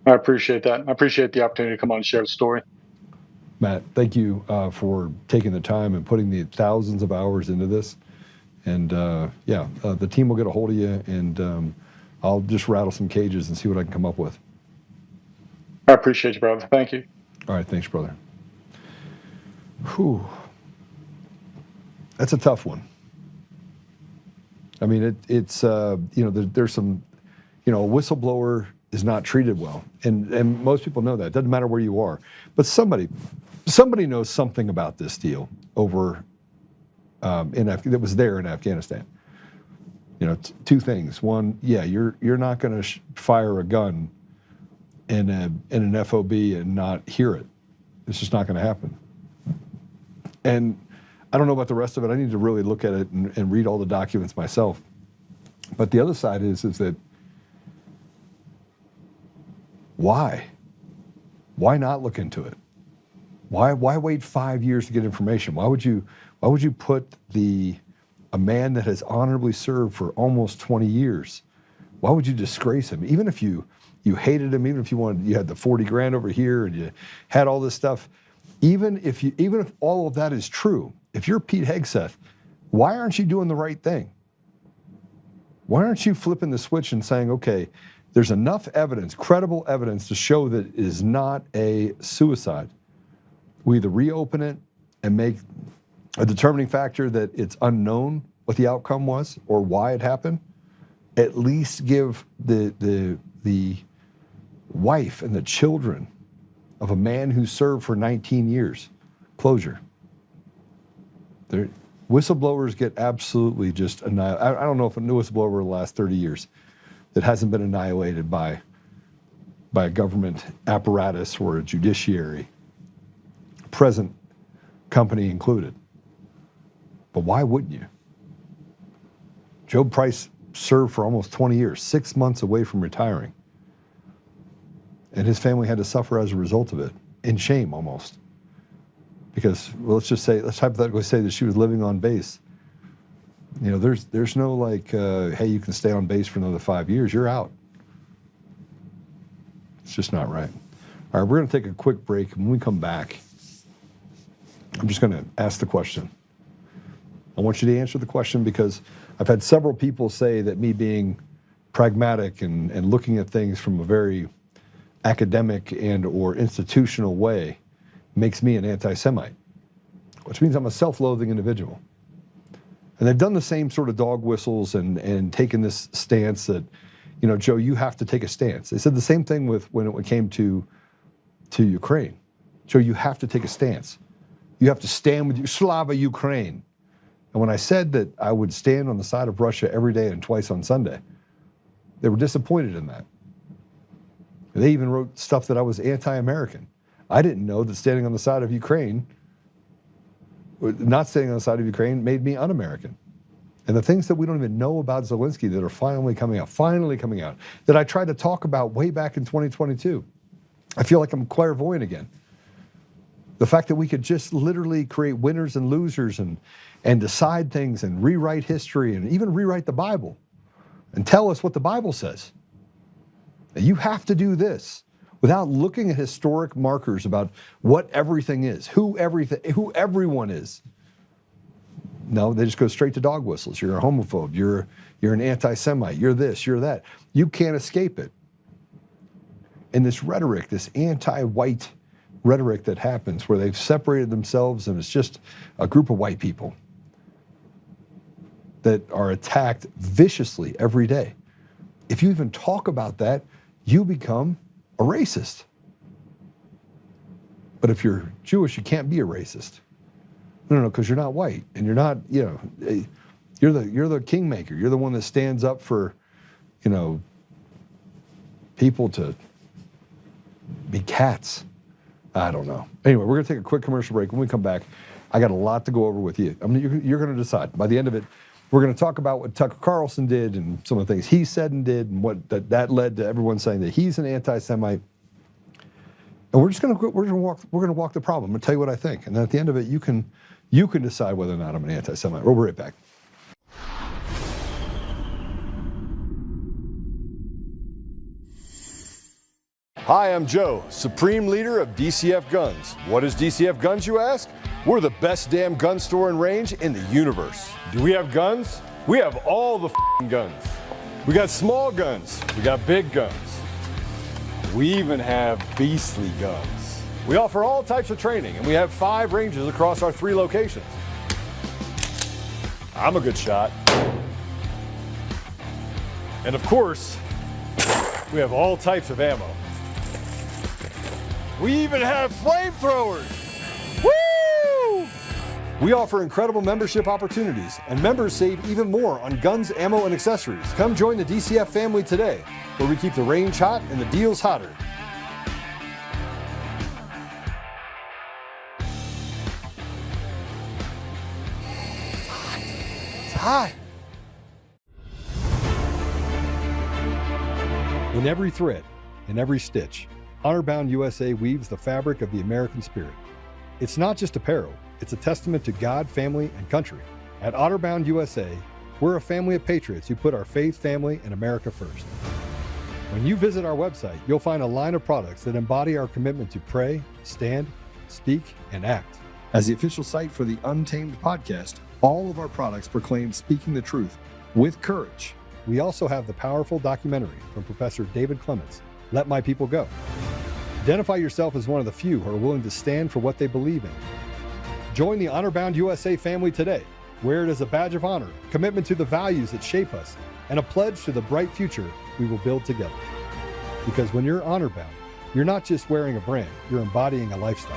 I appreciate that. I appreciate the opportunity to come on and share the story. Matt, thank you for taking the time and putting the thousands of hours into this. And the team will get a hold of you, and I'll just rattle some cages and see what I can come up with. I appreciate you, brother. Thank you. All right, thanks, brother. Whew. That's a tough one. I mean, it's there's some, a whistleblower is not treated well. And most people know that. It doesn't matter where you are. But somebody knows something about this deal over that was there in Afghanistan. You know, two things. One, yeah, you're not going to fire a gun in an FOB and not hear it. It's just not going to happen. And I don't know about the rest of it. I need to really look at it and read all the documents myself. But the other side is that why? Why not look into it? Why wait 5 years to get information? Why would you put a man that has honorably served for almost 20 years? Why would you disgrace him? Even if you hated him, even if you had the 40 grand over here and you had all this stuff, even if all of that is true, if you're Pete Hegseth, why aren't you doing the right thing? Why aren't you flipping the switch and saying, okay, there's enough evidence, credible evidence to show that it is not a suicide. We either reopen it and make a determining factor that it's unknown what the outcome was or why it happened. At least give the wife and the children of a man who served for 19 years closure. Whistleblowers get absolutely just annihilated. I don't know if a new whistleblower in the last 30 years that hasn't been annihilated by a government apparatus or a judiciary, present company included. But why wouldn't you? Joe Price served for almost 20 years, 6 months away from retiring. And his family had to suffer as a result of it, in shame almost. Because, well, let's hypothetically say that she was living on base. You know, there's no like, hey, you can stay on base for another 5 years, you're out. It's just not right. All right, we're gonna take a quick break. When we come back, I'm just gonna ask the question. I want you to answer the question because I've had several people say that me being pragmatic and looking at things from a very academic and or institutional way makes me an anti-Semite, which means I'm a self-loathing individual. And they've done the same sort of dog whistles and taken this stance that, you know, Joe, you have to take a stance. They said the same thing when it came to Ukraine. Joe, you have to take a stance. You have to stand with Slava Ukraine. And when I said that I would stand on the side of Russia every day and twice on Sunday, they were disappointed in that. They even wrote stuff that I was anti-American. I didn't know that standing on the side of Ukraine, not standing on the side of Ukraine, made me un-American. And the things that we don't even know about Zelensky that are finally coming out, that I tried to talk about way back in 2022. I feel like I'm clairvoyant again. The fact that we could just literally create winners and losers and decide things and rewrite history and even rewrite the Bible and tell us what the Bible says. And you have to do this without looking at historic markers about what everything is, who everyone is. No, they just go straight to dog whistles. You're a homophobe, you're an anti-Semite, you're this, you're that. You can't escape it. And this rhetoric, this anti-white rhetoric that happens where they've separated themselves and it's just a group of white people that are attacked viciously every day. If you even talk about that, you become a racist. But if you're Jewish, you can't be a racist. No, because you're not white and you're not, you know, you're the kingmaker. You're the one that stands up for, you know, people to be cats. I don't know. Anyway, we're gonna take a quick commercial break. When we come back, I got a lot to go over with you. I mean, you're gonna decide. By the end of it, we're gonna talk about what Tucker Carlson did and some of the things he said and did and what that led to everyone saying that he's an anti-Semite. And we're gonna walk the problem. I'm gonna tell you what I think. And then at the end of it, you can decide whether or not I'm an anti-Semite. We'll be right back. Hi, I'm Joe, Supreme Leader of DCF Guns. What is DCF Guns, you ask? We're the best damn gun store and range in the universe. Do we have guns? We have all the guns. We got small guns. We got big guns. We even have beastly guns. We offer all types of training, and we have 5 ranges across our 3 locations. I'm a good shot. And of course, We have all types of ammo. We even have flamethrowers. Woo! We offer incredible membership opportunities, and members save even more on guns, ammo, and accessories. Come join the DCF family today, where we keep the range hot and the deals hotter. It's hot. In every thread, in every stitch, Honor-Bound USA weaves the fabric of the American spirit. It's not just apparel, it's a testament to God, family, and country. At Honor-Bound USA, we're a family of patriots who put our faith, family, and America first. When you visit our website, you'll find a line of products that embody our commitment to pray, stand, speak, and act. As the official site for the Untamed podcast, all of our products proclaim speaking the truth with courage. We also have the powerful documentary from Professor David Clements, Let My People Go. Identify yourself as one of the few who are willing to stand for what they believe in. Join the Honor-Bound USA family today. Wear it as a badge of honor, commitment to the values that shape us, and a pledge to the bright future we will build together. Because when you're honor-bound, you're not just wearing a brand, you're embodying a lifestyle.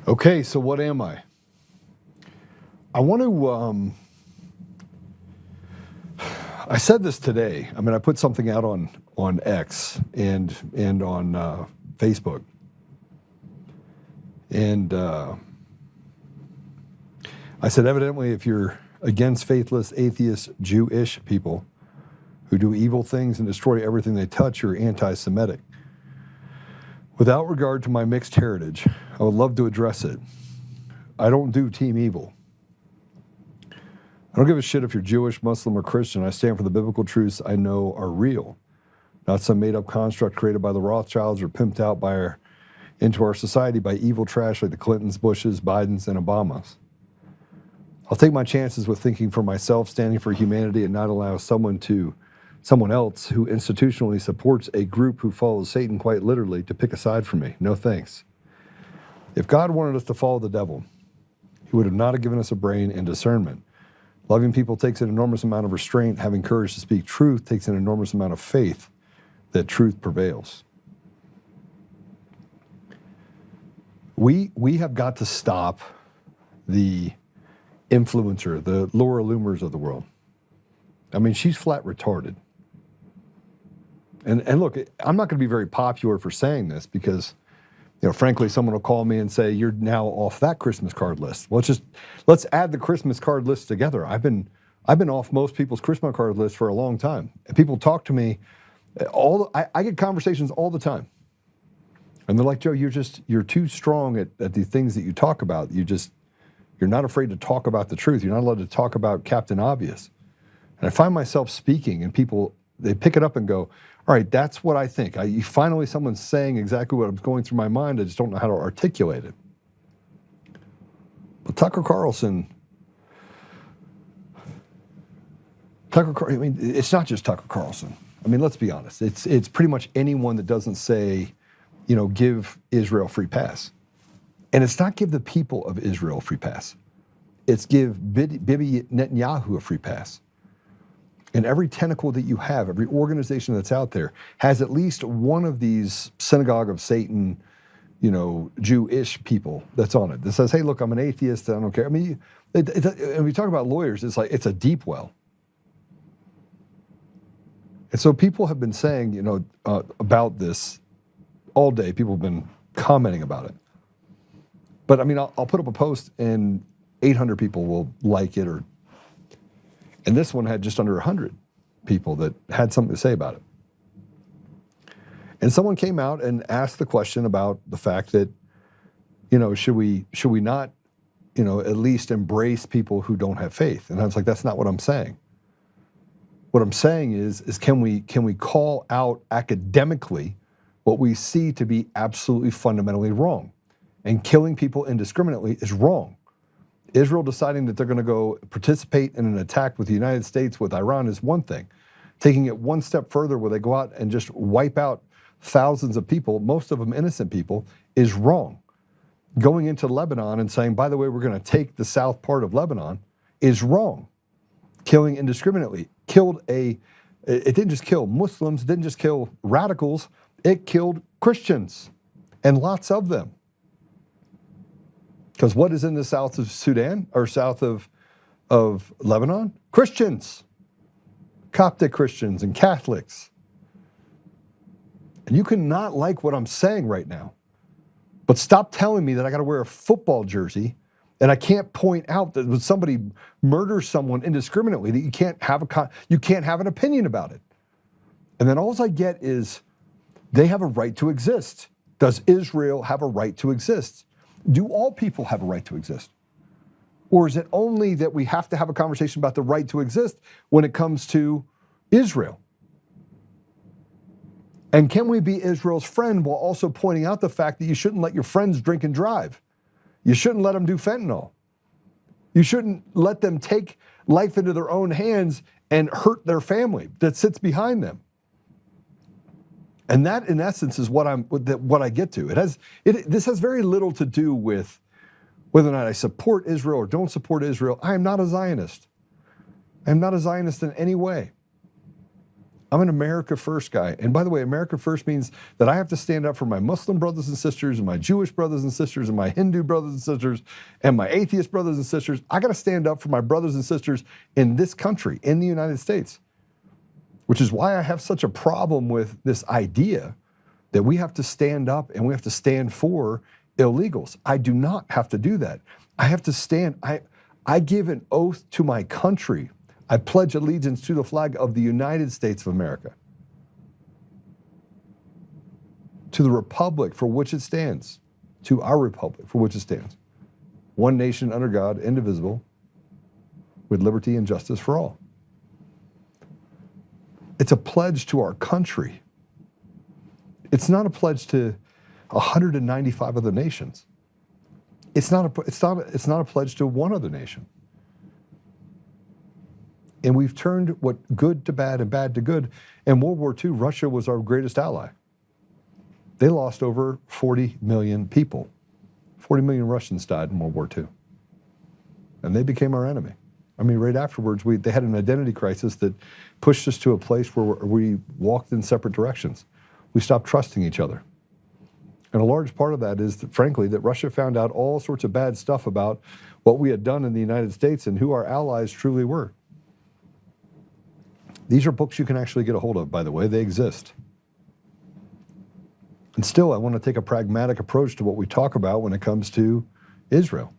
Okay, so what am I? I want to, I said this today. I mean, I put something out on X and on Facebook. And I said, evidently, if you're against faithless, atheist, Jewish people who do evil things and destroy everything they touch, you're anti-Semitic. Without regard to my mixed heritage, I would love to address it. I don't do team evil. I don't give a shit if you're Jewish, Muslim, or Christian. I stand for the biblical truths I know are real, not some made-up construct created by the Rothschilds or pimped out into our society by evil trash like the Clintons, Bushes, Bidens, and Obamas. I'll take my chances with thinking for myself, standing for humanity, and not allow someone else who institutionally supports a group who follows Satan quite literally to pick a side for me. No thanks. If God wanted us to follow the devil, he would have not have given us a brain and discernment. Loving people takes an enormous amount of restraint. Having courage to speak truth takes an enormous amount of faith that truth prevails. We have got to stop the influencer, the Laura Loomers of the world. I mean, she's flat retarded. And look, I'm not going to be very popular for saying this because, you know, frankly, someone will call me and say, you're now off that Christmas card list. Well, let's add the Christmas card list together. I've been off most people's Christmas card list for a long time. And people talk to me, I get conversations all the time. And they're like, Joe, you're too strong at the things that you talk about. You're not afraid to talk about the truth. You're not allowed to talk about Captain Obvious. And I find myself speaking and people, they pick it up and go, all right, that's what I think. Finally, someone's saying exactly what was going through my mind. I just don't know how to articulate it. But Tucker Carlson, I mean, it's not just Tucker Carlson. I mean, let's be honest. It's pretty much anyone that doesn't say, you know, give Israel free pass. And it's not give the people of Israel a free pass. It's give Bibi Netanyahu a free pass. And every tentacle that you have, every organization that's out there has at least one of these synagogue of Satan, you know, Jewish people that's on it that says, hey, look, I'm an atheist, I don't care. I mean, and we talk about lawyers, it's like, it's a deep well. And so people have been saying, you know, about this all day. People have been commenting about it. But I mean, I'll put up a post and 800 people will like it, and this one had just under 100 people that had something to say about it. And someone came out and asked the question about the fact that, you know, should we not at least embrace people who don't have faith. And I was like, that's not what I'm saying. What I'm saying is can we call out academically what we see to be absolutely fundamentally wrong? And killing people indiscriminately is wrong. Israel deciding that they're going to go participate in an attack with the United States, with Iran, is one thing. Taking it one step further where they go out and just wipe out thousands of people, most of them innocent people, is wrong. Going into Lebanon and saying, by the way, we're going to take the south part of Lebanon, is wrong. Killing indiscriminately. It didn't just kill Muslims, it didn't just kill radicals, it killed Christians, and lots of them. Because what is in the south of Sudan, or south of Lebanon? Christians. Coptic Christians and Catholics. And you cannot like what I'm saying right now, but stop telling me that I got to wear a football jersey and I can't point out that when somebody murders someone indiscriminately, that you can't have an opinion about it. And then all I get is they have a right to exist. Does Israel have a right to exist? Do all people have a right to exist? Or is it only that we have to have a conversation about the right to exist when it comes to Israel? And can we be Israel's friend while also pointing out the fact that you shouldn't let your friends drink and drive? You shouldn't let them do fentanyl. You shouldn't let them take life into their own hands and hurt their family that sits behind them. And that, in essence, is what I get to. This has very little to do with whether or not I support Israel or don't support Israel. I am not a Zionist. I am not a Zionist in any way. I'm an America First guy. And by the way, America First means that I have to stand up for my Muslim brothers and sisters, and my Jewish brothers and sisters, and my Hindu brothers and sisters, and my atheist brothers and sisters. I got to stand up for my brothers and sisters in this country, in the United States. Which is why I have such a problem with this idea that we have to stand up and we have to stand for illegals. I do not have to do that. I have to stand, I give an oath to my country. I pledge allegiance to the flag of the United States of America, to the republic for which it stands, to our republic for which it stands. One nation under God, indivisible, with liberty and justice for all. It's a pledge to our country. It's not a pledge to 195 other nations. It's not a pledge to one other nation. And we've turned what good to bad and bad to good. In World War II, Russia was our greatest ally. They lost over 40 million people. 40 million Russians died in World War II. And they became our enemy. I mean, right afterwards, they had an identity crisis that pushed us to a place where we walked in separate directions. We stopped trusting each other. And a large part of that is, that, frankly, that Russia found out all sorts of bad stuff about what we had done in the United States and who our allies truly were. These are books you can actually get a hold of, by the way. They exist. And still, I want to take a pragmatic approach to what we talk about when it comes to Israel.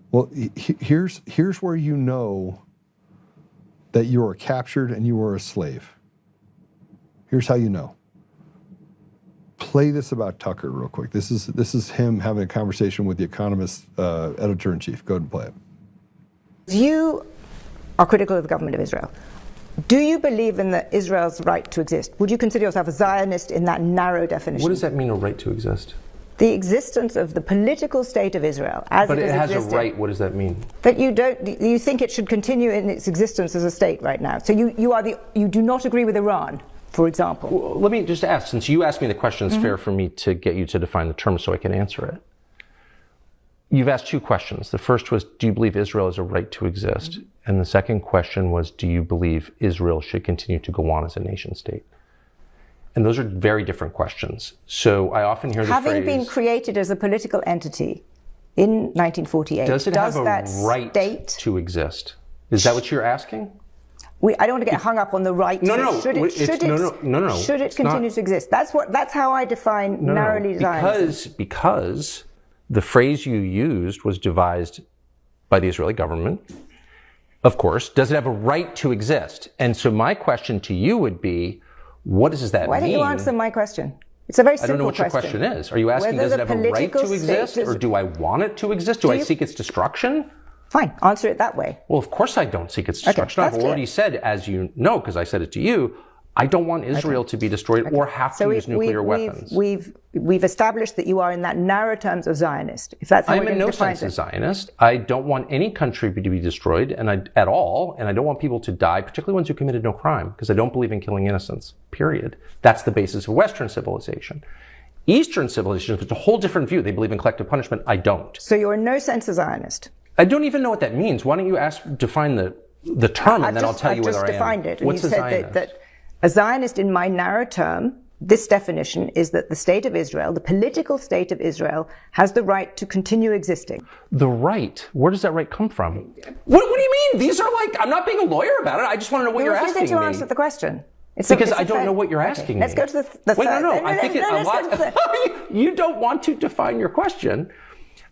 Well, here's where you know that you are captured and you are a slave. Here's how you know. Play this about Tucker real quick. This is him having a conversation with the Economist editor-in-chief. Go ahead and play it. You are critical of the government of Israel. Do you believe in Israel's right to exist? Would you consider yourself a Zionist in that narrow definition? What does that mean, a right to exist? The existence of the political state of Israel as but it has a right. What does that mean? That you think it should continue in its existence as a state right now. So you do not agree with Iran, for example. Well, let me just ask, since you asked me the question, it's fair for me to get you to define the term so I can answer it. You've asked two questions. The first was, do you believe Israel has a right to exist? And the second question was, do you believe Israel should continue to go on as a nation state? And those are very different questions. So I often hear the phrase... Having been created as a political entity in 1948, does it have a right to exist? Is that what you're asking? I don't want to get hung up on the right. Should it continue to exist? That's how I define narrowly Zionism. Because the phrase you used was devised by the Israeli government. Of course, does it have a right to exist? And so my question to you would be, what does that mean? Why don't you answer my question? It's a very I simple don't know what your question is. Are you asking, Whether does it the have a right political to exist, state is- or do I want it to exist? Do I you- seek its destruction? Fine, answer it that way. Well, of course I don't seek its destruction. that's I've already clear. said, as you know, because I said it to you, I don't want Israel to be destroyed or have to use nuclear weapons. We've established that you are in that narrow terms of Zionist. If that's how I'm we're in going to no define sense a it. Zionist. I don't want any country to be destroyed at all, and I don't want people to die, particularly ones who committed no crime, because I don't believe in killing innocents, period. That's the basis of Western civilization. Eastern civilization is a whole different view. They believe in collective punishment. I don't. So you're in no sense a Zionist. I don't even know what that means. Why don't you define the term, and then I'll tell you whether I am. I've just defined it. And What's you a said Zionist? that a Zionist, in my narrow term, this definition is that the state of Israel, the political state of Israel, has the right to continue existing. The right? Where does that right come from? What do you mean? These are like, I'm not being a lawyer about it. I just want to know what you're asking me. to answer the question. Because I don't know what you're asking me. Let's go to the Wait, third. no. I think a lot. You don't want to define your question,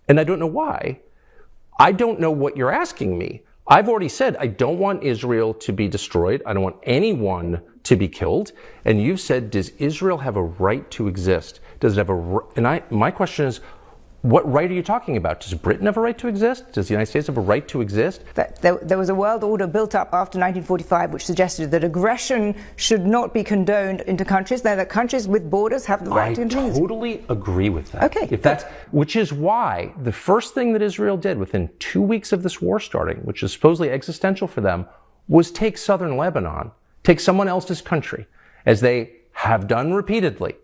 and I don't know why. I don't know what you're asking me. I've already said I don't want Israel to be destroyed. I don't want anyone to be killed. And you've said, does Israel have a right to exist? Does it have my question is, what right are you talking about? Does Britain have a right to exist? Does the United States have a right to exist? There was a world order built up after 1945 which suggested that aggression should not be condoned into countries. That countries with borders have the right to continue. I totally agree with that. Okay. Which is why the first thing that Israel did within 2 weeks of this war starting, which is supposedly existential for them, was take southern Lebanon, take someone else's country, as they have done repeatedly.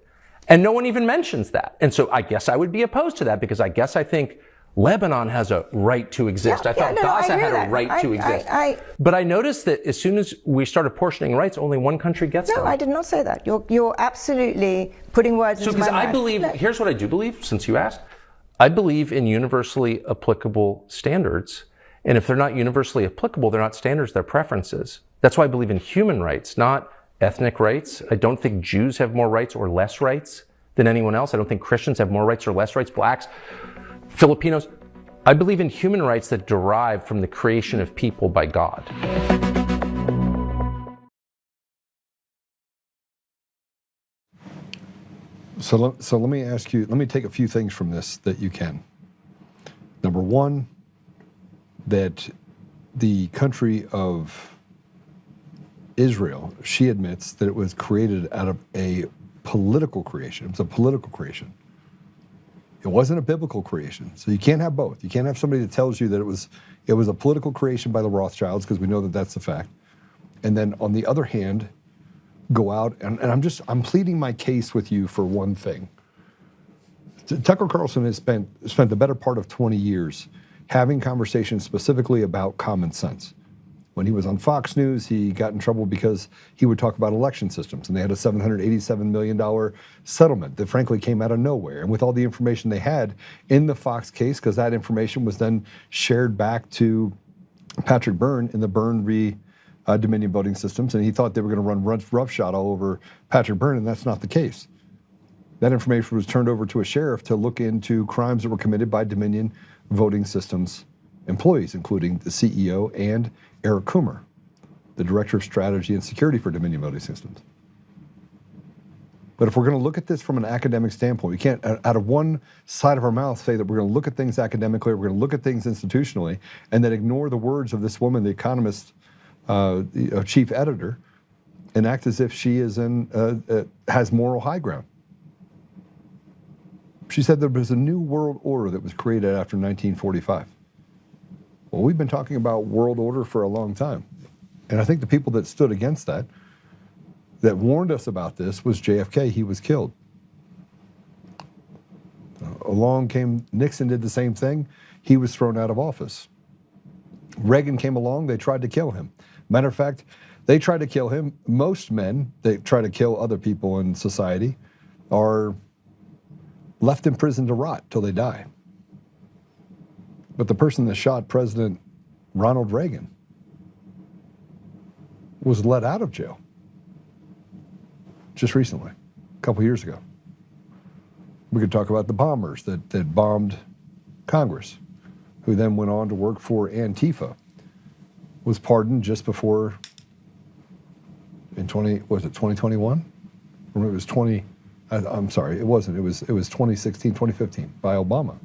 And no one even mentions that. And so I guess I would be opposed to that, because I guess I think Lebanon has a right to exist. I thought Gaza had a right to exist. But I noticed that as soon as we start apportioning rights, only one country gets them. No, I did not say that. You're absolutely putting words into my mouth. Because I believe, here's what I do believe, since you asked. I believe in universally applicable standards. And if they're not universally applicable, they're not standards, they're preferences. That's why I believe in human rights, not ethnic rights. I don't think Jews have more rights or less rights than anyone else. I don't think Christians have more rights or less rights, blacks, Filipinos. I believe in human rights that derive from the creation of people by God. So let me ask you, let me take a few things from this that you can. Number one, that the country of Israel, she admits that it was created out of a political creation. It was a political creation. It wasn't a biblical creation. So you can't have both. You can't have somebody that tells you that it was a political creation by the Rothschilds, because we know that that's the fact. And then on the other hand, go out and I'm pleading my case with you for one thing. Tucker Carlson has spent the better part of 20 years having conversations specifically about common sense. When he was on Fox News, he got in trouble because he would talk about election systems, and they had a $787 million settlement that frankly came out of nowhere. And with all the information they had in the Fox case, because that information was then shared back to Patrick Byrne in the Byrne Dominion voting systems, and he thought they were going to run roughshod all over Patrick Byrne, and that's not the case. That information was turned over to a sheriff to look into crimes that were committed by Dominion voting systems employees, including the CEO and Eric Coomer, the Director of Strategy and Security for Dominion Voting Systems. But if we're going to look at this from an academic standpoint, we can't, out of one side of our mouth, say that we're going to look at things academically, we're going to look at things institutionally, and then ignore the words of this woman, the Economist chief editor, and act as if she is has moral high ground. She said there was a new world order that was created after 1945. Well, we've been talking about world order for a long time. And I think the people that stood against that warned us about this, was JFK. He was killed. Along came Nixon, did the same thing. He was thrown out of office. Reagan came along, they tried to kill him. Matter of fact, they tried to kill him. Most men that try to kill other people in society are left in prison to rot till they die. But the person that shot President Ronald Reagan was let out of jail just recently, a couple years ago. We could talk about the bombers that bombed Congress, who then went on to work for Antifa, was pardoned just before, was it 2021? Or maybe it was I'm sorry, it wasn't. It was 2016, 2015 by Obama.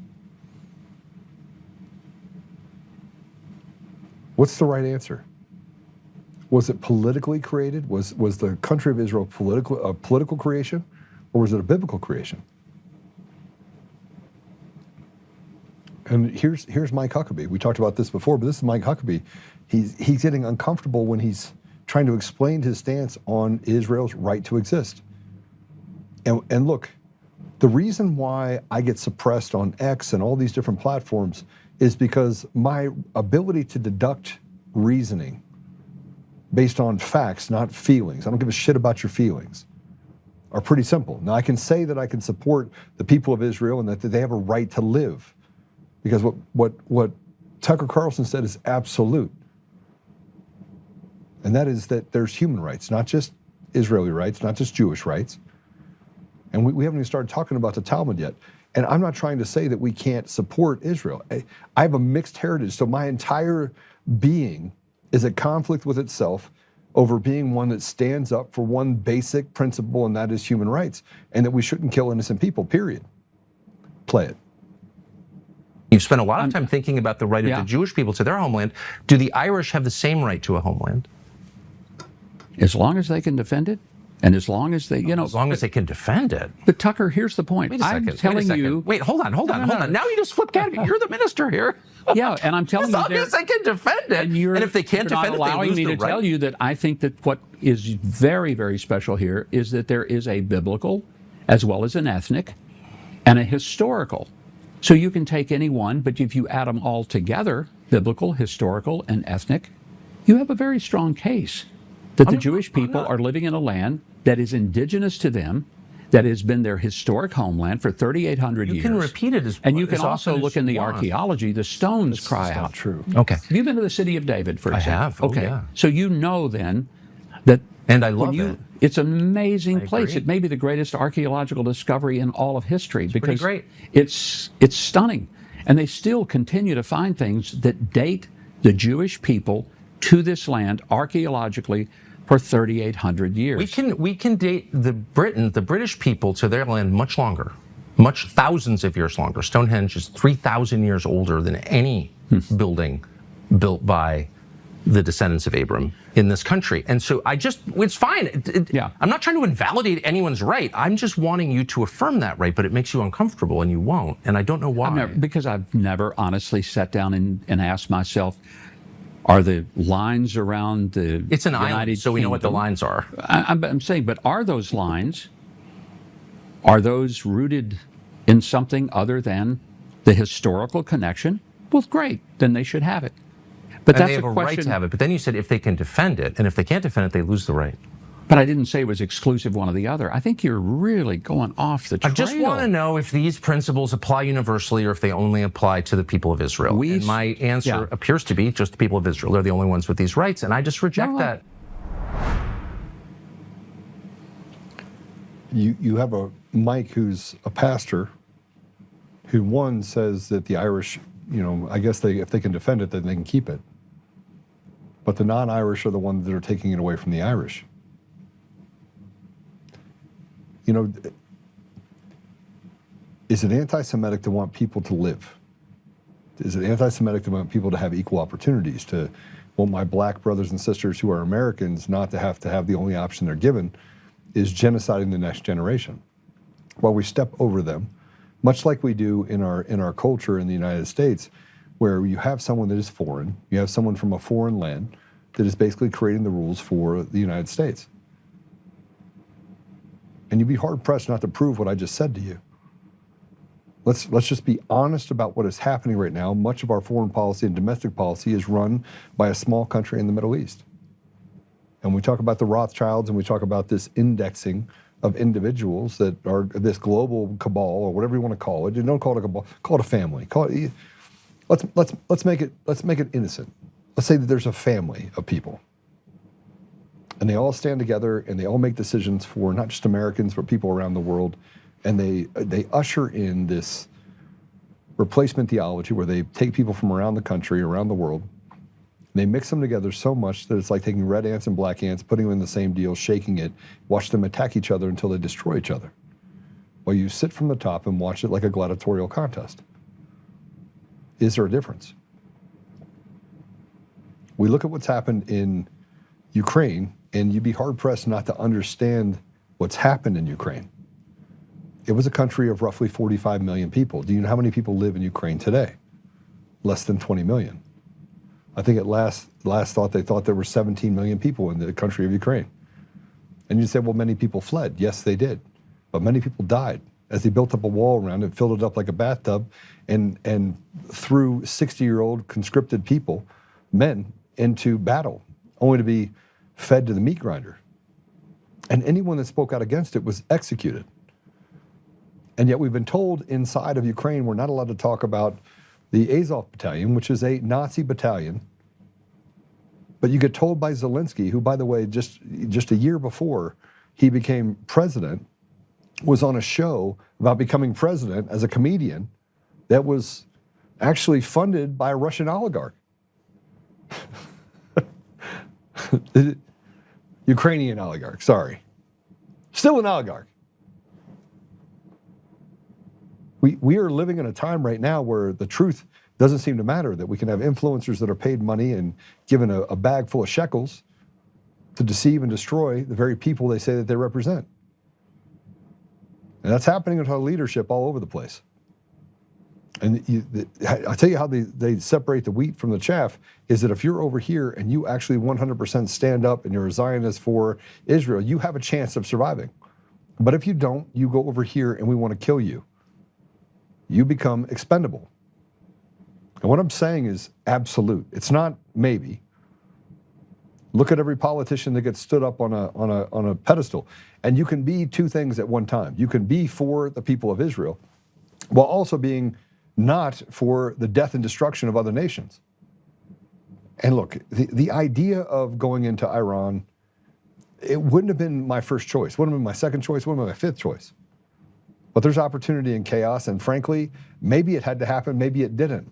What's the right answer? Was it politically created? Was the country of Israel a political creation, or was it a biblical creation? And here's Mike Huckabee. We talked about this before, but this is Mike Huckabee. He's getting uncomfortable when he's trying to explain his stance on Israel's right to exist. And look, the reason why I get suppressed on X and all these different platforms is because my ability to deduct reasoning based on facts, not feelings, I don't give a shit about your feelings, are pretty simple. Now, I can say that I can support the people of Israel and that they have a right to live, because what Tucker Carlson said is absolute. And that is that there's human rights, not just Israeli rights, not just Jewish rights. And we haven't even started talking about the Talmud yet. And I'm not trying to say that we can't support Israel. I have a mixed heritage, so my entire being is at conflict with itself over being one that stands up for one basic principle, and that is human rights, and that we shouldn't kill innocent people, period. Play it. You've spent a lot of time thinking about the right of the Jewish people to their homeland. Do the Irish have the same right to a homeland? As long as they can defend it, and as long as they, as long as they can defend it. But Tucker, here's the point. Wait a second. I'm telling you. Wait, hold on. Now you just flipped category. You're the minister here. Yeah, and I'm telling you, as long as they can defend it, and if they can't defend it, they lose the right. Allowing me to tell you that I think that what is very, very special here is that there is a biblical, as well as an ethnic, and a historical. So you can take any one, but if you add them all together, biblical, historical, and ethnic, you have a very strong case that the Jewish people are living in a land that is indigenous to them, that has been their historic homeland for 3,800 years. You can repeat it as and you can also look in the archaeology. The stones cry out. Not true. Okay. Have you been to the city of David, for example? I have. Oh, okay. Yeah. So you know then that. And I love it. It's an amazing place. Agree. It may be the greatest archaeological discovery in all of history because great. It's stunning. And they still continue to find things that date the Jewish people to this land archaeologically for 3,800 years. We can date the British people to their land much longer, thousands of years longer. Stonehenge is 3,000 years older than any building built by the descendants of Abram in this country. And so it's fine. I'm not trying to invalidate anyone's right. I'm just wanting you to affirm that right, but it makes you uncomfortable and you won't. And I don't know why. Because I've never honestly sat down and asked myself, are the lines around the It's an United island, so we know what the lines are. I'm saying, but are those lines, are those rooted in something other than the historical connection? Well, great, then they should have it. But and that's they have a question. right to have it. But then you said if they can defend it, and if they can't defend it, they lose the right. But I didn't say it was exclusive one or the other. I think you're really going off the trail. I just want to know if these principles apply universally or if they only apply to the people of Israel. And my answer appears to be just the people of Israel. They're the only ones with these rights, and I just reject that. You have a Mike who's a pastor who, one, says that the Irish, I guess if they can defend it, then they can keep it. But the non-Irish are the ones that are taking it away from the Irish. Is it anti-Semitic to want people to live? Is it anti-Semitic to want people to have equal opportunities, to want my black brothers and sisters who are Americans not to have the only option they're given is genociding the next generation? While we step over them, much like we do in our culture in the United States, where you have someone that is foreign, you have someone from a foreign land that is basically creating the rules for the United States. And you'd be hard-pressed not to prove what I just said to you. Let's just be honest about what is happening right now. Much of our foreign policy and domestic policy is run by a small country in the Middle East. And we talk about the Rothschilds and we talk about this indexing of individuals that are this global cabal, or whatever you want to call it. You don't call it a cabal, call it a family. Let's make it innocent. Let's say that there's a family of people. And they all stand together and they all make decisions for not just Americans, but people around the world. And they usher in this replacement theology where they take people from around the country, around the world, and they mix them together so much that it's like taking red ants and black ants, putting them in the same deal, shaking it, watch them attack each other until they destroy each other. or you sit from the top and watch it like a gladiatorial contest? Is there a difference? We look at what's happened in Ukraine, and you'd be hard-pressed not to understand what's happened in Ukraine. It was a country of roughly 45 million people. Do you know how many people live in Ukraine today? Less than 20 million. I think at last thought they thought there were 17 million people in the country of Ukraine. And you say, well, many people fled. Yes, they did. But many people died as they built up a wall around it, filled it up like a bathtub, and threw 60-year-old conscripted people, men, into battle, only to be fed to the meat grinder. And anyone that spoke out against it was executed. And yet we've been told inside of Ukraine we're not allowed to talk about the Azov Battalion, which is a Nazi battalion. But you get told by Zelensky, who, by the way, just a year before he became president, was on a show about becoming president as a comedian that was actually funded by a Russian oligarch. Ukrainian oligarch, sorry. Still an oligarch. We are living in a time right now where the truth doesn't seem to matter, that we can have influencers that are paid money and given a bag full of shekels to deceive and destroy the very people they say that they represent. And that's happening with our leadership all over the place. And I tell you how they separate the wheat from the chaff is that if you're over here and you actually 100% stand up and you're a Zionist for Israel, you have a chance of surviving. But if you don't, you go over here and we want to kill you. You become expendable. And what I'm saying is absolute. It's not maybe. Look at every politician that gets stood up on a pedestal. And you can be two things at one time. You can be for the people of Israel while also being not for the death and destruction of other nations. And look, the idea of going into Iran, it wouldn't have been my first choice. Wouldn't have been my second choice. Wouldn't have been my fifth choice. But there's opportunity in chaos, and frankly, maybe it had to happen, maybe it didn't.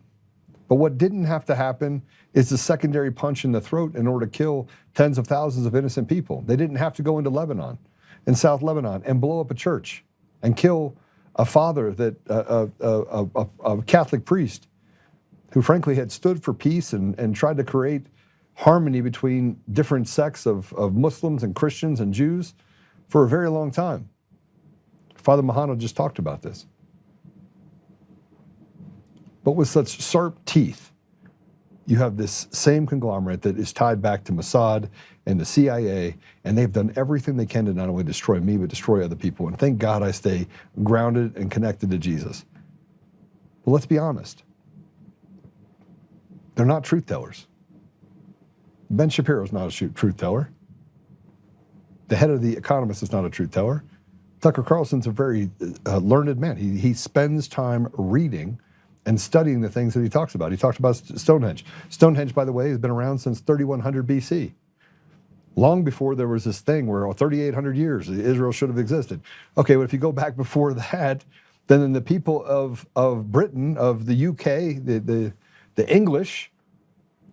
But what didn't have to happen is the secondary punch in the throat in order to kill tens of thousands of innocent people. They didn't have to go into Lebanon, in South Lebanon, and blow up a church and kill a father, that a Catholic priest, who frankly had stood for peace and tried to create harmony between different sects of Muslims and Christians and Jews for a very long time. Father Mahano just talked about this. But with such sharp teeth, you have this same conglomerate that is tied back to Mossad and the CIA, and they've done everything they can to not only destroy me, but destroy other people. And thank God I stay grounded and connected to Jesus. But let's be honest. They're not truth tellers. Ben Shapiro's not a truth teller. The head of The Economist is not a truth teller. Tucker Carlson's a very learned man. He spends time reading and studying the things that he talks about. He talked about Stonehenge. Stonehenge, by the way, has been around since 3100 BC. Long before there was this thing where 3,800 years Israel should have existed. Okay, but if you go back before that, then the people of Britain, of the UK, the English,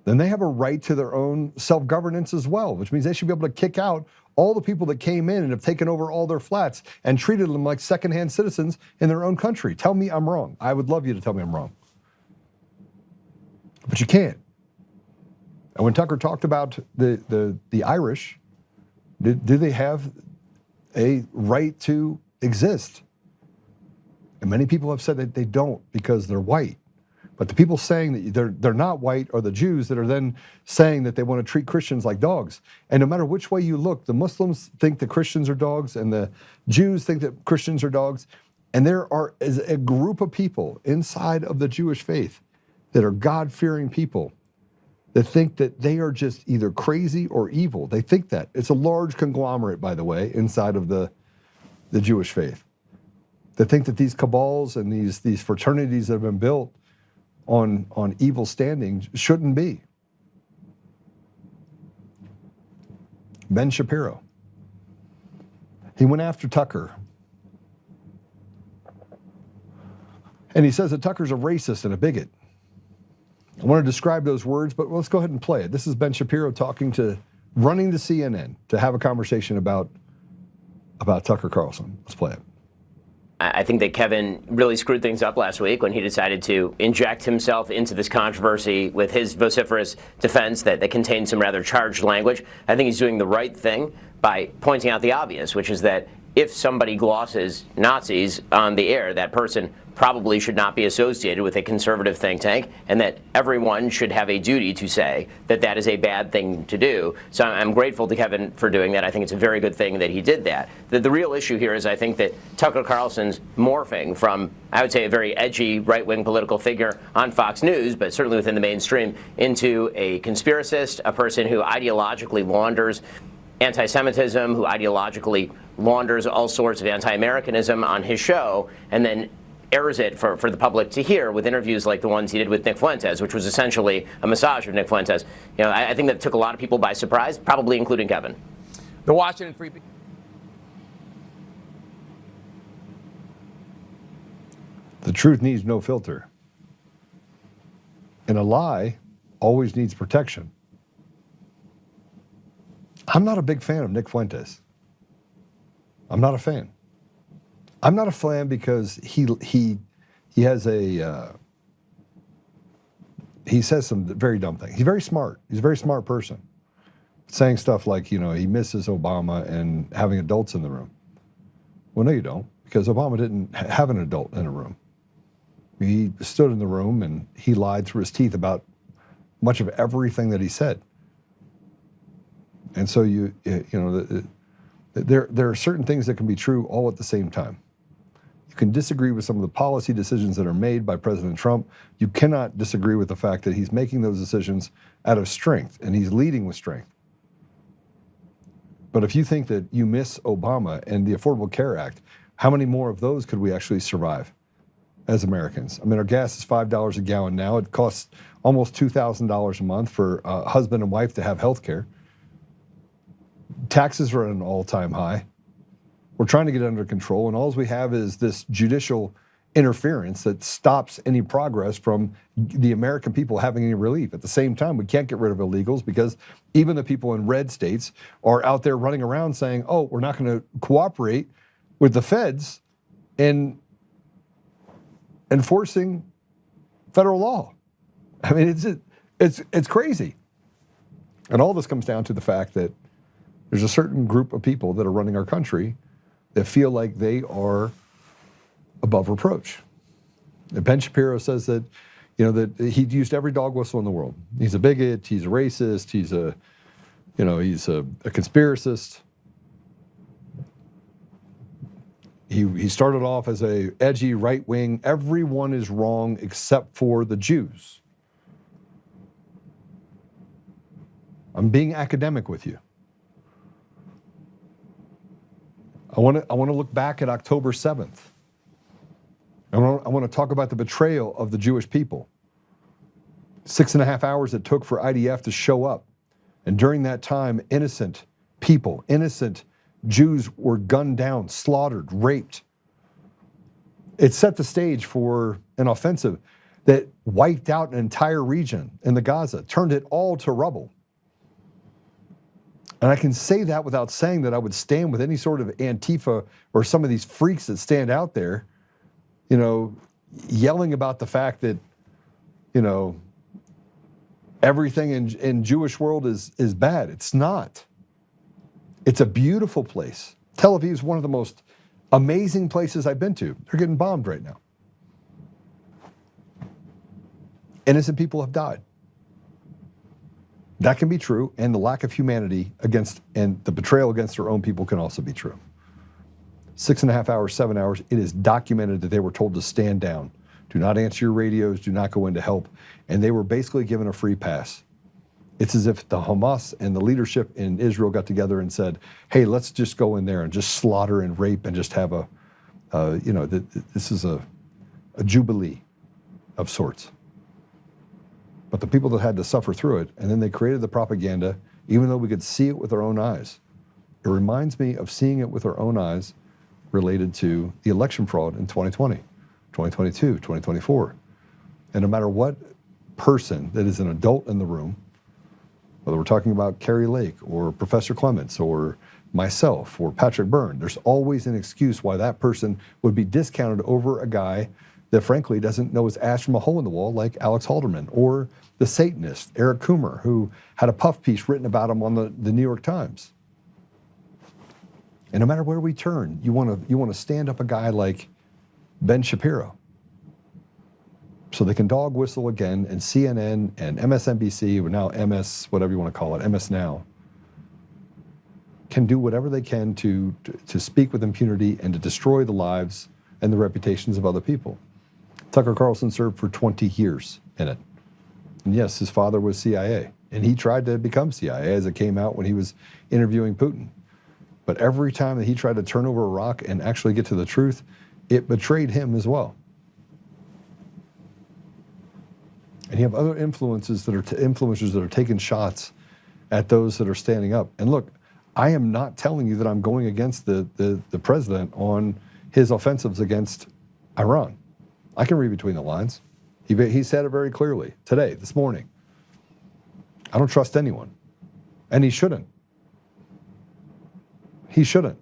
then they have a right to their own self-governance as well, which means they should be able to kick out all the people that came in and have taken over all their flats and treated them like second-hand citizens in their own country. Tell me I'm wrong. I would love you to tell me I'm wrong. But you can't. And when Tucker talked about the Irish, do they have a right to exist? And many people have said that they don't because they're white. But the people saying that they're not white are the Jews that are then saying that they want to treat Christians like dogs. And no matter which way you look, the Muslims think that Christians are dogs and the Jews think that Christians are dogs. And there is a group of people inside of the Jewish faith that are God-fearing people that think that they are just either crazy or evil. They think that. It's a large conglomerate, by the way, inside of the Jewish faith. They think that these cabals and these fraternities that have been built on evil standing shouldn't be. Ben Shapiro. He went after Tucker. And he says that Tucker's a racist and a bigot. I want to describe those words, but let's go ahead and play it. This is Ben Shapiro running to CNN to have a conversation about Tucker Carlson. Let's play it. I think that Kevin really screwed things up last week when he decided to inject himself into this controversy with his vociferous defense that contained some rather charged language. I think he's doing the right thing by pointing out the obvious, which is that if somebody glosses Nazis on the air, that person probably should not be associated with a conservative think tank, and that everyone should have a duty to say that that is a bad thing to do. So I'm grateful to Kevin for doing that. I think it's a very good thing that he did that. The real issue here is I think that Tucker Carlson's morphing from, I would say, a very edgy right-wing political figure on Fox News, but certainly within the mainstream, into a conspiracist, a person who ideologically launders anti-Semitism, who ideologically launders all sorts of anti-Americanism on his show, and then airs it for the public to hear with interviews like the ones he did with Nick Fuentes, which was essentially a massage of Nick Fuentes. You know, I think that took a lot of people by surprise, probably including Kevin. The Washington Free Beacon. The truth needs no filter. And a lie always needs protection. I'm not a big fan of Nick Fuentes. I'm not a fan. I'm not a fan because he has he says some very dumb things. He's very smart. He's a very smart person. Saying stuff like, you know, he misses Obama and having adults in the room. Well, no, you don't, because Obama didn't have an adult in a room. He stood in the room and he lied through his teeth about much of everything that he said. And so there are certain things that can be true all at the same time. You can disagree with some of the policy decisions that are made by President Trump. You cannot disagree with the fact that he's making those decisions out of strength, and he's leading with strength. But if you think that you miss Obama and the Affordable Care Act, how many more of those could we actually survive as Americans? I mean, our gas is $5 a gallon now. It costs almost $2,000 a month for a husband and wife to have health care. Taxes are at an all-time high. We're trying to get it under control, and all we have is this judicial interference that stops any progress from the American people having any relief. At the same time, we can't get rid of illegals because even the people in red states are out there running around saying, oh, we're not going to cooperate with the feds in enforcing federal law. I mean, it's crazy. And all this comes down to the fact that there's a certain group of people that are running our country that feel like they are above reproach. And Ben Shapiro says that, you know, that he used every dog whistle in the world. He's a bigot, he's a racist, he's a conspiracist. He started off as a edgy right wing. Everyone is wrong except for the Jews. I'm being academic with you. I want to look back at October 7th. I want to talk about the betrayal of the Jewish people. 6.5 hours it took for IDF to show up. And during that time, innocent people, innocent Jews were gunned down, slaughtered, raped. It set the stage for an offensive that wiped out an entire region in the Gaza, turned it all to rubble. And I can say that without saying that I would stand with any sort of Antifa or some of these freaks that stand out there, you know, yelling about the fact that, you know, everything in Jewish world is bad. It's not. It's a beautiful place. Tel Aviv is one of the most amazing places I've been to. They're getting bombed right now. Innocent people have died. That can be true, and the lack of humanity and the betrayal against their own people can also be true. 6.5 hours, 7 hours, it is documented that they were told to stand down. Do not answer your radios, do not go in to help. And they were basically given a free pass. It's as if the Hamas and the leadership in Israel got together and said, hey, let's just go in there and just slaughter and rape and just have this is a jubilee of sorts. But the people that had to suffer through it, and then they created the propaganda, even though we could see it with our own eyes. It reminds me of seeing it with our own eyes related to the election fraud in 2020, 2022, 2024. And no matter what person that is an adult in the room, whether we're talking about Carrie Lake or Professor Clements or myself or Patrick Byrne, there's always an excuse why that person would be discounted over a guy that frankly doesn't know his ass from a hole in the wall, like Alex Halderman, or the Satanist, Eric Coomer, who had a puff piece written about him on the New York Times. And no matter where we turn, you want to stand up a guy like Ben Shapiro, so they can dog whistle again, and CNN and MSNBC, or now MS, whatever you want to call it, MS Now, can do whatever they can to speak with impunity and to destroy the lives and the reputations of other people. Tucker Carlson served for 20 years in it. And yes, his father was CIA, and he tried to become CIA as it came out when he was interviewing Putin. But every time that he tried to turn over a rock and actually get to the truth, it betrayed him as well. And you have other influencers that are taking shots at those that are standing up. And look, I am not telling you that I'm going against the president on his offensives against Iran. I can read between the lines. He said it very clearly today, this morning. I don't trust anyone. And he shouldn't. He shouldn't.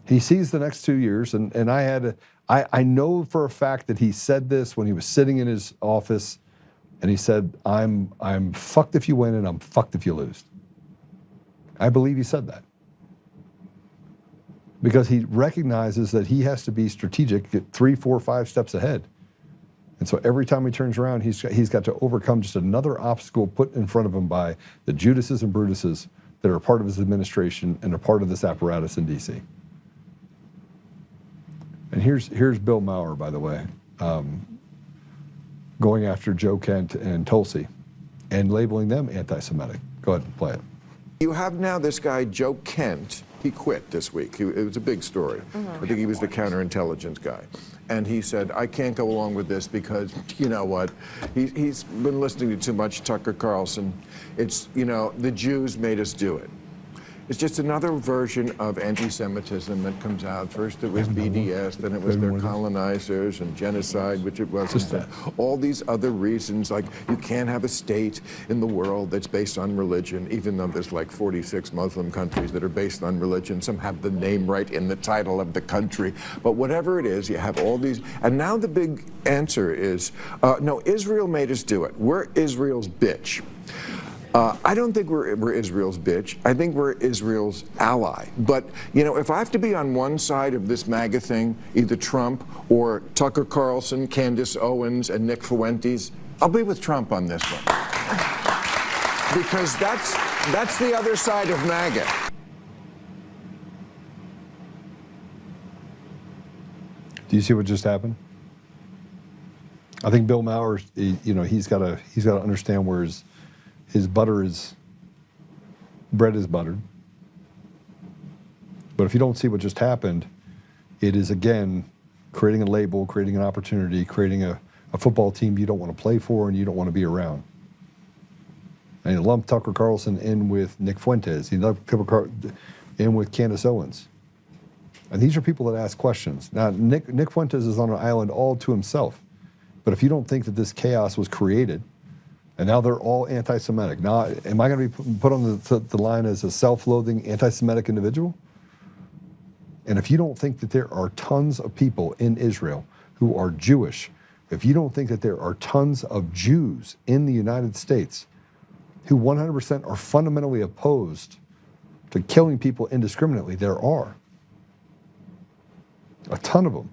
He sees the next 2 years, and I know for a fact that he said this when he was sitting in his office, and he said, I'm fucked if you win and I'm fucked if you lose. I believe he said that. Because he recognizes that he has to be strategic, get 3, 4, 5 steps ahead. And so every time he turns around, he's got to overcome just another obstacle put in front of him by the Judases and Brutuses that are part of his administration and are part of this apparatus in D.C. And here's Bill Maher, by the way, going after Joe Kent and Tulsi and labeling them anti-Semitic. Go ahead and play it. You have now this guy, Joe Kent. He quit this week. It was a big story. I think he was the counterintelligence guy. And he said, I can't go along with this because, you know what, he's been listening to too much Tucker Carlson. It's, you know, the Jews made us do it. It's just another version of anti-Semitism that comes out. First it was BDS, then it was their colonizers and genocide, which it wasn't. And all these other reasons, like you can't have a state in the world that's based on religion, even though there's like 46 Muslim countries that are based on religion. Some have the name right in the title of the country. But whatever it is, you have all these. And now the big answer is, no, Israel made us do it. We're Israel's bitch. I don't think we're Israel's bitch. I think we're Israel's ally. But, you know, if I have to be on one side of this MAGA thing, either Trump or Tucker Carlson, Candace Owens, and Nick Fuentes, I'll be with Trump on this one. Because that's the other side of MAGA. Do you see what just happened? I think Bill Maher, you know, he's got to understand where his bread is buttered. But if you don't see what just happened, it is again creating a label, creating an opportunity, creating a football team you don't want to play for and you don't want to be around. And he lumped Tucker Carlson in with Nick Fuentes. He lumped Tucker in with Candace Owens. And these are people that ask questions. Now, Nick Fuentes is on an island all to himself. But if you don't think that this chaos was created, and now they're all anti-Semitic. Now, am I going to be put on the line as a self-loathing anti-Semitic individual? And if you don't think that there are tons of people in Israel who are Jewish, if you don't think that there are tons of Jews in the United States who 100% are fundamentally opposed to killing people indiscriminately, there are. A ton of them.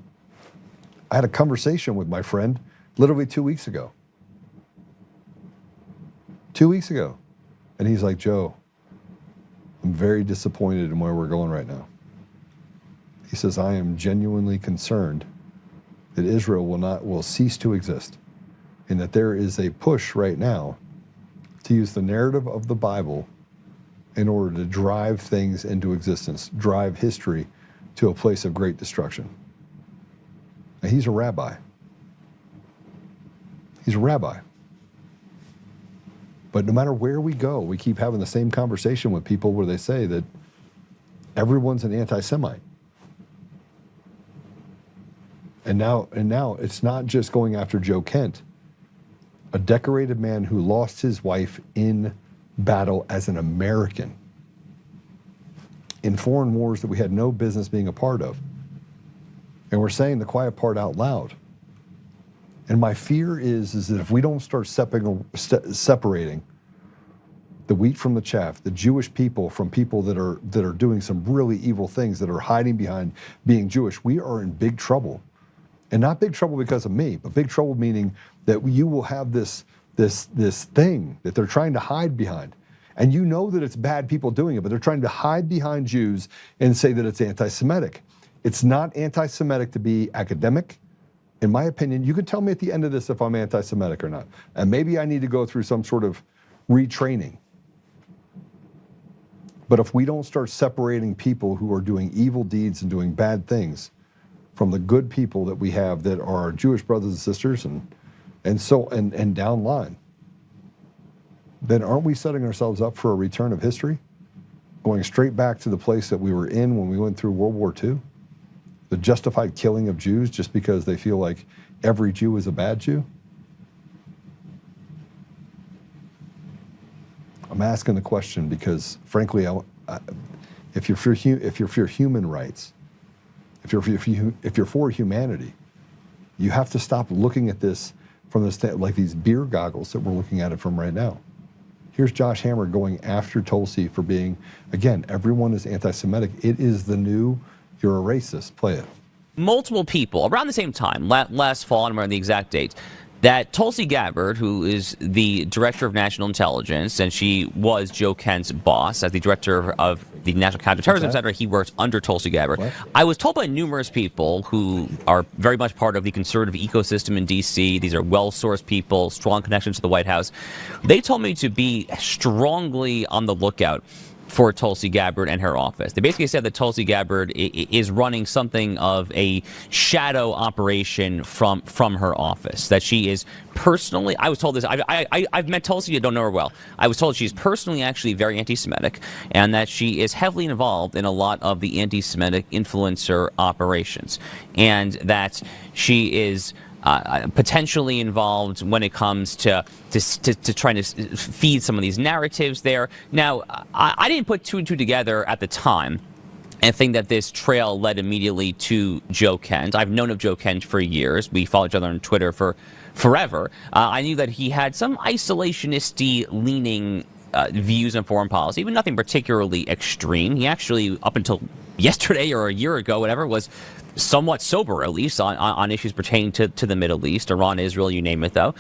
I had a conversation with my friend literally 2 weeks ago. 2 weeks ago. And he's like, Joe, I'm very disappointed in where we're going right now. He says, I am genuinely concerned that Israel will cease to exist, and that there is a push right now to use the narrative of the Bible in order to drive things into existence, drive history to a place of great destruction. Now, he's a rabbi. He's a rabbi. But no matter where we go, we keep having the same conversation with people where they say that everyone's an anti-Semite. And now it's not just going after Joe Kent, a decorated man who lost his wife in battle as an American in foreign wars that we had no business being a part of. And we're saying the quiet part out loud. And my fear is that if we don't start separating the wheat from the chaff, the Jewish people from people that are doing some really evil things, that are hiding behind being Jewish, we are in big trouble. And not big trouble because of me, but big trouble meaning that you will have this thing that they're trying to hide behind. And you know that it's bad people doing it, but they're trying to hide behind Jews and say that it's anti-Semitic. It's not anti-Semitic to be academic. In my opinion, you can tell me at the end of this if I'm anti-Semitic or not. And maybe I need to go through some sort of retraining. But if we don't start separating people who are doing evil deeds and doing bad things from the good people that we have that are our Jewish brothers and sisters and down line, then aren't we setting ourselves up for a return of history? Going straight back to the place that we were in when we went through World War II? The justified killing of Jews just because they feel like every Jew is a bad Jew? I'm asking the question because, frankly, if you're for human rights, if you're for humanity, you have to stop looking at this from like these beer goggles that we're looking at it from right now. Here's Josh Hammer going after Tulsi for being, again, everyone is anti-Semitic. It is the new, you're a racist. Play it. Multiple people around the same time, last fall, I don't remember the exact date, that Tulsi Gabbard, who is the director of national intelligence, and she was Joe Kent's boss as the director of the National Counterterrorism Center, he worked under Tulsi Gabbard. What? I was told by numerous people who are very much part of the conservative ecosystem in D.C., these are well-sourced people, strong connections to the White House, they told me to be strongly on the lookout for Tulsi Gabbard and her office. They basically said that Tulsi Gabbard is running something of a shadow operation from her office. That she is personally, I was told this, I've met Tulsi, I don't know her well. I was told she's personally actually very anti-Semitic and that she is heavily involved in a lot of the anti-Semitic influencer operations. And that she is potentially involved when it comes to trying to feed some of these narratives there. Now, I didn't put two and two together at the time and think that this trail led immediately to Joe Kent. I've known of Joe Kent for years. We follow each other on Twitter for forever. I knew that he had some isolationist-y leaning views on foreign policy, but nothing particularly extreme. He actually, up until yesterday or a year ago, whatever, was somewhat sober, at least, on issues pertaining to the Middle East, Iran, Israel, you name it, though.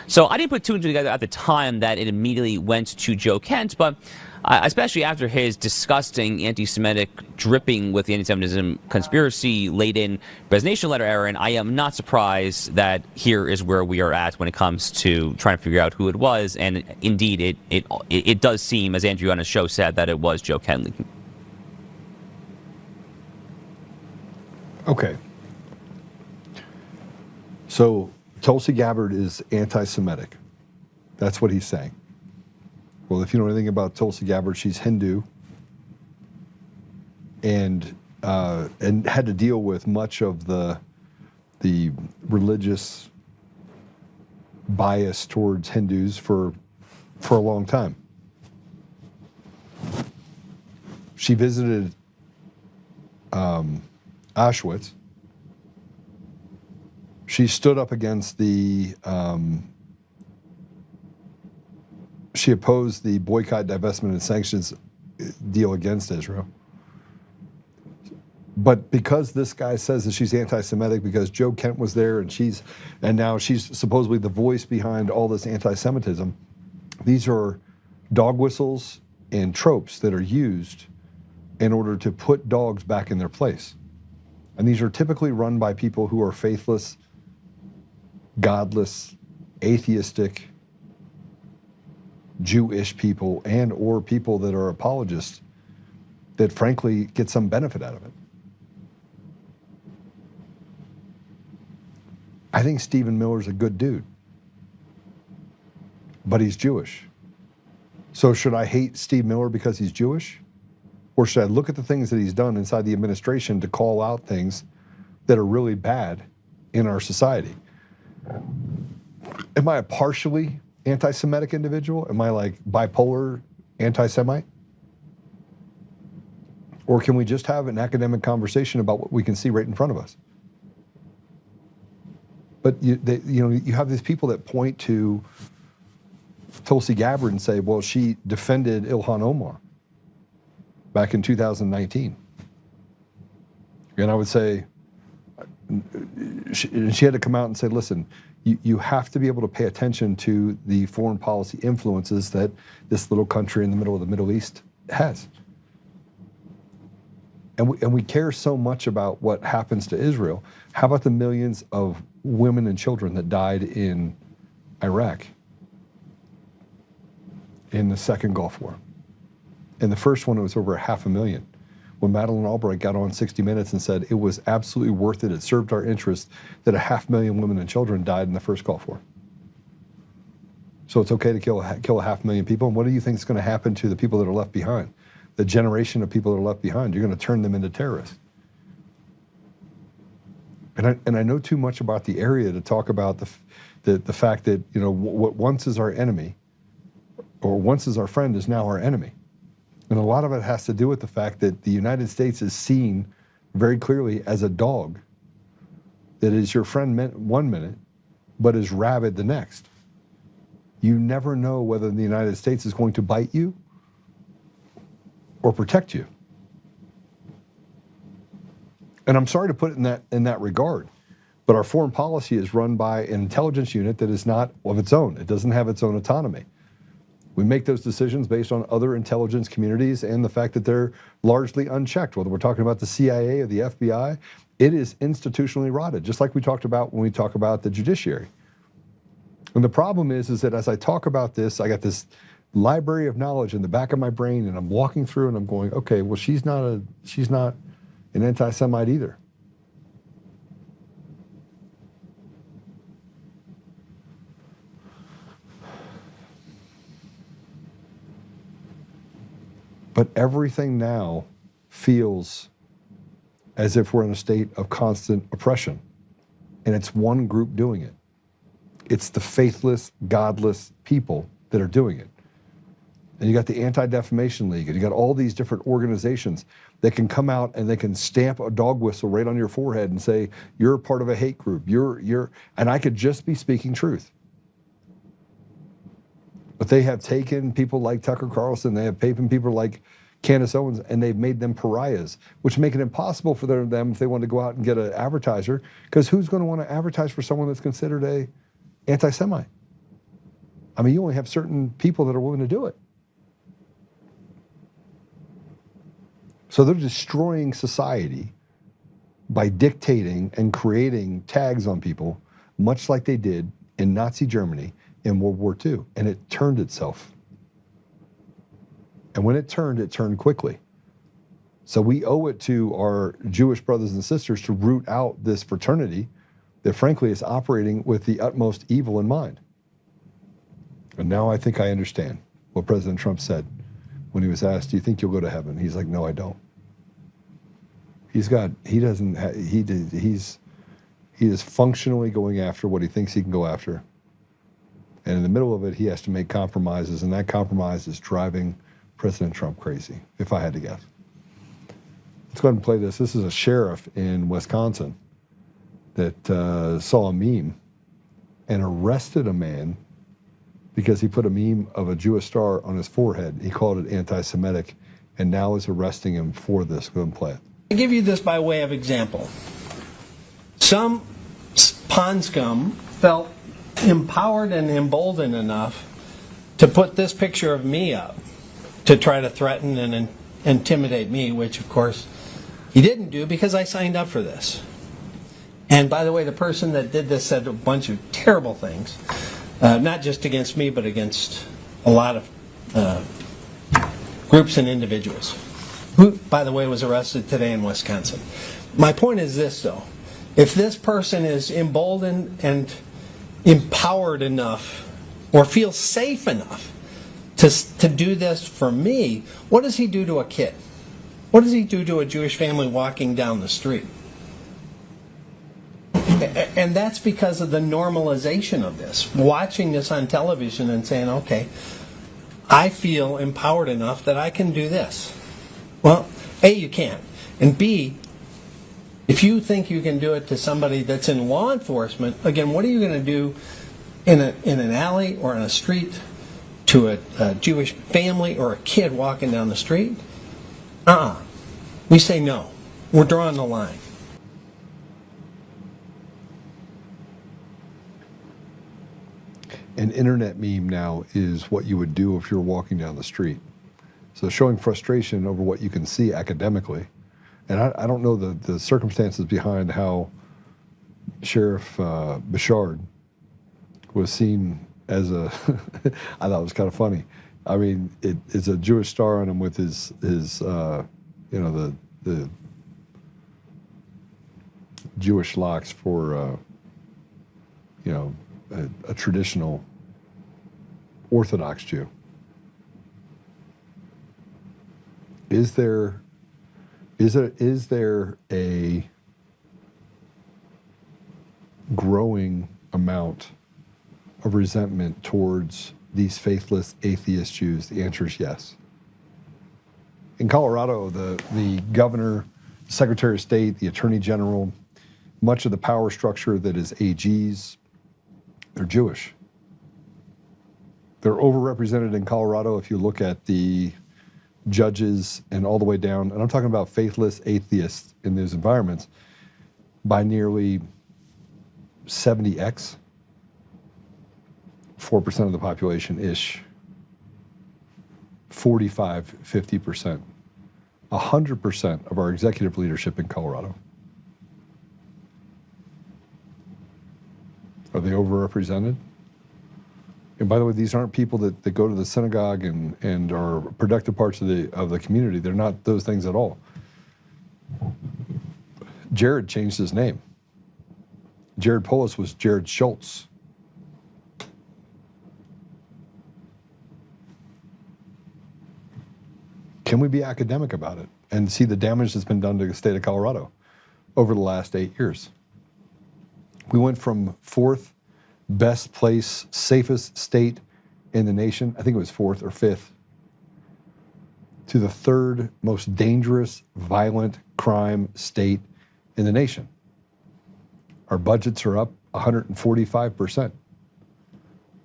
So I didn't put two and two together at the time that it immediately went to Joe Kent, but especially after his disgusting anti-Semitic dripping with the anti-Semitism conspiracy-laden resignation letter, Aaron, I am not surprised that here is where we are at when it comes to trying to figure out who it was, and indeed, it does seem, as Andrew on his show said, that it was Joe Kent. Okay. So Tulsi Gabbard is anti-Semitic. That's what he's saying. Well, if you know anything about Tulsi Gabbard, she's Hindu and had to deal with much of the religious bias towards Hindus for a long time. She visited Auschwitz. She stood up against she opposed the boycott, divestment, and sanctions deal against Israel. But because this guy says that she's anti-Semitic, because Joe Kent was there and now she's supposedly the voice behind all this anti-Semitism, these are dog whistles and tropes that are used in order to put dogs back in their place. And these are typically run by people who are faithless, godless, atheistic, Jewish people and or people that are apologists that frankly get some benefit out of it. I think Stephen Miller's a good dude, but he's Jewish. So should I hate Steve Miller because he's Jewish? Or should I look at the things that he's done inside the administration to call out things that are really bad in our society? Am I partially anti-Semitic individual? Am I like bipolar anti-Semite? Or can we just have an academic conversation about what we can see right in front of us? But you have these people that point to Tulsi Gabbard and say, well, she defended Ilhan Omar back in 2019. And I would say, she had to come out and say, listen, you have to be able to pay attention to the foreign policy influences that this little country in the middle of the Middle East has. And we care so much about what happens to Israel. How about the millions of women and children that died in Iraq in the second Gulf War? In the first one, it was over 500,000. When Madeleine Albright got on 60 Minutes and said it was absolutely worth it, it served our interest, that 500,000 women and children died in the first Gulf War. So it's okay to kill 500,000 people. And what do you think is going to happen to the people that are left behind? The generation of people that are left behind, you're going to turn them into terrorists. And I know too much about the area to talk about the fact that, what once is our enemy, or once is our friend, is now our enemy. And a lot of it has to do with the fact that the United States is seen very clearly as a dog that is your friend one minute, but is rabid the next. You never know whether the United States is going to bite you or protect you. And I'm sorry to put it in that regard, but our foreign policy is run by an intelligence unit that is not of its own. It doesn't have its own autonomy. We make those decisions based on other intelligence communities and the fact that they're largely unchecked. Whether we're talking about the CIA or the FBI, it is institutionally rotted, just like we talked about when we talk about the judiciary. And the problem is that as I talk about this, I got this library of knowledge in the back of my brain, and I'm walking through and I'm going, okay, well, she's not an anti-Semite either. But everything now feels as if we're in a state of constant oppression. And it's one group doing it. It's the faithless, godless people that are doing it. And you got the Anti-Defamation League, and you got all these different organizations that can come out and they can stamp a dog whistle right on your forehead and say, you're a part of a hate group. And I could just be speaking truth. But they have taken people like Tucker Carlson, they have taken people like Candace Owens, and they've made them pariahs, which make it impossible for them if they want to go out and get an advertiser, because who's going to want to advertise for someone that's considered a anti-Semite? I mean, you only have certain people that are willing to do it. So they're destroying society by dictating and creating tags on people, much like they did in Nazi Germany in World War II, and it turned itself. And when it turned quickly. So we owe it to our Jewish brothers and sisters to root out this fraternity that frankly is operating with the utmost evil in mind. And now I think I understand what President Trump said when he was asked, do you think you'll go to heaven? He's like, no, I don't. He is functionally going after what he thinks he can go after. And in the middle of it, he has to make compromises, and that compromise is driving President Trump crazy, if I had to guess. Let's go ahead and play this. This is a sheriff in Wisconsin that saw a meme and arrested a man because he put a meme of a Jewish star on his forehead. He called it anti-Semitic, and now is arresting him for this. Go ahead and play it. I give you this by way of example. Some pond scum felt empowered and emboldened enough to put this picture of me up to try to threaten and intimidate me, which of course he didn't do because I signed up for this. And by the way, the person that did this said a bunch of terrible things, not just against me, but against a lot of groups and individuals, who, by the way, was arrested today in Wisconsin. My point is this, though. If this person is emboldened and empowered enough or feels safe enough to do this for me, what does he do to a kid? What does he do to a Jewish family walking down the street? And that's because of the normalization of this. Watching this on television and saying, okay, I feel empowered enough that I can do this. Well, A, you can't. And B, if you think you can do it to somebody that's in law enforcement, again, what are you going to do in an alley or in a street to a Jewish family or a kid walking down the street? We say no. We're drawing the line. An internet meme now is what you would do if you're walking down the street. So showing frustration over what you can see academically. And I don't know the circumstances behind how Sheriff Bouchard was seen as a, I thought it was kind of funny. I mean, it's a Jewish star on him with his you know, the Jewish locks for, you know, a traditional Orthodox Jew. Is there a growing amount of resentment towards these faithless atheist Jews? The answer is yes. In Colorado, the governor, secretary of state, the attorney general, much of the power structure that is AGs, they're Jewish. They're overrepresented in Colorado if you look at the judges and all the way down, and I'm talking about faithless atheists in those environments, by nearly 70x, 4% of the population-ish, 45, 50%, 100% of our executive leadership in Colorado. Are they overrepresented? And by the way, these aren't people that go to the synagogue and are productive parts of the community. They're not those things at all. Jared changed his name. Jared Polis was Jared Schultz. Can we be academic about it and see the damage that's been done to the state of Colorado over the last 8 years? We went from 4th best place, safest state in the nation, I think it was 4th or 5th, to the 3rd most dangerous, violent crime state in the nation. Our budgets are up 145%.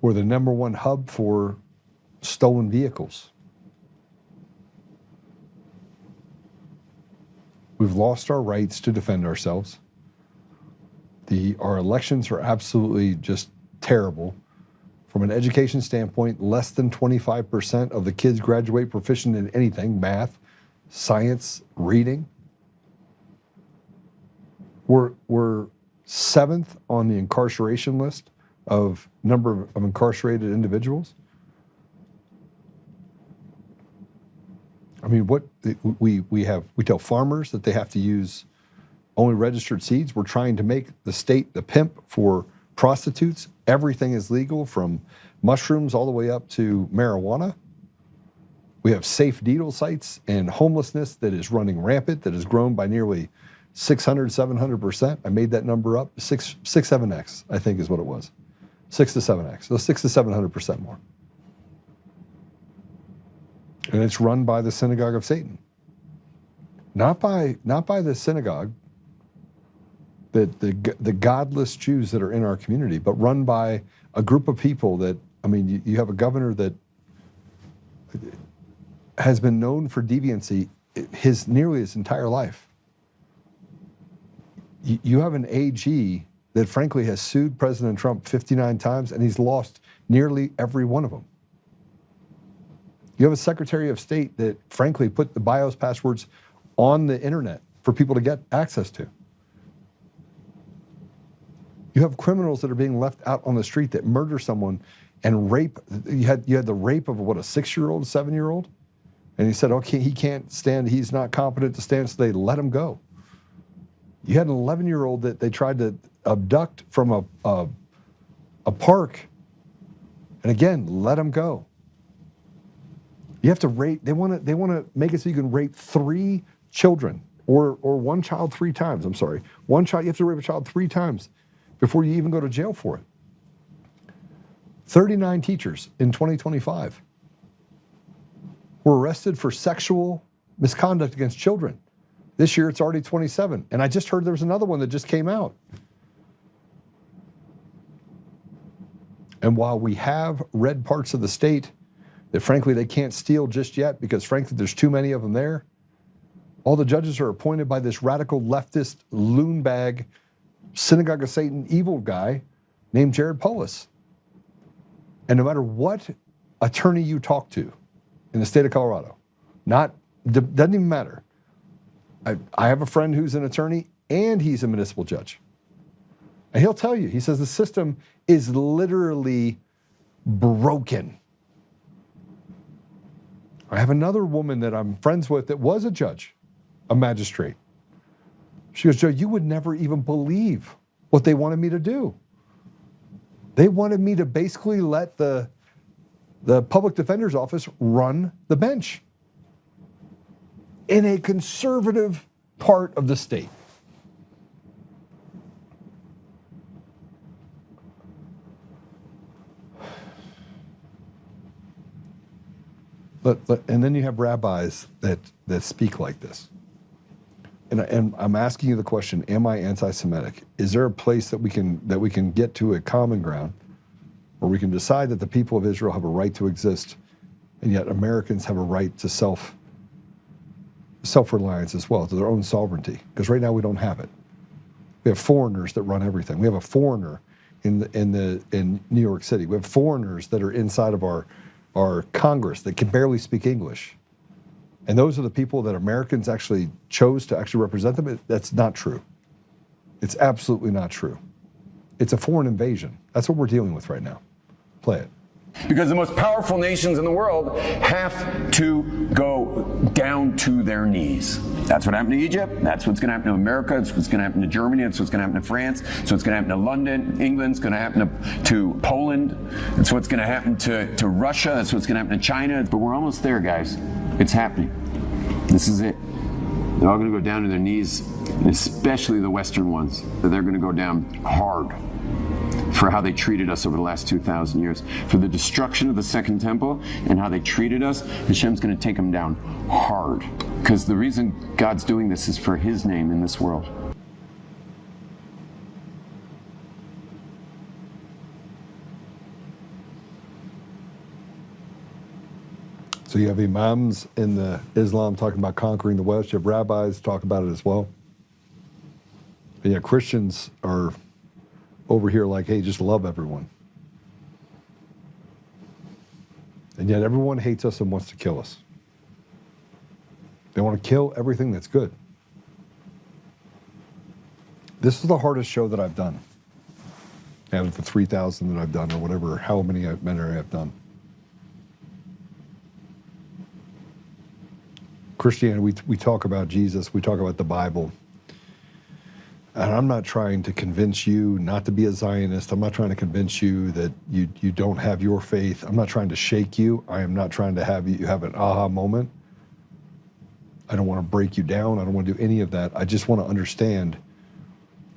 We're the #1 hub for stolen vehicles. We've lost our rights to defend ourselves. Our elections are absolutely just terrible. From an education standpoint, less than 25% of the kids graduate proficient in anything, math, science, reading. We're 7th on the incarceration list of number of incarcerated individuals. I mean, what we tell farmers that they have to use only registered seeds. We're trying to make the state the pimp for prostitutes. Everything is legal, from mushrooms all the way up to marijuana. We have safe needle sites, and homelessness that is running rampant, that has grown by nearly 600, 700%. I made that number up. 7x, I think is what it was. 6 to 7x. So 6 to 700% more. And it's run by the synagogue of Satan. Not by the synagogue, the godless Jews that are in our community, but run by a group of people that, I mean, you have a governor that has been known for deviancy nearly his entire life. You have an AG that frankly has sued President Trump 59 times, and he's lost nearly every one of them. You have a Secretary of State that frankly put the BIOS passwords on the internet for people to get access to. You have criminals that are being left out on the street that murder someone and rape. You had the rape of what, a 6-year-old, 7-year-old? And he said, okay, he can't stand, he's not competent to stand, so they let him go. You had an 11-year-old that they tried to abduct from a park, and again, let him go. You have to rape, they want to make it so you can rape 3 children, or one child 3 times, I'm sorry. One child, you have to rape a child 3 times before you even go to jail for it. 39 teachers in 2025 were arrested for sexual misconduct against children. This year it's already 27. And I just heard there was another one that just came out. And while we have red parts of the state that frankly they can't steal just yet because frankly there's too many of them there, all the judges are appointed by this radical leftist loon bag, synagogue of Satan evil guy named Jared Polis. And no matter what attorney you talk to in the state of Colorado, doesn't even matter. I have a friend who's an attorney and he's a municipal judge. And he'll tell you, he says the system is literally broken. I have another woman that I'm friends with that was a judge, a magistrate. She goes, Joe, you would never even believe what they wanted me to do. They wanted me to basically let the public defender's office run the bench in a conservative part of the state. And then you have rabbis that speak like this. And I'm asking you the question, am I anti-Semitic? Is there a place that we can get to a common ground where we can decide that the people of Israel have a right to exist, and yet Americans have a right to self-reliance as well, to their own sovereignty? Because right now we don't have it. We have foreigners that run everything. We have a foreigner in New York City. We have foreigners that are inside of our Congress that can barely speak English. And those are the people that Americans actually chose to actually represent them. That's not true. It's absolutely not true. It's a foreign invasion. That's what we're dealing with right now. Play it. Because the most powerful nations in the world have to go down to their knees. That's what happened to Egypt. That's what's going to happen to America. It's what's going to happen to Germany. It's what's going to happen to France. It's what's going to happen to London. England's going to happen to Poland. It's what's going to happen to Russia. That's what's going to happen to China. But we're almost there, guys. It's happening. This is it. They're all going to go down to their knees, and especially the Western ones. They're going to go down hard for how they treated us over the last 2,000 years, for the destruction of the Second Temple and how they treated us. Hashem's going to take them down hard, because the reason God's doing this is for His name in this world. So you have imams in the Islam talking about conquering the West. You have rabbis talk about it as well. And yet Christians are over here like, hey, just love everyone. And yet everyone hates us and wants to kill us. They want to kill everything that's good. This is the hardest show that I've done. Out of the 3,000 that I've done, or whatever, how many I have done. Christianity, we talk about Jesus, we talk about the Bible. And I'm not trying to convince you not to be a Zionist. I'm not trying to convince you that you don't have your faith. I'm not trying to shake you. I am not trying to have you have an aha moment. I don't want to break you down. I don't want to do any of that. I just want to understand,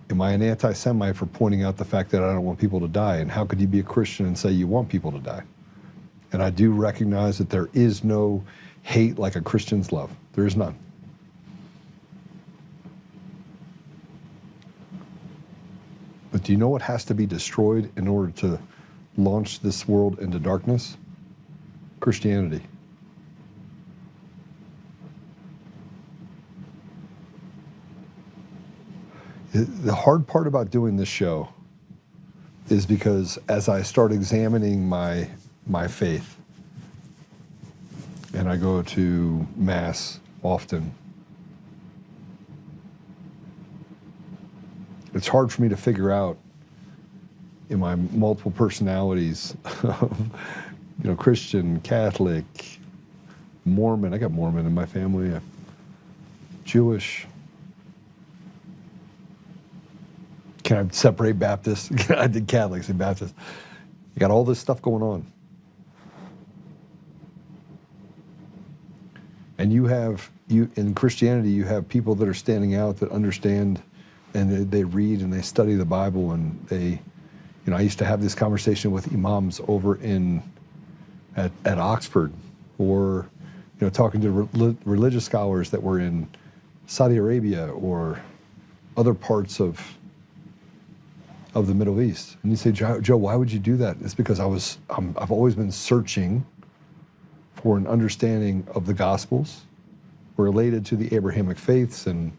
am I an anti-Semite for pointing out the fact that I don't want people to die? And how could you be a Christian and say you want people to die? And I do recognize that there is no hate like a Christian's love. There is none. But do you know what has to be destroyed in order to launch this world into darkness? Christianity. The hard part about doing this show is because as I start examining my faith, and I go to Mass often, it's hard for me to figure out in my multiple personalities, Christian, Catholic, Mormon. I got Mormon in my family, Jewish. Can I separate Baptists? I did Catholics and Baptists. You got all this stuff going on. And in Christianity, you have people that are standing out that understand and they read and they study the Bible, and they, I used to have this conversation with imams over at Oxford, or talking to religious scholars that were in Saudi Arabia or other parts of the Middle East. And you say, Joe, why would you do that? It's because I've always been searching for an understanding of the Gospels related to the Abrahamic faiths, and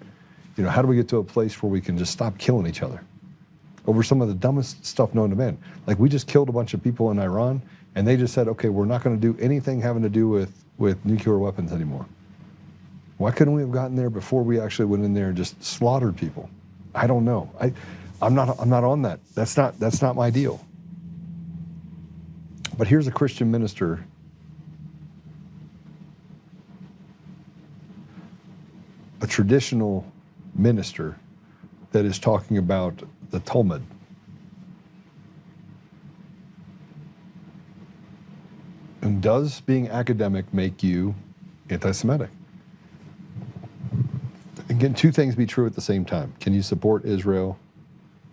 how do we get to a place where we can just stop killing each other over some of the dumbest stuff known to man? Like, we just killed a bunch of people in Iran, and they just said, okay, we're not going to do anything having to do with nuclear weapons anymore. Why couldn't we have gotten there before we actually went in there and just slaughtered people? I don't know. I'm not on that. That's not my deal. But here's a Christian minister a traditional minister that is talking about the Talmud. And does being academic make you anti-Semitic? Again, two things be true at the same time. Can you support Israel,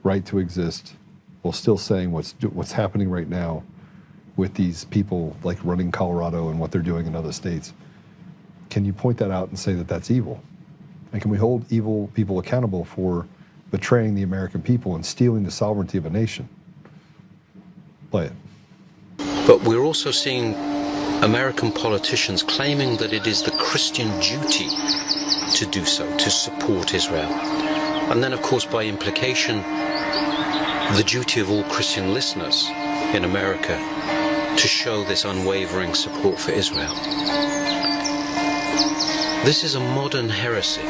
right to exist, while still saying what's happening right now with these people like running Colorado and what they're doing in other states? Can you point that out and say that that's evil? And can we hold evil people accountable for betraying the American people and stealing the sovereignty of a nation? Play it. But we're also seeing American politicians claiming that it is the Christian duty to do so, to support Israel. And then, of course, by implication, the duty of all Christian listeners in America to show this unwavering support for Israel. This is a modern heresy.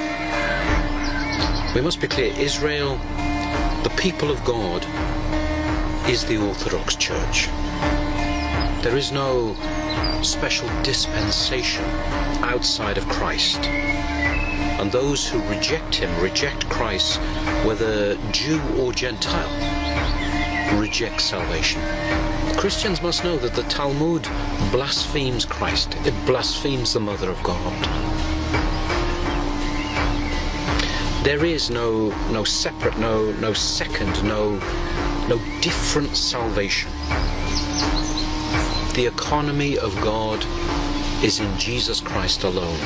We must be clear, Israel, the people of God, is the Orthodox Church. There is no special dispensation outside of Christ. And those who reject him, reject Christ, whether Jew or Gentile, reject salvation. Christians must know that the Talmud blasphemes Christ. It blasphemes the Mother of God. There is no separate, no second, no different salvation. The economy of God is in Jesus Christ alone.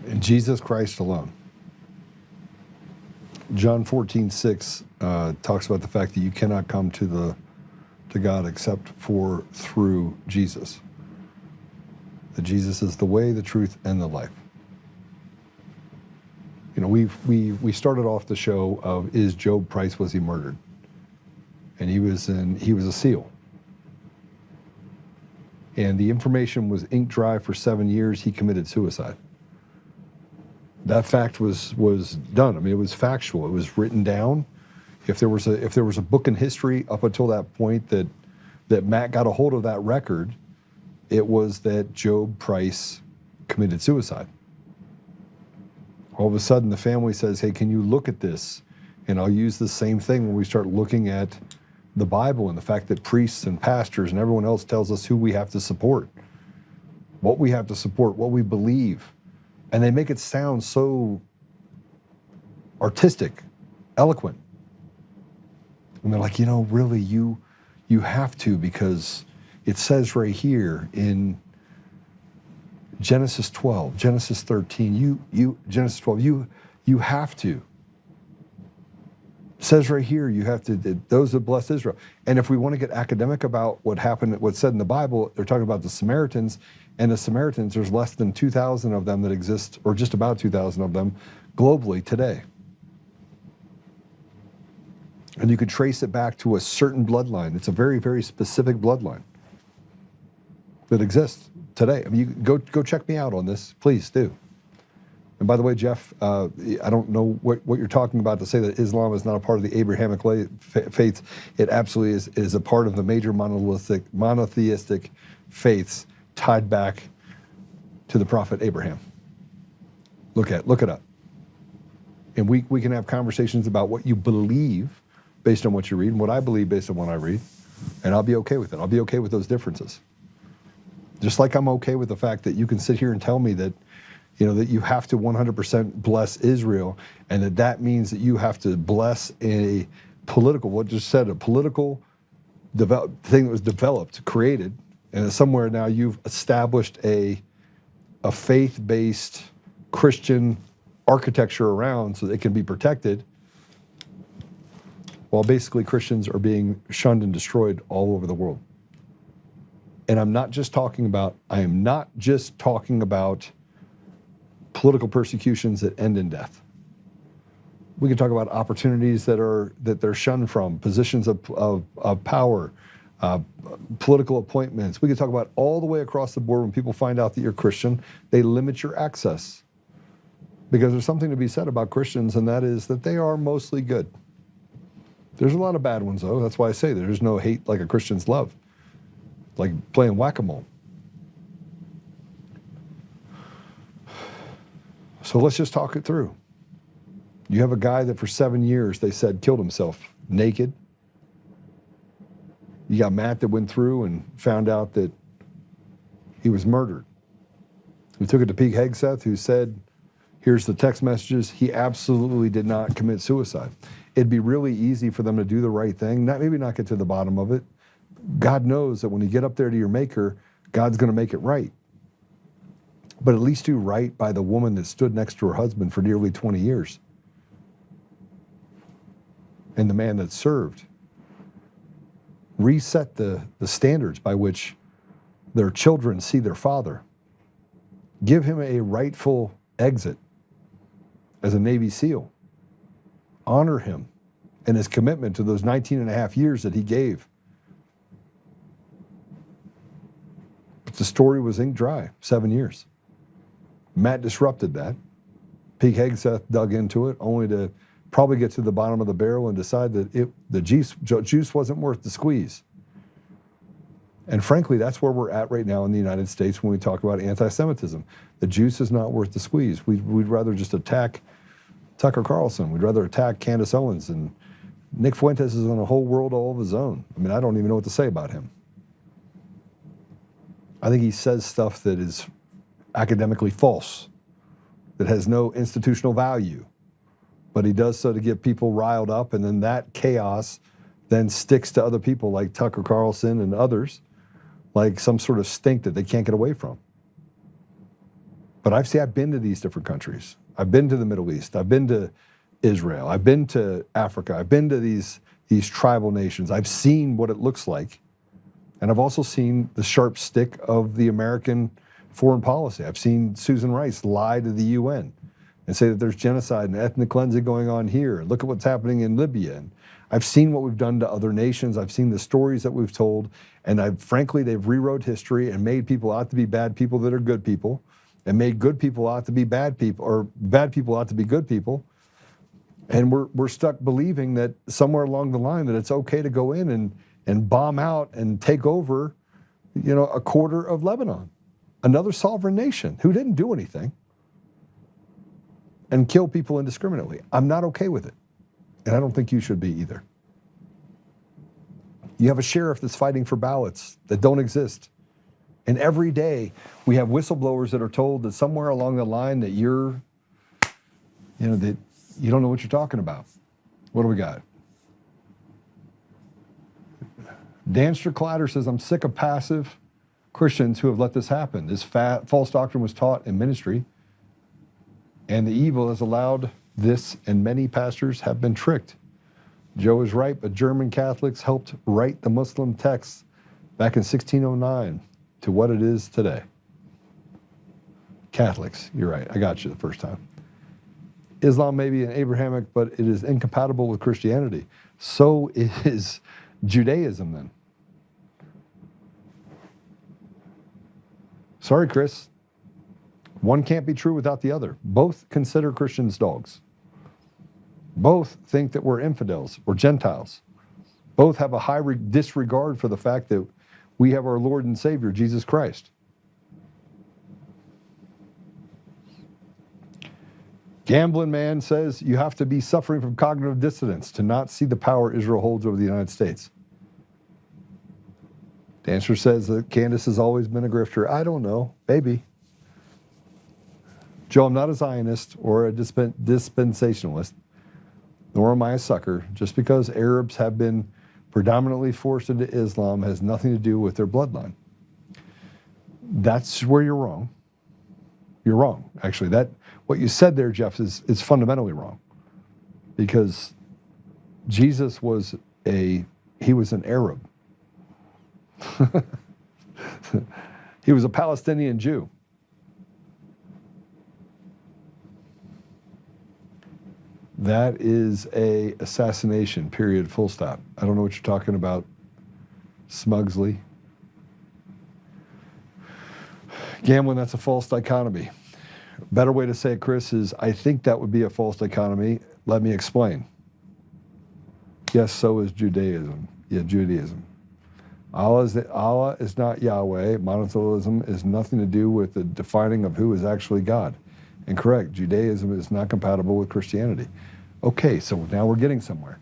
In Jesus Christ alone. John 14:6 talks about the fact that you cannot come to God except through Jesus. That Jesus is the way, the truth, and the life. We started off the show of, is Job Price, was he murdered? And he was a SEAL. And the information was ink dry for 7 years. He committed suicide. That fact was done. I mean, it was factual. It was written down. If there was a book in history up until that point that Matt got a hold of that record, it was that Job Price committed suicide. All of a sudden, the family says, hey, can you look at this? And I'll use the same thing when we start looking at the Bible and the fact that priests and pastors and everyone else tells us who we have to support, what we have to support, what we believe. And they make it sound so artistic, eloquent. And they're like, really, you have to, because it says right here in Genesis 12, Genesis 13, Genesis 12, you have to. It says right here, you have to, those that bless Israel. And if we want to get academic about what happened, what's said in the Bible, they're talking about the Samaritans, and the Samaritans, there's less than 2,000 of them that exist, or just about 2,000 of them globally today. And you could trace it back to a certain bloodline. It's a very, very specific bloodline that exists today. I mean, you go check me out on this, please do. And by the way, Jeff, I don't know what you're talking about to say that Islam is not a part of the Abrahamic faiths. It absolutely is a part of the major monotheistic faiths tied back to the prophet Abraham. Look it up. And we can have conversations about what you believe based on what you read, and what I believe based on what I read, and I'll be okay with it. I'll be okay with those differences. Just like I'm okay with the fact that you can sit here and tell me that, that you have to 100% bless Israel, and that means that you have to bless a political, a political thing that was developed, created, and somewhere now you've established a faith-based Christian architecture around so that it can be protected, while basically Christians are being shunned and destroyed all over the world. And I am not just talking about political persecutions that end in death. We can talk about opportunities that they're shunned from, positions of power, political appointments. We can talk about all the way across the board. When people find out that you're Christian, they limit your access. Because there's something to be said about Christians, and that is that they are mostly good. There's a lot of bad ones, though. That's why I say there's no hate like a Christian's love. Like playing whack-a-mole. So let's just talk it through. You have a guy that for 7 years, they said, killed himself naked. You got Matt that went through and found out that he was murdered. We took it to Pete Hegseth, who said, here's the text messages. He absolutely did not commit suicide. It'd be really easy for them to do the right thing, maybe not get to the bottom of it. God knows that when you get up there to your maker, God's going to make it right. But at least do right by the woman that stood next to her husband for nearly 20 years. And the man that served. Reset the standards by which their children see their father. Give him a rightful exit as a Navy SEAL. Honor him and his commitment to those 19 and a half years that he gave. But the story was ink dry, 7 years. Matt disrupted that. Pete Hegseth dug into it, only to probably get to the bottom of the barrel and decide that the juice wasn't worth the squeeze. And frankly, that's where we're at right now in the United States when we talk about anti-Semitism. The juice is not worth the squeeze. We'd rather just attack Tucker Carlson. We'd rather attack Candace Owens. And Nick Fuentes is on a whole world all of his own. I mean, I don't even know what to say about him. I think he says stuff that is academically false, that has no institutional value. But he does so to get people riled up, and then that chaos then sticks to other people like Tucker Carlson and others, like some sort of stink that they can't get away from. But I've been to these different countries. I've been to the Middle East. I've been to Israel. I've been to Africa. I've been to these tribal nations. I've seen what it looks like. And I've also seen the sharp stick of the American foreign policy. I've seen Susan Rice lie to the UN and say that there's genocide and ethnic cleansing going on here. Look at what's happening in Libya. And I've seen what we've done to other nations. I've seen the stories that we've told. And frankly, they've rewrote history and made people out to be bad people that are good people, and made good people out to be bad people, or bad people out to be good people. And we're stuck believing that somewhere along the line that it's okay to go in and bomb out and take over, a quarter of Lebanon, another sovereign nation who didn't do anything, and kill people indiscriminately. I'm not okay with it. And I don't think you should be either. You have a sheriff that's fighting for ballots that don't exist. And every day we have whistleblowers that are told that somewhere along the line that that you don't know what you're talking about. What do we got? Dan Stricklatter says, I'm sick of passive Christians who have let this happen. This false doctrine was taught in ministry, and the evil has allowed this, and many pastors have been tricked. Joe is right, but German Catholics helped write the Muslim texts back in 1609 to what it is today. Catholics, you're right, I got you the first time. Islam may be an Abrahamic, but it is incompatible with Christianity. So is Judaism then. Sorry, Chris. One can't be true without the other. Both consider Christians dogs. Both think that we're infidels or Gentiles. Both have a high disregard for the fact that we have our Lord and Savior, Jesus Christ. Gambling Man says you have to be suffering from cognitive dissonance to not see the power Israel holds over the United States. Dancer says that Candace has always been a grifter. I don't know. Maybe. Joe, I'm not a Zionist or a dispensationalist, nor am I a sucker. Just because Arabs have been predominantly forced into Islam has nothing to do with their bloodline. That's where you're wrong. You're wrong, actually. What you said there, Jeff, is fundamentally wrong. Because Jesus was an Arab. He was a Palestinian Jew. That is a assassination, period, full stop. I don't know what you're talking about, Smugsley. Gambling, that's a false dichotomy. Better way to say it, Chris, is I think that would be a false dichotomy. Let me explain. Yes, so is Judaism. Yeah, Judaism. Allah is not Yahweh. Monotheism is nothing to do with the defining of who is actually God. And correct, Judaism is not compatible with Christianity. Okay, so now we're getting somewhere.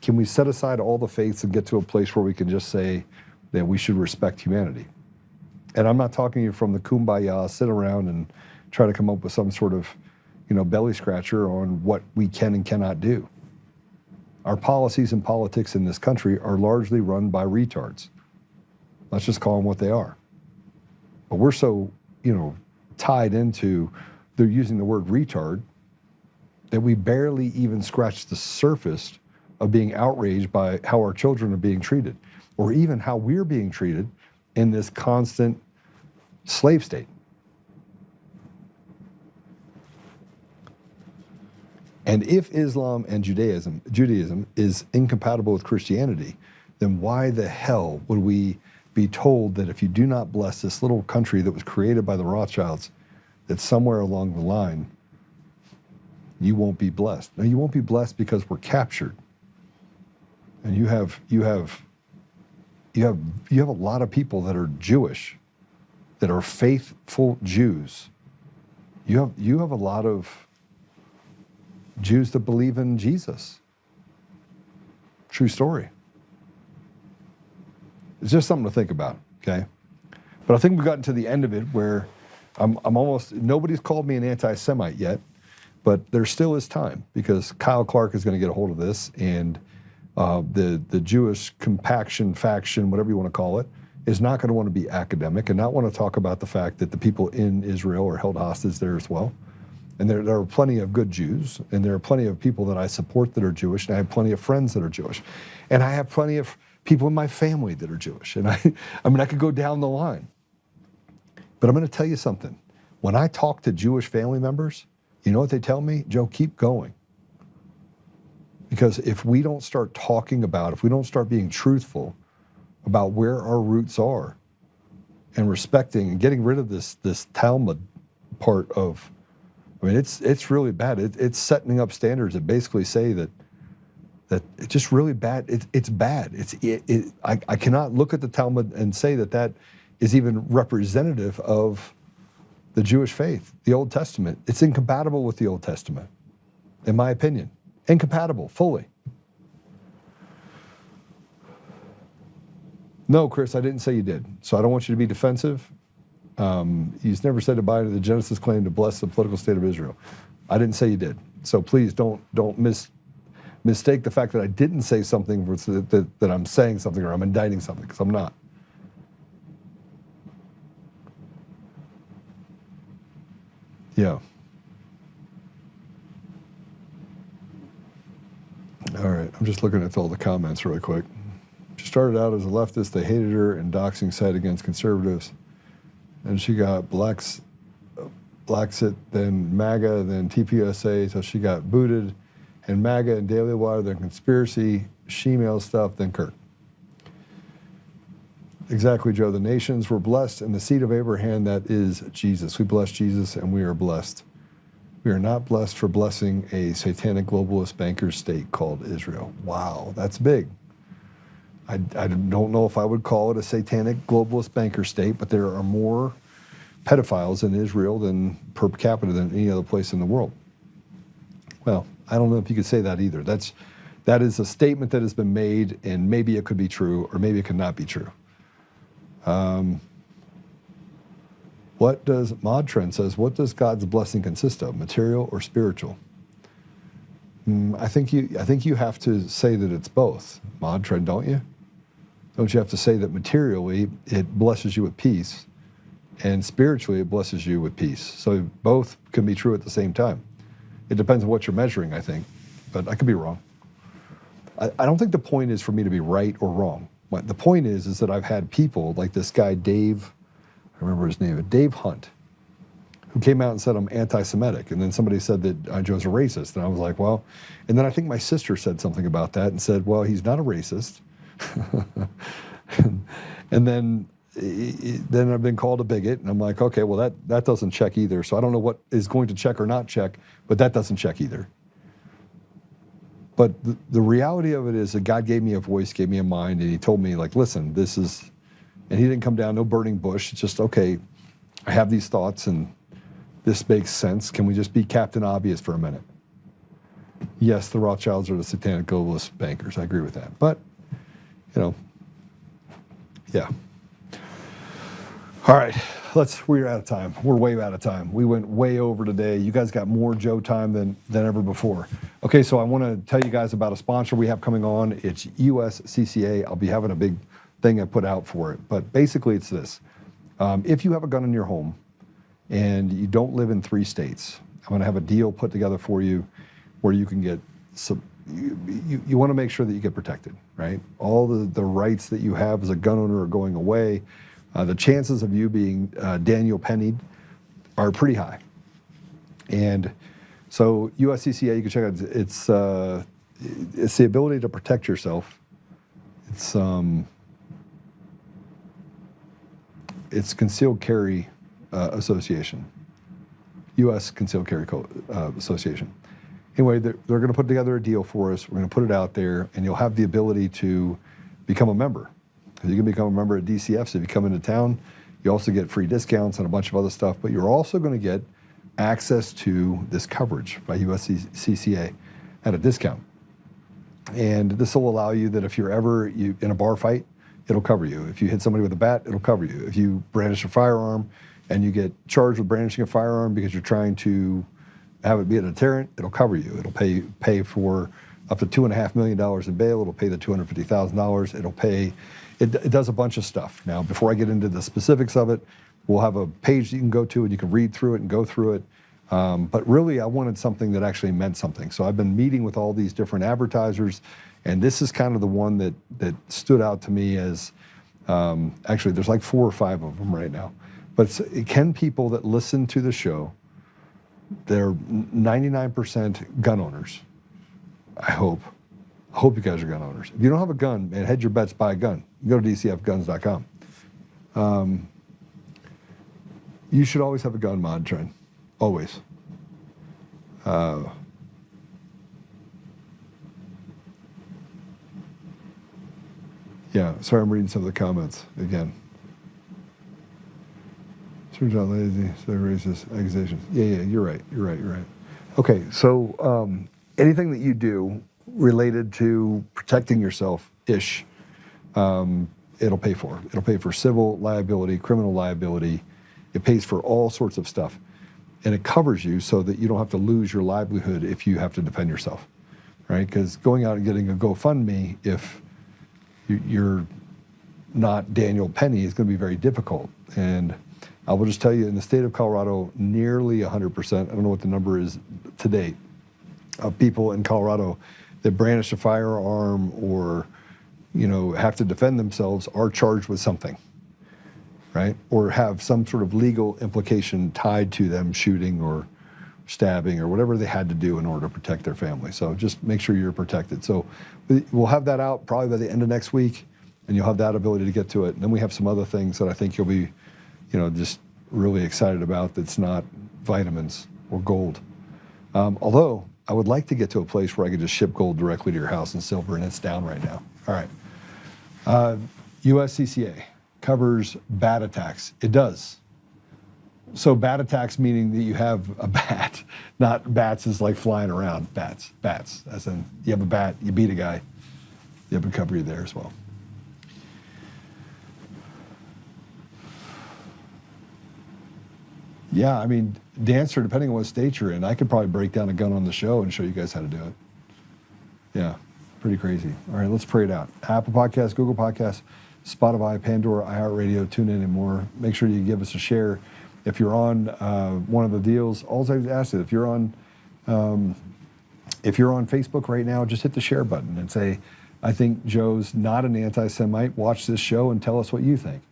Can we set aside all the faiths and get to a place where we can just say that we should respect humanity? And I'm not talking to you from the kumbaya, sit around and try to come up with some sort of, belly scratcher on what we can and cannot do. Our policies and politics in this country are largely run by retards. Let's just call them what they are. But we're so, tied into they're using the word retard that we barely even scratch the surface of being outraged by how our children are being treated, or even how we're being treated in this constant slave state. And if Islam and Judaism is incompatible with Christianity, then why the hell would we be told that if you do not bless this little country that was created by the Rothschilds, that somewhere along the line, you won't be blessed? No, you won't be blessed because we're captured. And you have a lot of people that are Jewish, that are faithful Jews. You have a lot of Jews that believe in Jesus. True story. It's just something to think about, okay? But I think we've gotten to the end of it where I'm almost, nobody's called me an anti-Semite yet, but there still is time because Kyle Clark is going to get a hold of this, and the Jewish compaction faction, whatever you want to call it, is not going to want to be academic and not want to talk about the fact that the people in Israel are held hostage there as well. And there are plenty of good Jews, and there are plenty of people that I support that are Jewish, and I have plenty of friends that are Jewish. And I have plenty of people in my family that are Jewish. And I could go down the line. But I'm going to tell you something. When I talk to Jewish family members, you know what they tell me? Joe, keep going. Because if we don't start talking about, if we don't start being truthful about where our roots are and respecting and getting rid of this Talmud part of, it's really bad. It's setting up standards that basically say that it's just really bad. It's bad. I cannot look at the Talmud and say that is even representative of the Jewish faith, the Old Testament. It's incompatible with the Old Testament, in my opinion. Incompatible, fully. No, Chris, I didn't say you did. So I don't want you to be defensive. He's never said to Biden the Genesis claim to bless the political state of Israel. I didn't say you did. So please don't mistake the fact that I didn't say something that I'm saying something or I'm indicting something, because I'm not. Yeah. All right, I'm just looking at all the comments really quick. She started out as a leftist. They hated her and doxing site against conservatives. And she got Blacksit, then MAGA, then TPUSA, so she got booted. And MAGA and Daily Wire, then conspiracy, she-mail stuff, then Kirk. Exactly, Joe. The nations were blessed in the seed of Abraham, that is Jesus. We bless Jesus and we are blessed. We are not blessed for blessing a satanic globalist banker state called Israel. Wow, that's big. I don't know if I would call it a satanic globalist banker state, but there are more pedophiles in Israel than per capita than any other place in the world. Well, I don't know if you could say that either. That is a statement that has been made, and maybe it could be true, or maybe it could not be true. What does Mod Trend says? What does God's blessing consist of, material or spiritual? I think you have to say that it's both, Mod Trend, don't you? Don't you have to say that materially it blesses you with peace, and spiritually it blesses you with peace? So both can be true at the same time. It depends on what you're measuring, I think, but I could be wrong. I don't think the point is for me to be right or wrong. The point is that I've had people like this guy Dave, I remember his name, Dave Hunt, who came out and said I'm anti-Semitic, and then somebody said that Joe's a racist, and I was like, well, and then I think my sister said something about that and said, well, he's not a racist. And then I've been called a bigot, and I'm like, okay, well, that doesn't check either. So I don't know what is going to check or not check, but that doesn't check either. But the reality of it is that God gave me a voice, gave me a mind, and he told me, like, listen, this is, and he didn't come down, no burning bush. It's just, okay, I have these thoughts, and this makes sense. Can we just be Captain Obvious for a minute? Yes, the Rothschilds are the satanic globalist bankers. I agree with that. But, you know, yeah. All right, we're out of time. We're way out of time. We went way over today. You guys got more Joe time than ever before. Okay, so I want to tell you guys about a sponsor we have coming on. It's USCCA. I'll be having a big thing I put out for it. But basically it's this. If you have a gun in your home and you don't live in 3 states, I'm going to have a deal put together for you where you can get some, you want to make sure that you get protected, right? All the rights that you have as a gun owner are going away. The chances of you being Daniel Pennied are pretty high. And so USCCA, you can check out, it's the ability to protect yourself. It's Concealed Carry Association, U.S. Concealed Carry Association. Anyway, they're going to put together a deal for us. We're going to put it out there, and you'll have the ability to become a member. You can become a member at DCF, so if you come into town, you also get free discounts and a bunch of other stuff, but you're also going to get access to this coverage by USCCA at a discount. And this will allow you that if you're ever in a bar fight, it'll cover you. If you hit somebody with a bat, it'll cover you. If you brandish a firearm and you get charged with brandishing a firearm because you're trying to have it be a deterrent, it'll cover you. It'll pay for up to $2.5 million in bail. It'll pay the $250,000. It'll pay, it does a bunch of stuff. Now, before I get into the specifics of it, we'll have a page that you can go to and you can read through it and go through it. But really, I wanted something that actually meant something. So I've been meeting with all these different advertisers, and this is kind of the one that stood out to me as, actually, there's like 4 or 5 of them right now. But can people that listen to the show, they're 99% gun owners. I hope you guys are gun owners. If you don't have a gun, man, hedge your bets, buy a gun. You go to dcfguns.com. You should always have a gun, Mod Trend. Always. Yeah, sorry, I'm reading some of the comments again. Turns out lazy, so racist accusations. Yeah, you're right. Okay, so anything that you do related to protecting yourself-ish, it'll pay for. It'll pay for civil liability, criminal liability. It pays for all sorts of stuff. And it covers you so that you don't have to lose your livelihood if you have to defend yourself, right? Because going out and getting a GoFundMe, if you're not Daniel Penny, is going to be very difficult. And I will just tell you, in the state of Colorado, nearly 100%, I don't know what the number is to date, of people in Colorado that brandish a firearm or, have to defend themselves are charged with something, right? Or have some sort of legal implication tied to them shooting or stabbing or whatever they had to do in order to protect their family. So just make sure you're protected. So we'll have that out probably by the end of next week, and you'll have that ability to get to it. And then we have some other things that I think you'll be, just really excited about that's not vitamins or gold. Although I would like to get to a place where I could just ship gold directly to your house in silver, and it's down right now. All right. USCCA covers bat attacks. It does. So bat attacks meaning that you have a bat, not bats is like flying around. Bats, as in you have a bat, you beat a guy, you have a cover you there as well. Yeah, I mean, dancer, depending on what state you're in, I could probably break down a gun on the show and show you guys how to do it. Yeah, pretty crazy. All right, let's pray it out. Apple Podcasts, Google Podcasts, Spotify, Pandora, iHeartRadio, TuneIn, and more. Make sure you give us a share. If you're on one of the deals, all I ask is if you're on Facebook right now, just hit the share button and say, I think Joe's not an anti-Semite. Watch this show and tell us what you think,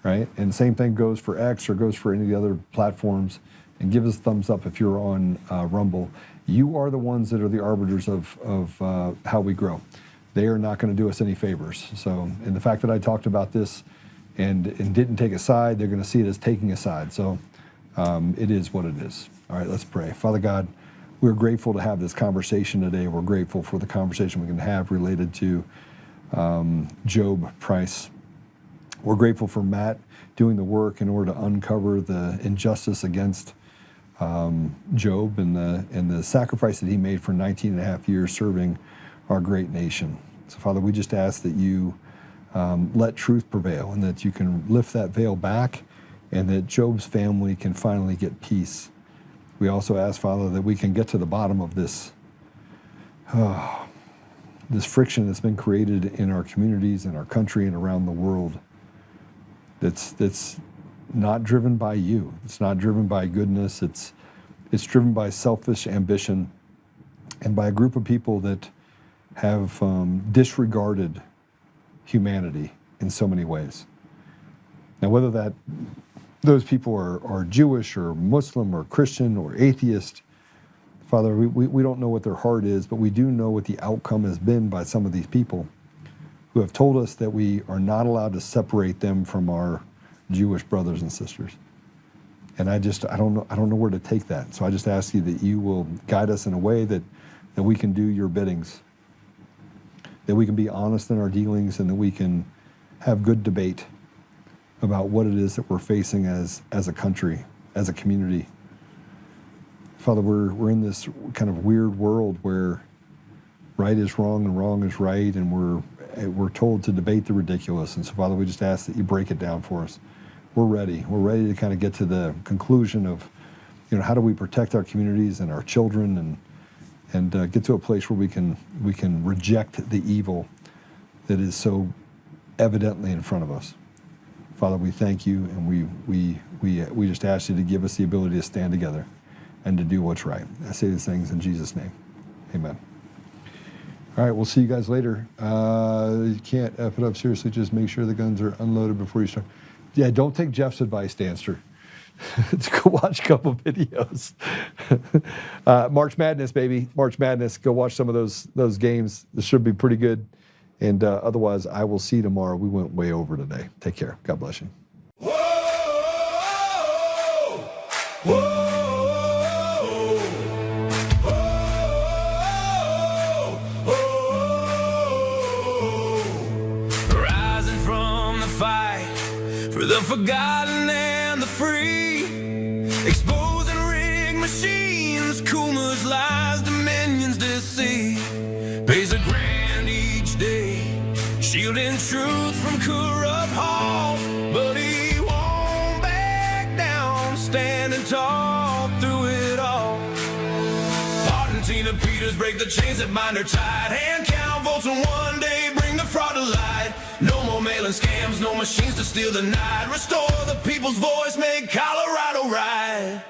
right? And the same thing goes for X or goes for any of the other platforms. And give us a thumbs up if you're on Rumble. You are the ones that are the arbiters of how we grow. They are not going to do us any favors. So, and the fact that I talked about this and didn't take a side, they're going to see it as taking a side. So it is what it is. All right, let's pray. Father God, we're grateful to have this conversation today. We're grateful for the conversation we can have related to Job Price. We're grateful for Matt doing the work in order to uncover the injustice against Job and the sacrifice that he made for 19 and a half years serving our great nation. So Father, we just ask that you let truth prevail and that you can lift that veil back and that Job's family can finally get peace. We also ask, Father, that we can get to the bottom of this this friction that's been created in our communities, in our country, and around the world. That's not driven by you. It's not driven by goodness. It's driven by selfish ambition and by a group of people that have disregarded humanity in so many ways. Now, whether those people are Jewish or Muslim or Christian or atheist, Father, we don't know what their heart is, but we do know what the outcome has been by some of these people who have told us that we are not allowed to separate them from our Jewish brothers and sisters. And I don't know where to take that. So I just ask you that you will guide us in a way that we can do your biddings, that we can be honest in our dealings, and that we can have good debate about what it is that we're facing as a country, as a community. Father, we're in this kind of weird world where right is wrong and wrong is right, and we're told to debate the ridiculous. And so, Father, we just ask that you break it down for us. We're ready. We're ready to kind of get to the conclusion of, how do we protect our communities and our children, and get to a place where we can reject the evil that is so evidently in front of us. Father, we thank you, and we just ask you to give us the ability to stand together and to do what's right. I say these things in Jesus' name. Amen. All right, we'll see you guys later. You can't F it up, seriously. Just make sure the guns are unloaded before you start. Yeah, don't take Jeff's advice, Danster. Let's go watch a couple videos. March Madness, baby. March Madness. Go watch some of those games. This should be pretty good. And otherwise, I will see you tomorrow. We went way over today. Take care. God bless you. Rising from the fight for the forgotten and the free, exposing rigged machines, Kuma's lies, Dominion's deceit, pays a grand each day, shielding truth from corrupt halls, but he won't back down, standing tall through it all. Argentina Peters break the chains that bind her tight, hand count votes and one day bring the fraud to light. No more mailing scams, no machines to steal the night, restore the people's voice, make Colorado right.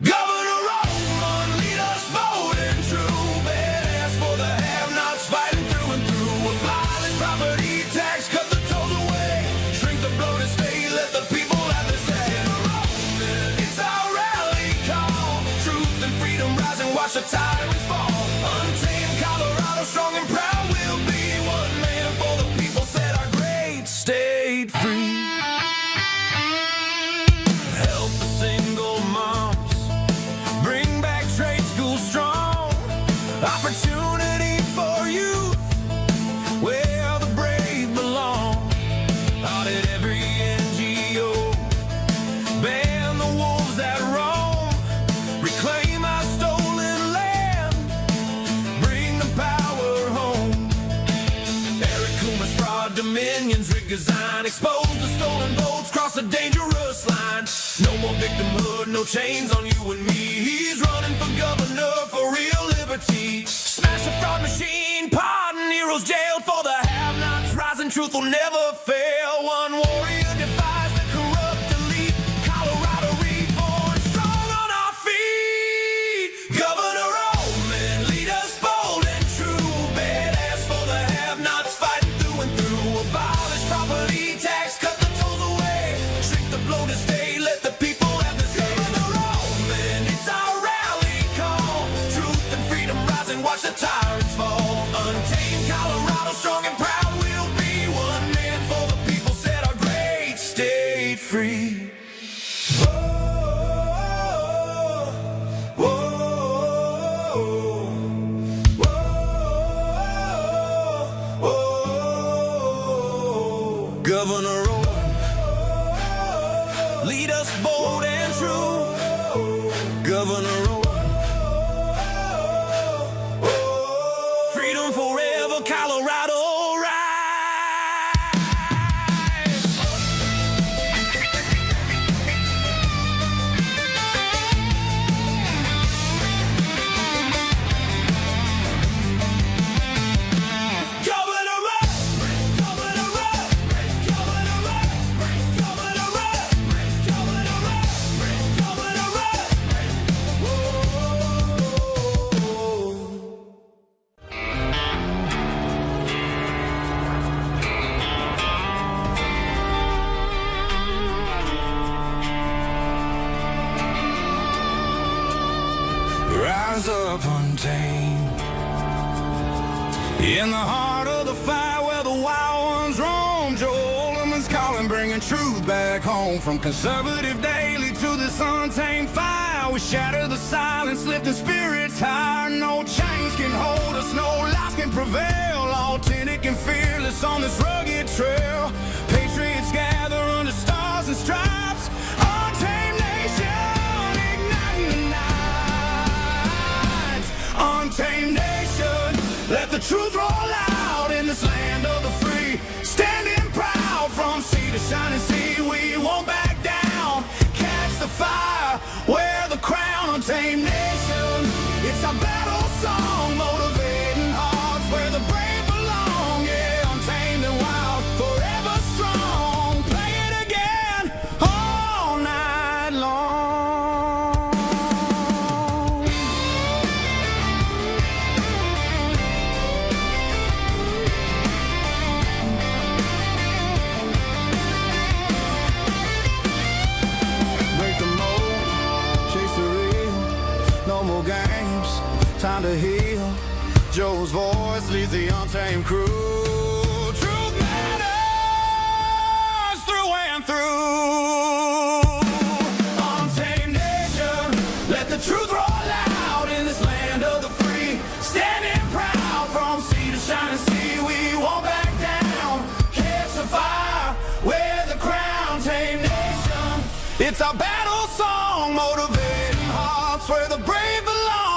Governor Oltmann, lead us bold and true, badass for the have-nots, fighting through and through. Abolish property tax, cut the tolls away, shrink the bloated state, let the people have their say. It's our rally call, truth and freedom rise and watch the tyrants fall. Untamed Colorado, strong and proud, we'll be one man for the people, set our great state free. Help the single moms, bring back trade school strong, opportunity for youth, where the brave belong. Audit every NGO, ban the wolves that roam, reclaim our stolen land, bring the power home. Eric Kuma's fraud, Dominion's rigged sign. Expose the stolen votes, cross a dangerous line. No more victimhood, no chains on you and me. He's running for governor for real liberty. Smash a fraud machine, pardon heroes jailed for the have-nots. Rising truth will never fail. One warrior defies the corrupt elite. Colorado reborn, strong on our feet. Governor Oltmann, lead us bold and true. Badass for the have-nots, fighting through and through. Abolish property tax, cut the tolls away. Shrink the blow to stay, let the people have the say. Governor Oltmann, it's our rally call. Truth and freedom rising, watch the tyrants fall. Untamed Colorado, strong and proud. We'll be one man for the people, set our great state free. Governor Oltmann, lead us bold and true. Governor Oltmann, freedom forever, Colorado rise. Governor Oltmann, Governor Oltmann, Governor Oltmann, Governor Oltmann, Governor Oltmann, Governor Rise up untamed, in the heart of the fight where the wild ones roam. Joe Oltmann's calling, bringing truth back home. From conservative daily to this untamed fire, we shatter the silence, lifting spirits higher. No chains can hold us, no lies can prevail. Authentic and fearless on this rugged trail. Patriots gather under stars and stripes. Untamed nation, igniting the night. Untamed nation, let the truth roll out in this land of the free. Standing proud from sea to shining sea, we won't back down. Catch the fire, wear the crown. Untamed nation, it's our battle song, motivating hearts where the brave belong. Yeah, untamed and wild, forever strong. Play it again all night long. Break the mold, chase the real. No more games, time to heal. Joe's voice leads the untamed crew. Truth matters through and through. Untamed nation, let the truth roll out in this land of the free. Standing proud from sea to shining sea, we won't back down. Catch the fire, wear the crown. Tame nation, it's our battle song, motivating hearts where the brave belong.